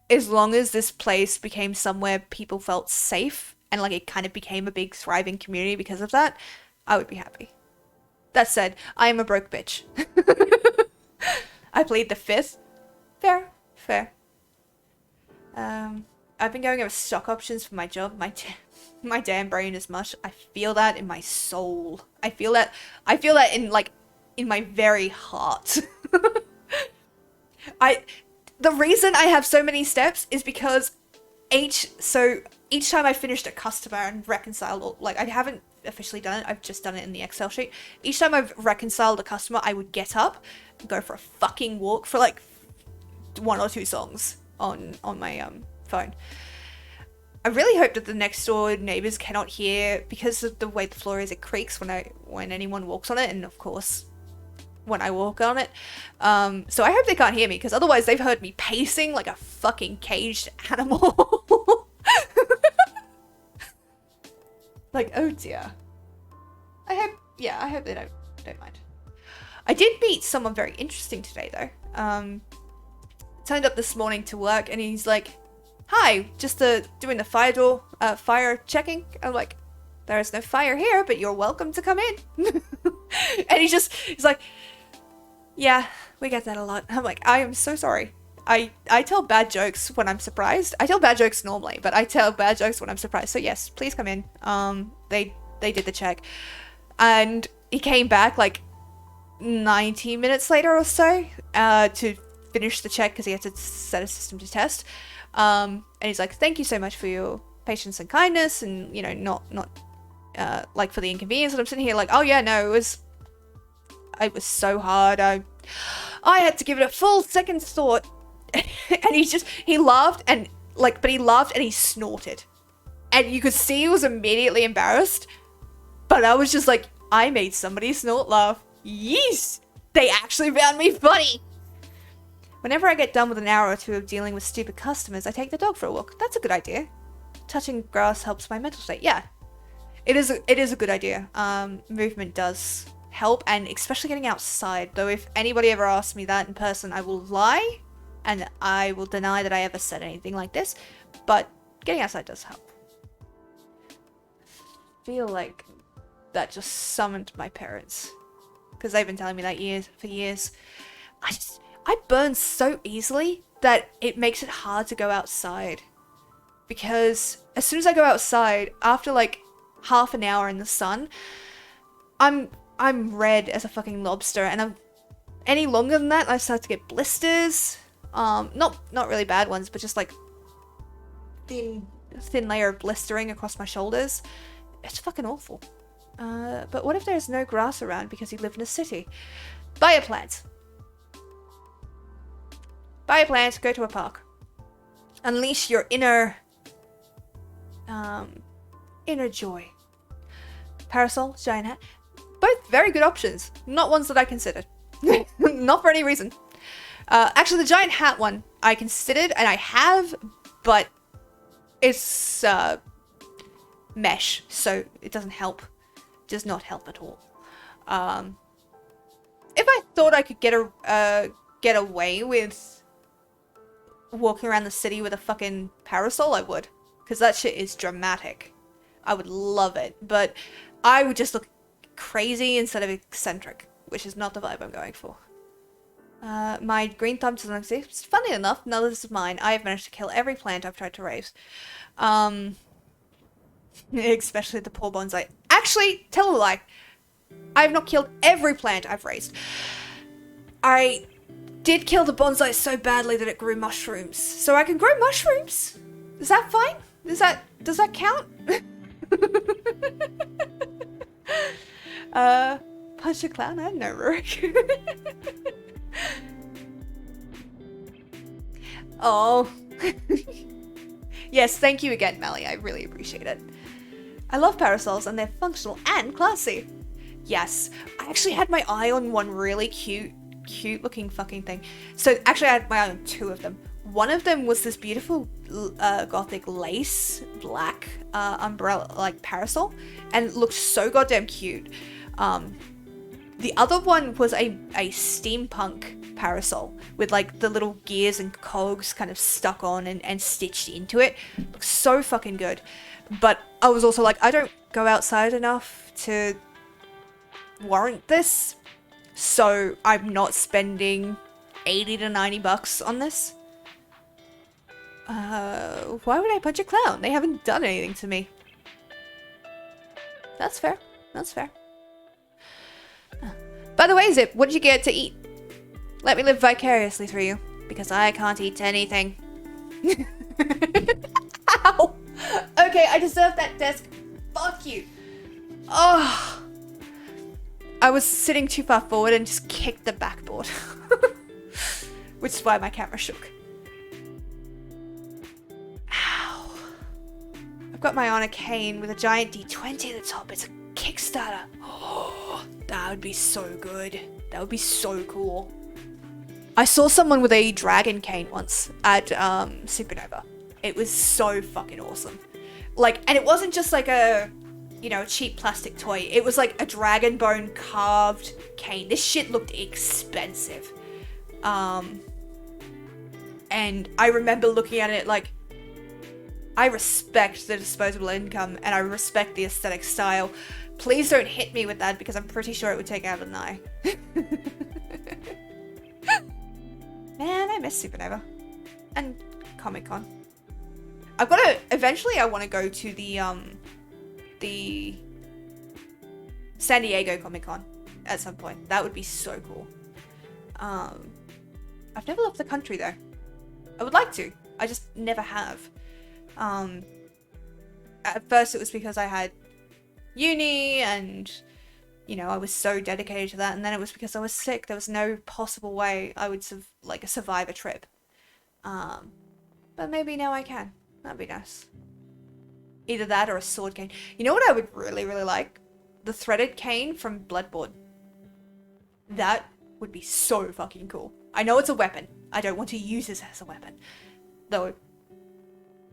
as long as this place became somewhere people felt safe and like it kind of became a big thriving community because of that, I would be happy. That said, I am a broke bitch. I plead the fifth. Fair. I've been going over stock options for my job. My damn brain is mush. I feel that in my soul. I feel that in my very heart. The reason I have so many steps is because each time I finished a customer and reconciled, like I haven't officially done it, I've just done it in the Excel sheet. Each time I've reconciled a customer, I would get up and go for a fucking walk for like 1 or 2 songs on my phone. I really hope that the next door neighbors cannot hear, because of the way the floor is, it creaks when anyone walks on it, and of course when I walk on it. So I hope they can't hear me, because otherwise they've heard me pacing like a fucking caged animal. Like, oh dear. I hope they don't mind. I did meet someone very interesting today though. Turned up this morning to work and he's like, hi, just doing the fire checking. I'm like, there is no fire here, but you're welcome to come in. And he's like, yeah, we get that a lot. I'm like, I am so sorry. I tell bad jokes when I'm surprised. I tell bad jokes normally, but I tell bad jokes when I'm surprised. So yes, please come in. They did the check. And he came back like 90 minutes later or so to finish the check because he had to set a system to test. And he's like, thank you so much for your patience and kindness, and you know, not like for the inconvenience. And I'm sitting here like, oh yeah, no, it was so hard. I had to give it a full second thought. And he laughed and he snorted. And you could see he was immediately embarrassed. But I was just like, I made somebody snort laugh. Yes! They actually found me funny! Whenever I get done with an hour or 2 of dealing with stupid customers, I take the dog for a walk. That's a good idea. Touching grass helps my mental state. Yeah. It is a good idea. Movement does help, and especially getting outside. Though if anybody ever asks me that in person, I will lie. And I will deny that I ever said anything like this. But getting outside does help. I feel like that just summoned my parents. Because they've been telling me that for years. I burn so easily that it makes it hard to go outside. Because as soon as I go outside, after like half an hour in the sun, I'm red as a fucking lobster. And any longer than that, I start to get blisters. Not really bad ones, but just like thin layer of blistering across my shoulders. It's fucking awful. But what if there's no grass around because you live in a city? Buy a plant. Buy a plant, go to a park. Unleash your inner joy. Parasol, giant hat. Both very good options. Not ones that I considered. Not for any reason. Actually, the giant hat one I considered, and I have, but it's mesh, so it doesn't help. Does not help at all. If I thought I could get away with walking around the city with a fucking parasol, I would. Because that shit is dramatic. I would love it. But I would just look crazy instead of eccentric, which is not the vibe I'm going for. My green thumb doesn't exist. Funny enough, none of this is mine. I have managed to kill every plant I've tried to raise. Especially the poor bonsai. Actually, tell a lie. I have not killed every plant I've raised. I did kill the bonsai so badly that it grew mushrooms. So I can grow mushrooms? Is that fine? Does that count? Punch a clown? I had no rework. Oh. Yes, thank you again, Melly. I really appreciate it. I love parasols and they're functional and classy. Yes, I actually had my eye on one really cute looking fucking thing. So actually I had my eye on two of them. One of them was this beautiful gothic lace black umbrella like parasol and it looked so goddamn cute. The other one was a steampunk parasol with like the little gears and cogs kind of stuck on and stitched into it. Looks so fucking good. But I was also like, I don't go outside enough to warrant this, so I'm not spending 80 to 90 bucks on this. Why would I punch a clown? They haven't done anything to me. That's fair. That's fair. By the way, Zip, what did you get to eat? Let me live vicariously through you, because I can't eat anything. Ow! Okay, I deserve that desk. Fuck you. Oh. I was sitting too far forward and just kicked the backboard. Which is why my camera shook. Ow. I've got my Honor cane with a giant D20 at the top. It's a Kickstarter. Oh, that would be so good. That would be so cool. I saw someone with a dragon cane once at Supernova. It was so fucking awesome. Like, and it wasn't just like a, you know, cheap plastic toy. It was like a dragon bone carved cane. This shit looked expensive. And I remember looking at it like, I respect the disposable income and I respect the aesthetic style. Please don't hit me with that because I'm pretty sure it would take out an eye. Man, I miss Supernova. And Comic-Con. I've got to, eventually I want to go to the San Diego Comic-Con at some point. That would be so cool. I've never left the country though. I would like to. I just never have. At first it was because I had uni and, you know, I was so dedicated to that, and then it was because I was sick. There was no possible way I would survive a trip. But maybe now I can. That'd be nice. Either that or a sword cane. You know what I would really, really like? The threaded cane from Bloodborne. That would be so fucking cool. I know it's a weapon. I don't want to use this as a weapon. Though,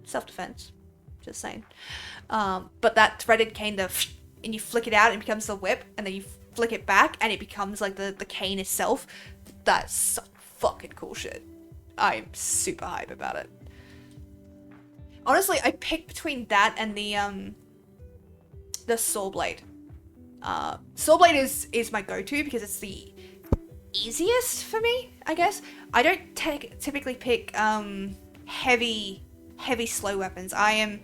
self-defense. Just saying. But that threaded cane, and you flick it out and it becomes the whip, and then you flick it back and it becomes like the cane itself. That's some fucking cool shit. I'm super hype about it. Honestly, I picked between that and the saw blade. Saw blade is my go-to because it's the easiest for me, I guess. I don't typically pick heavy slow weapons. I am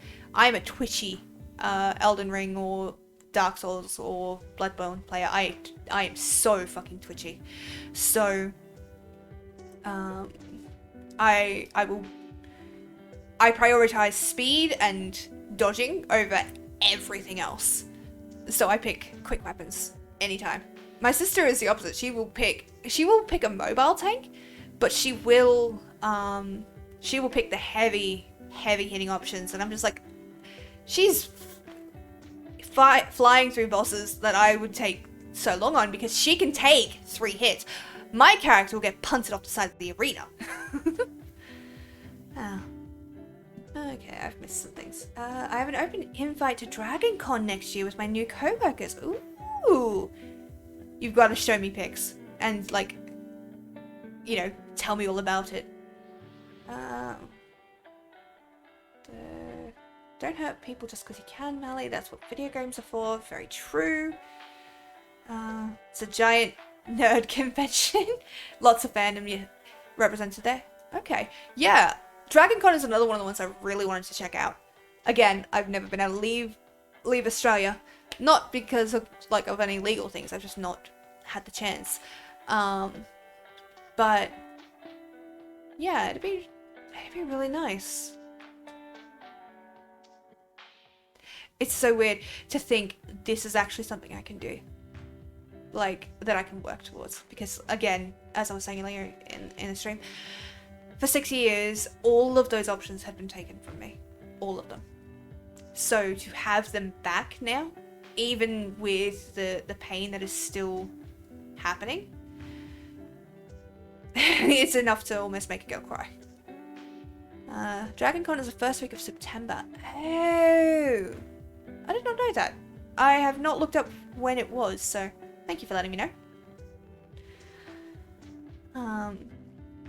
a twitchy Elden Ring or Dark Souls or Bloodborne player. I am so fucking twitchy. So I prioritize speed and dodging over everything else. So I pick quick weapons anytime. My sister is the opposite. She will pick a mobile tank, but she will She will pick the heavy hitting options, and I'm just like, she's flying through bosses that I would take so long on because she can take 3 hits. My character will get punted off the side of the arena. Oh. Okay, I've missed some things. I have an open invite to Dragon Con next year with my new co-workers. Ooh! You've got to show me pics and, like, you know, tell me all about it. Don't hurt people just because you can, Mally. That's what video games are for. Very true. It's a giant nerd convention. Lots of fandom represented there. Okay. Yeah. Dragon Con is another one of the ones I really wanted to check out. Again, I've never been able to leave Australia. Not because of any legal things. I've just not had the chance. But yeah, it'd be really nice. It's so weird to think this is actually something I can do. Like, that I can work towards. Because, again, as I was saying earlier in the stream, for 6 years, all of those options had been taken from me. All of them. So, to have them back now, even with the pain that is still happening, it's enough to almost make a girl cry. Dragon Con is the first week of September. Oh! I did not know that. I have not looked up when it was, so thank you for letting me know.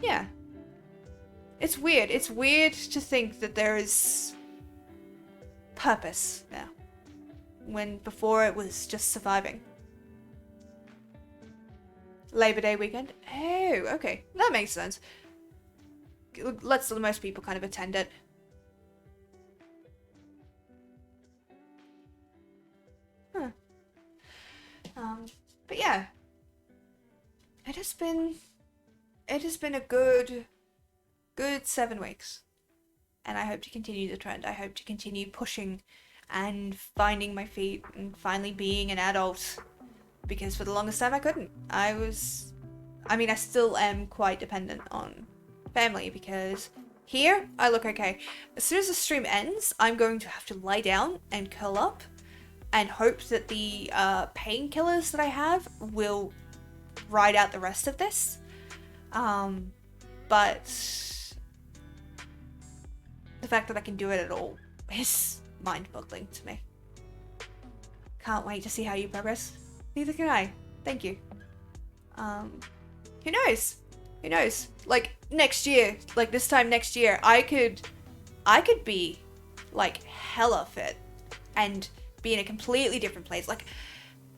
Yeah. It's weird. It's weird to think that there is purpose now. When before it was just surviving. Labor Day weekend? Oh, okay. That makes sense. Lets most people kind of attend it. Huh. But yeah. It has been a good 7 weeks. And I hope to continue the trend. I hope to continue pushing and finding my feet and finally being an adult. Because for the longest time I couldn't. I still am quite dependent on family because here I look okay. As soon as the stream ends, I'm going to have to lie down and curl up and hope that the painkillers that I have will ride out the rest of this. But the fact that I can do it at all is mind-boggling to me. Can't wait to see how you progress. Neither can I. Thank you. Who knows? Who knows? Like, next year, like this time next year, I could be, like, hella fit and be in a completely different place. Like,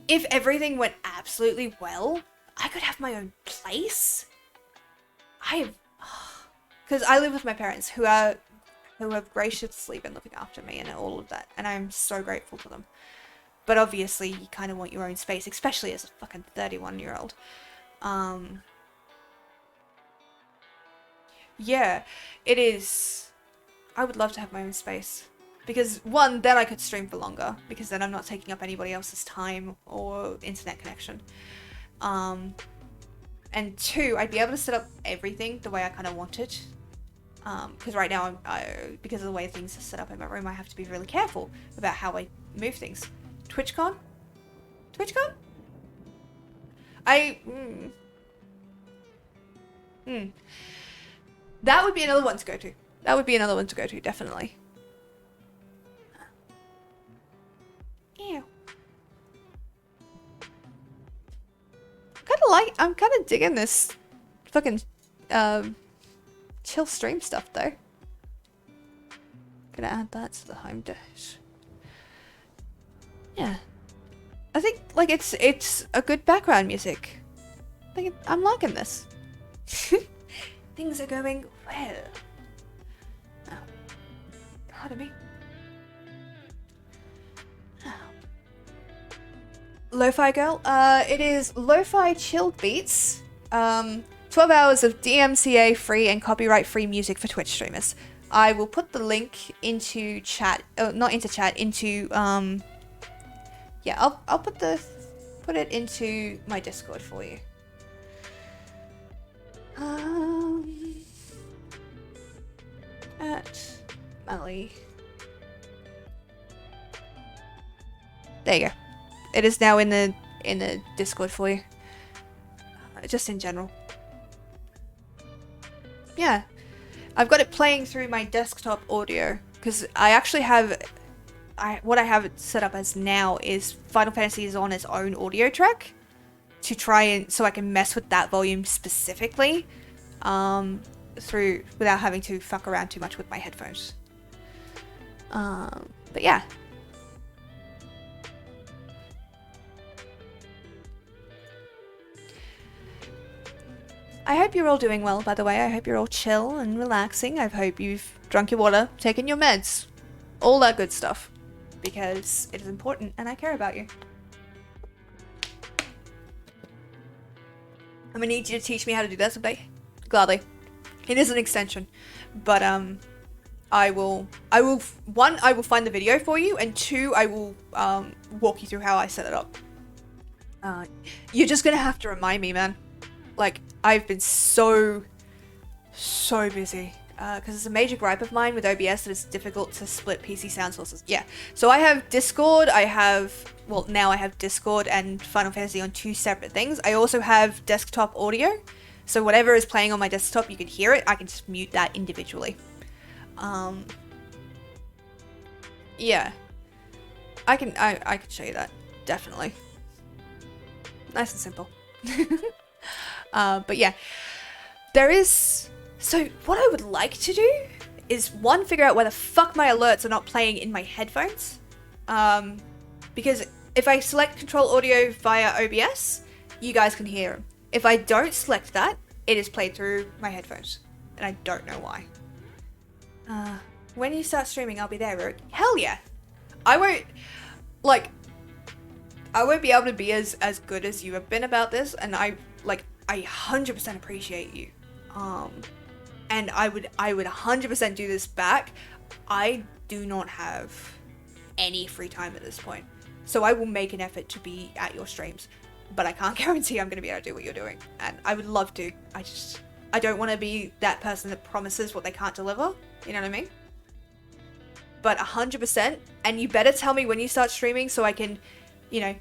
if everything went absolutely well, I could have my own place. Because I live with my parents who have graciously been looking after me and all of that, and I'm so grateful to them. But obviously, you kind of want your own space, especially as a fucking 31-year-old. Yeah, it is. I would love to have my own space. Because, one, then I could stream for longer. Because then I'm not taking up anybody else's time or internet connection. And 2, I'd be able to set up everything the way I kind of want it. Because right now, because of the way things are set up in my room, I have to be really careful about how I move things. TwitchCon? TwitchCon? That would be another one to go to. That would be another one to go to, definitely. Ew. I'm kind of digging this fucking, chill stream stuff, though. Gonna add that to the home dash. Yeah. I think, like, it's a good background music. Like, I'm liking this. Things are going well. Oh. Pardon me. Oh. Lo-fi girl? It is lo-fi chilled beats. 12 hours of DMCA free and copyright free music for Twitch streamers. I will put the link into chat. Oh, not into chat. Into yeah, I'll put it into my Discord for you. Melly. There you go. It is now in the Discord for you. Just in general. Yeah. I've got it playing through my desktop audio because I actually have what I have it set up as now is Final Fantasy is on its own audio track to try and so I can mess with that volume specifically through without having to fuck around too much with my headphones. But yeah. I hope you're all doing well, by the way. I hope you're all chill and relaxing. I hope you've drunk your water, taken your meds, all that good stuff. Because it is important and I care about you. I'm gonna need you to teach me how to do that someday. Gladly. It is an extension. But, I will one, I will find the video for you, and two, I will, walk you through how I set it up. You're just gonna have to remind me, man. Like, I've been so busy. Because it's a major gripe of mine with OBS that it's difficult to split PC sound sources. Yeah. So I have Discord, now I have Discord and Final Fantasy on 2 separate things. I also have desktop audio. So whatever is playing on my desktop, you can hear it. I can just mute that individually. Yeah. I can show you that. Definitely. Nice and simple. But yeah, so what I would like to do is one, figure out where the fuck my alerts are not playing in my headphones. Because if I select control audio via OBS, you guys can hear them. If I don't select that, it is played through my headphones. And I don't know why. When you start streaming, I'll be there, Rook. Hell yeah. I won't be able to be as good as you have been about this, and I 100% appreciate you. And I would 100% do this back. I do not have any free time at this point. So I will make an effort to be at your streams, but I can't guarantee I'm going to be able to do what you're doing. And I would love to. I don't want to be that person that promises what they can't deliver. You know what I mean? But 100%, and you better tell me when you start streaming so I can,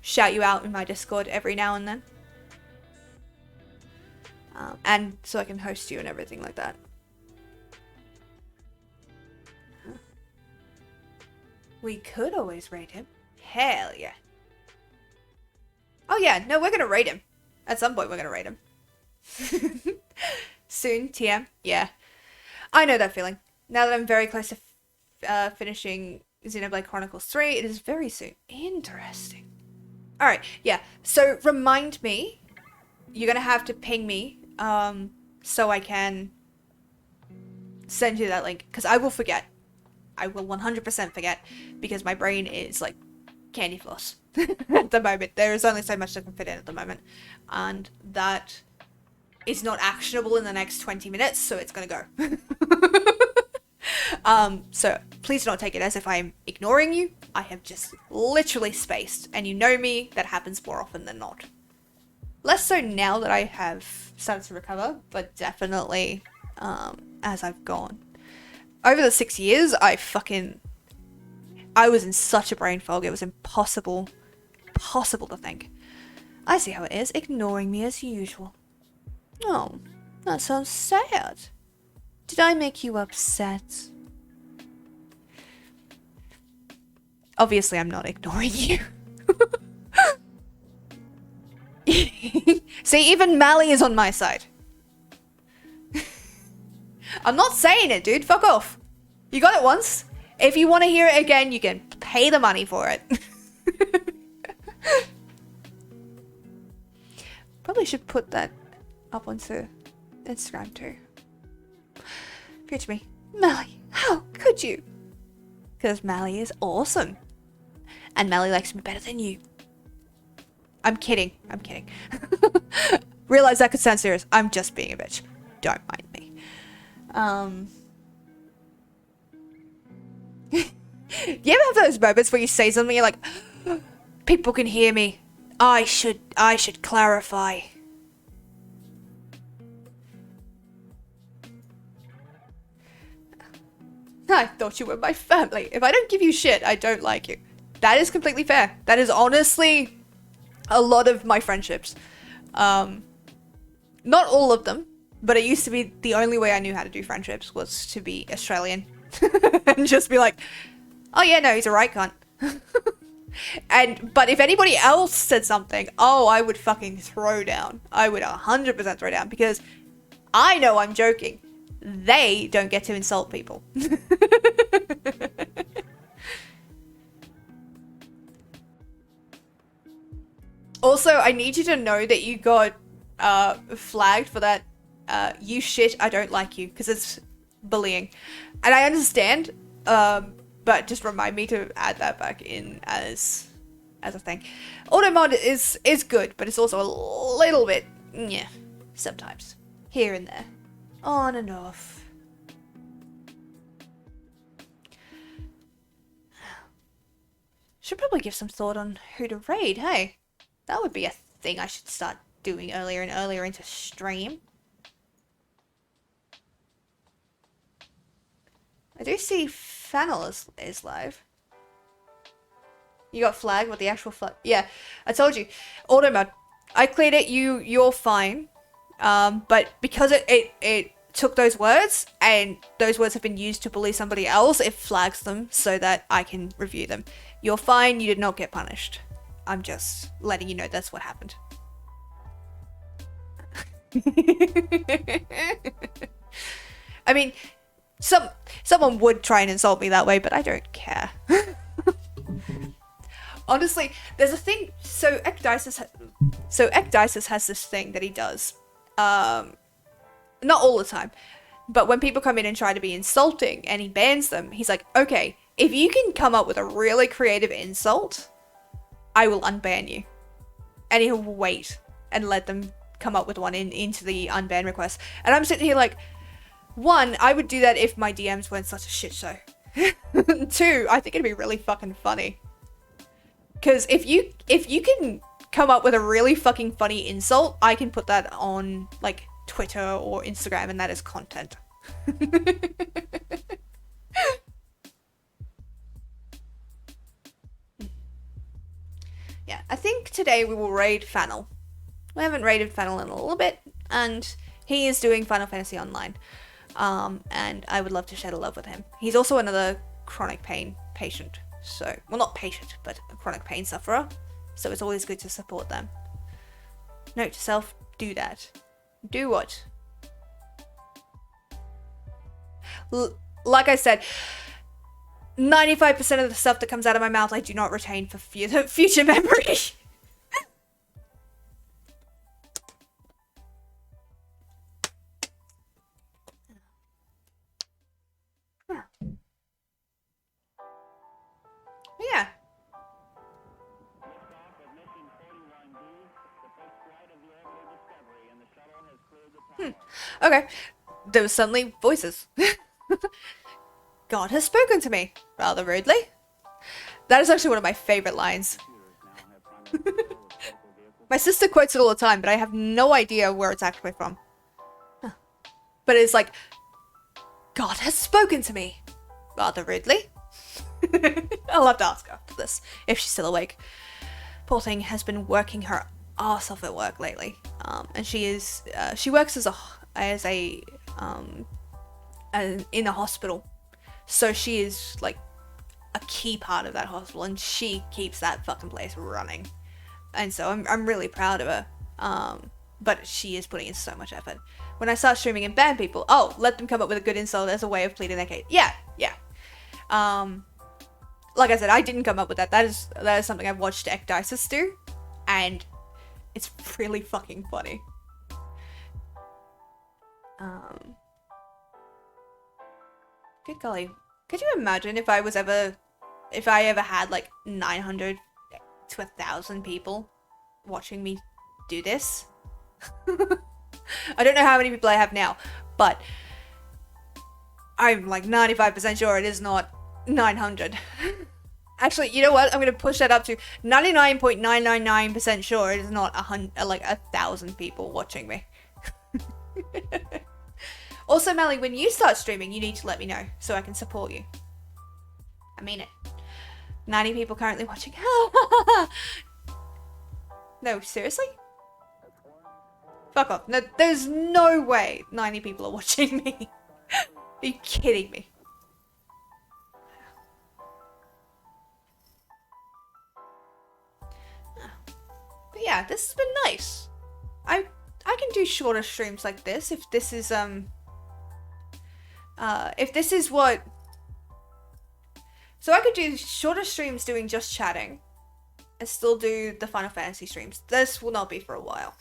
shout you out in my Discord every now and then. And so I can host you and everything like that. We could always raid him. Hell yeah. Oh yeah, no, we're gonna raid him. At some point we're gonna raid him. Soon, TM. Yeah. I know that feeling. Now that I'm very close to finishing Xenoblade Chronicles 3, it is very soon. Interesting. Alright, yeah. So remind me. You're gonna have to ping me. So I can send you that link, because I will forget. I will 100% forget, because my brain is like candy floss at the moment. There is only so much that can fit in at the moment, and that is not actionable in the next 20 minutes, so it's gonna go. So please don't take it as if I'm ignoring you. I have just literally spaced, and you know me, that happens more often than not. Less so now that I have started to recover, but definitely as I've gone. Over the 6 years, I was in such a brain fog, it was impossible to think. I see how it is, ignoring me as usual. Oh, that sounds sad. Did I make you upset? Obviously, I'm not ignoring you. See, even Mally is on my side. I'm not saying it, dude. Fuck off. You got it once. If you want to hear it again, you can pay the money for it. Probably should put that up onto Instagram too. Future me. Mally, how could you? Because Mally is awesome. And Mally likes me better than you. I'm kidding. Realize that could sound serious. I'm just being a bitch. Don't mind me. You ever have those moments where you say something, you're like, people can hear me. I should clarify. I thought you were my family. If I don't give you shit, I don't like you. That is completely fair. That is honestly a lot of my friendships. Not all of them, but it used to be the only way I knew how to do friendships was to be Australian. And just be like, oh yeah, no, he's a right cunt. But if anybody else said something, oh, I would fucking throw down. I would 100% throw down because I know I'm joking. They don't get to insult people. Also, I need you to know that you got flagged for that you shit, I don't like you, because it's bullying. And I understand, but just remind me to add that back in as a thing. Auto mod is good, but it's also a little bit, yeah, sometimes. Here and there. On and off. Should probably give some thought on who to raid, hey? That would be a thing I should start doing earlier and earlier into stream. I do see Fennel is live. You got flagged with the actual flag? Yeah, I told you. Auto mod. I cleared it, you're fine. But because it took those words, and those words have been used to bully somebody else, it flags them so that I can review them. You're fine, you did not get punished. I'm just letting you know that's what happened. I mean, someone would try and insult me that way, but I don't care. Honestly, there's a thing. So Ecdysis has this thing that he does. Not all the time, but when people come in and try to be insulting and he bans them, he's like, okay, if you can come up with a really creative insult, I will unban you. And he'll wait and let them come up with one into the unban request. And I'm sitting here like, one, I would do that if my DMs weren't such a shit show. Two, I think it'd be really fucking funny. Because if you can come up with a really fucking funny insult, I can put that on like Twitter or Instagram, and that is content. Yeah, I think today we will raid Fennel. We haven't raided Fennel in a little bit, and he is doing Final Fantasy Online. And I would love to share a love with him. He's also another chronic pain patient. So, well, not patient, but a chronic pain sufferer. So it's always good to support them. Note to self, do that. Do what? Like I said, 95% of the stuff that comes out of my mouth I do not retain for future memory. Yeah. Okay. There was suddenly voices. God has spoken to me, rather rudely. That is actually one of my favorite lines. My sister quotes it all the time, but I have no idea where it's actually from. Huh. But it's like, God has spoken to me, rather rudely. I'll have to ask her after this, if she's still awake. Poor thing has been working her ass off at work lately. And she works in a hospital. So she is like a key part of that hospital, and she keeps that fucking place running. And so I'm really proud of her. But she is putting in so much effort. When I start streaming and ban people, let them come up with a good insult as a way of pleading their case. Yeah. Like I said, I didn't come up with that. That is something I've watched Ecdysis do, and it's really fucking funny. Good golly. Could you imagine if I ever had like 900 to 1,000 people watching me do this? I don't know how many people I have now, but I'm like 95% sure it is not 900. Actually, you know what? I'm going to push that up to 99.999% sure it is not 1,000 people watching me. Also, Melly, when you start streaming, you need to let me know so I can support you. I mean it. 90 people currently watching. No, seriously? Fuck off. No, there's no way 90 people are watching me. Are you kidding me? But yeah, this has been nice. I can do shorter streams like this if this is what. So I could do shorter streams doing just chatting and still do the Final Fantasy streams. This will not be for a while.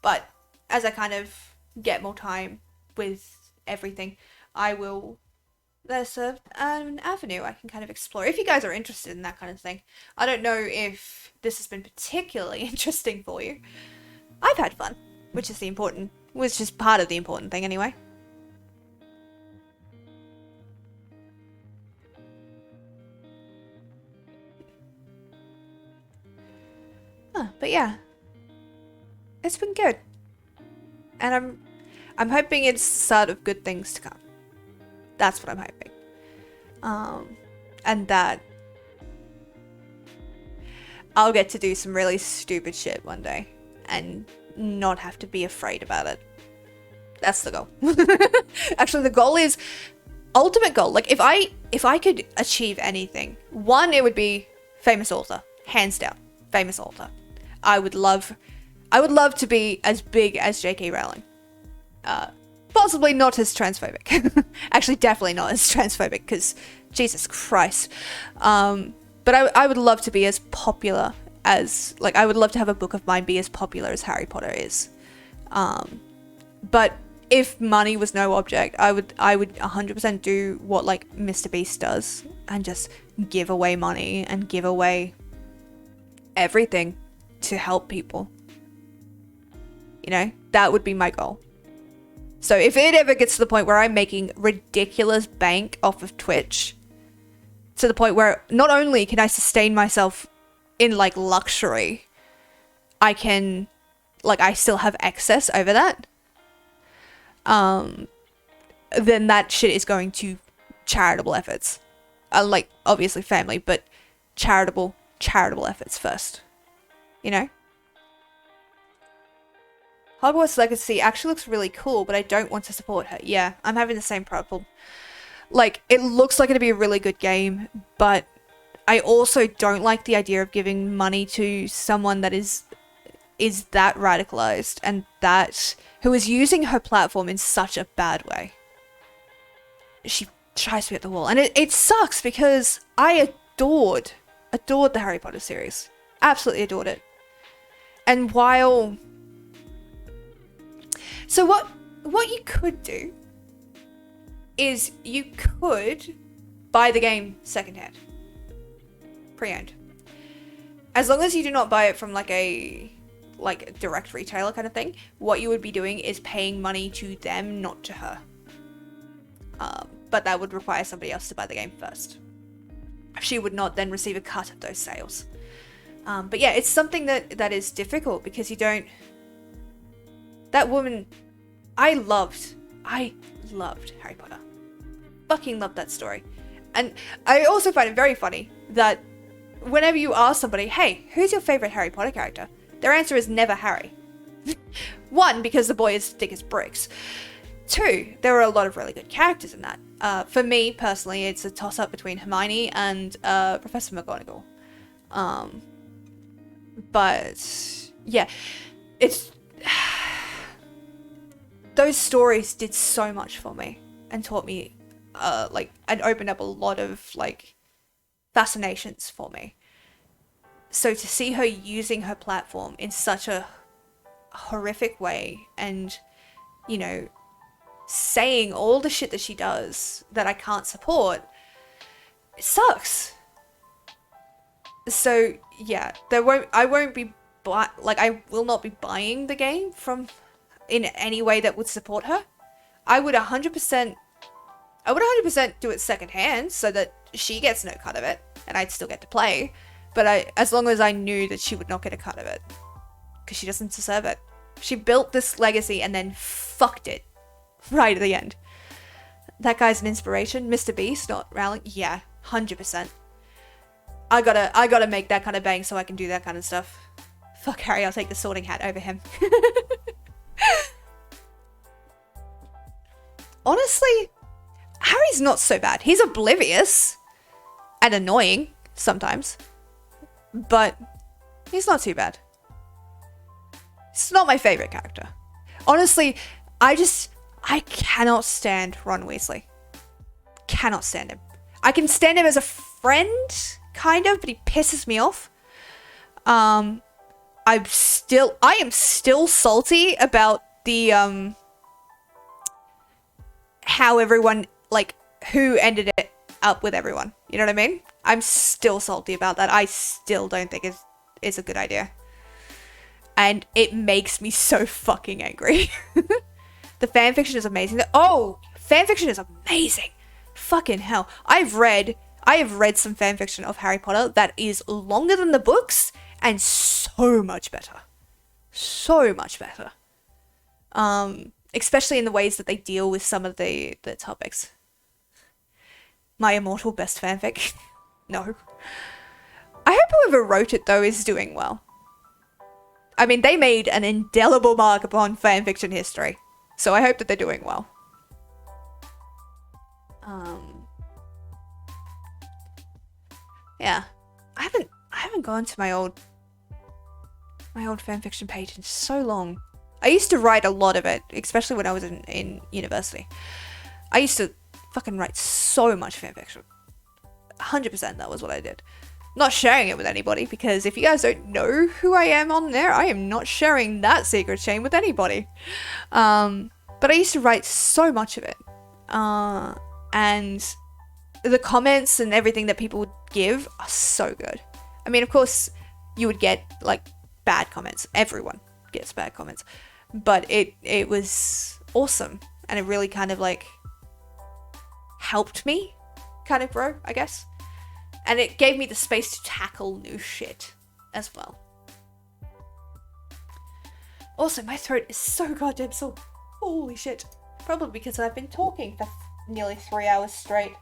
But as I kind of get more time with everything, there's an avenue I can kind of explore. If you guys are interested in that kind of thing. I don't know if this has been particularly interesting for you. I've had fun, which is part of the important thing anyway. But yeah, it's been good, and I'm hoping it's the start of good things to come. That's what I'm hoping. And that I'll get to do some really stupid shit one day and not have to be afraid about it. That's the goal. Actually, the goal is ultimate goal. Like if I could achieve anything, one, it would be famous author, hands down, famous author. I would love to be as big as J.K. Rowling. Possibly not as transphobic. Actually, definitely not as transphobic, because Jesus Christ. But I would love to be as popular as, like, I would love to have a book of mine be as popular as Harry Potter is. But if money was no object, I would 100% do what, like, Mr. Beast does and just give away money and give away everything to help people. You know, that would be my goal. So if it ever gets to the point where I'm making ridiculous bank off of Twitch, to the point where not only can I sustain myself in, like, luxury, I still have excess over that, then that shit is going to charitable efforts. Like, obviously family, but charitable efforts first. You know? Hogwarts Legacy actually looks really cool, but I don't want to support her. Yeah, I'm having the same problem. Like, it looks like it'd be a really good game, but I also don't like the idea of giving money to someone that is that radicalized and who is using her platform in such a bad way. She tries to be at the wall, and it sucks because I adored the Harry Potter series. Absolutely adored it. And so what you could do is you could buy the game secondhand, pre-owned. As long as you do not buy it from like a direct retailer kind of thing, what you would be doing is paying money to them, not to her. But that would require somebody else to buy the game first. She would not then receive a cut of those sales. But yeah, it's something that is difficult because you don't... That woman... I loved Harry Potter. Fucking loved that story. And I also find it very funny that whenever you ask somebody, hey, who's your favorite Harry Potter character? Their answer is never Harry. One, because the boy is thick as bricks. Two, there are a lot of really good characters in that. For me, personally, it's a toss-up between Hermione and Professor McGonagall. But, yeah. It's... Those stories did so much for me and taught me, and opened up a lot of, fascinations for me. So to see her using her platform in such a horrific way and, you know, saying all the shit that she does that I can't support, it sucks. So, yeah, I will not be buying the game in any way that would support her. I would 100% do it secondhand so that she gets no cut of it and I'd still get to play. But as long as I knew that she would not get a cut of it, because she doesn't deserve it. She built this legacy and then fucked it right at the end. That guy's an inspiration. Mr. Beast, not Rowling. Yeah, 100%. I gotta make that kind of bang so I can do that kind of stuff. Fuck Harry, I'll take the sorting hat over him. Honestly, Harry's not so bad. He's oblivious and annoying sometimes, but he's not too bad. He's not my favorite character. Honestly, I cannot stand Ron Weasley. Cannot stand him. I can stand him as a friend, kind of, but he pisses me off. I am still salty about the, how everyone, like, who ended it up with everyone. You know what I mean? I'm still salty about that. I still don't think it's a good idea. And it makes me so fucking angry. The fanfiction is amazing. Oh, fanfiction is amazing. Fucking hell. I have read some fanfiction of Harry Potter that is longer than the books and so much better. So much better. Especially in the ways that they deal with some of the topics. My immortal best fanfic. No. I hope whoever wrote it, though, is doing well. I mean, they made an indelible mark upon fanfiction history. So I hope that they're doing well. Yeah. I haven't gone to my old fanfiction page in so long. I used to write a lot of it, especially when I was in university. I used to fucking write so much fanfiction. 100% that was what I did. Not sharing it with anybody, because if you guys don't know who I am on there, I am not sharing that secret chain with anybody. But I used to write so much of it. And the comments and everything that people would give are so good. I mean, of course, you would get, like, bad comments. Everyone gets bad comments. But it was awesome. And it really kind of, like, helped me kind of grow, I guess. And it gave me the space to tackle new shit as well. Also, my throat is so goddamn sore. Holy shit. Probably because I've been talking for nearly 3 hours straight.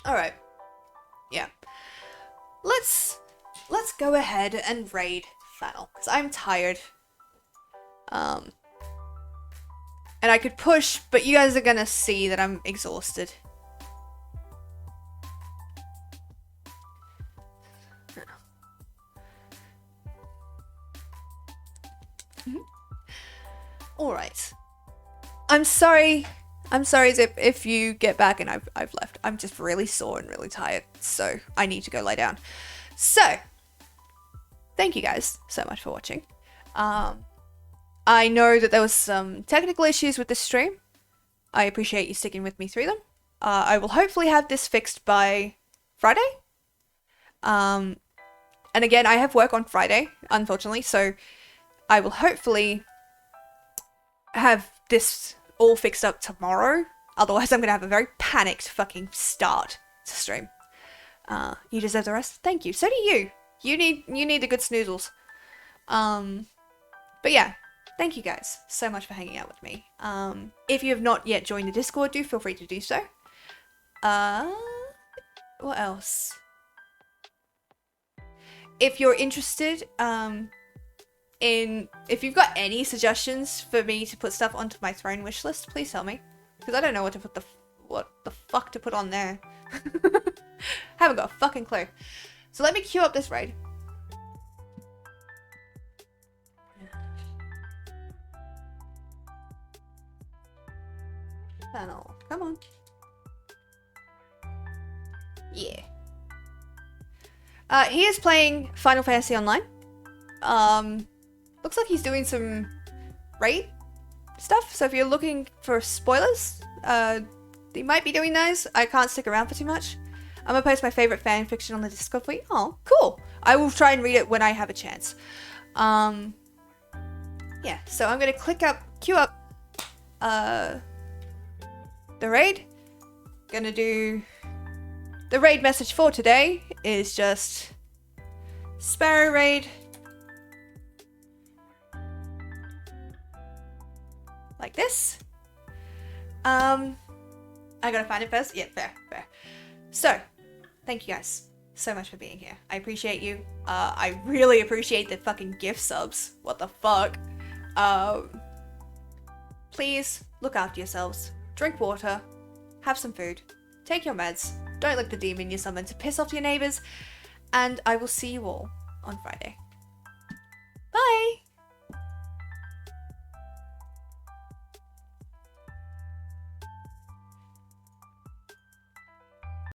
Alright. Yeah. Let's go ahead and raid Fennel, because I'm tired. And I could push, but you guys are gonna see that I'm exhausted. Alright. I'm sorry, Zip, if you get back and I've left. I'm just really sore and really tired, so I need to go lie down. So, thank you guys so much for watching. I know that there was some technical issues with this stream. I appreciate you sticking with me through them. I will hopefully have this fixed by Friday. And again, I have work on Friday, unfortunately, so I will hopefully have this all fixed up tomorrow. Otherwise, I'm going to have a very panicked fucking start to stream. You deserve the rest. Thank you. So do you. You need the good snoozles. But yeah. Thank you guys so much for hanging out with me. If you have not yet joined the Discord, do feel free to do so. What else? If you're interested, if you've got any suggestions for me to put stuff onto my throne wish list, please tell me. Because I don't know what the fuck to put on there. Haven't got a fucking clue. So let me queue up this raid. Panel. Come on. Yeah. He is playing Final Fantasy Online. Looks like he's doing some raid stuff. So if you're looking for spoilers, he might be doing those. I can't stick around for too much. I'm gonna post my favorite fan fiction on the Discord for you. Oh, cool. I will try and read it when I have a chance. Yeah, so I'm gonna queue up, the raid. Gonna do the raid message for today is just Sparrow raid like this. I gotta find it first. Yeah, fair. So, thank you guys so much for being here. I appreciate you. I really appreciate the fucking gift subs. What the fuck? Please look after yourselves. Drink water. Have some food. Take your meds. Don't let the demon you summoned to piss off your neighbors. And I will see you all on Friday. Bye!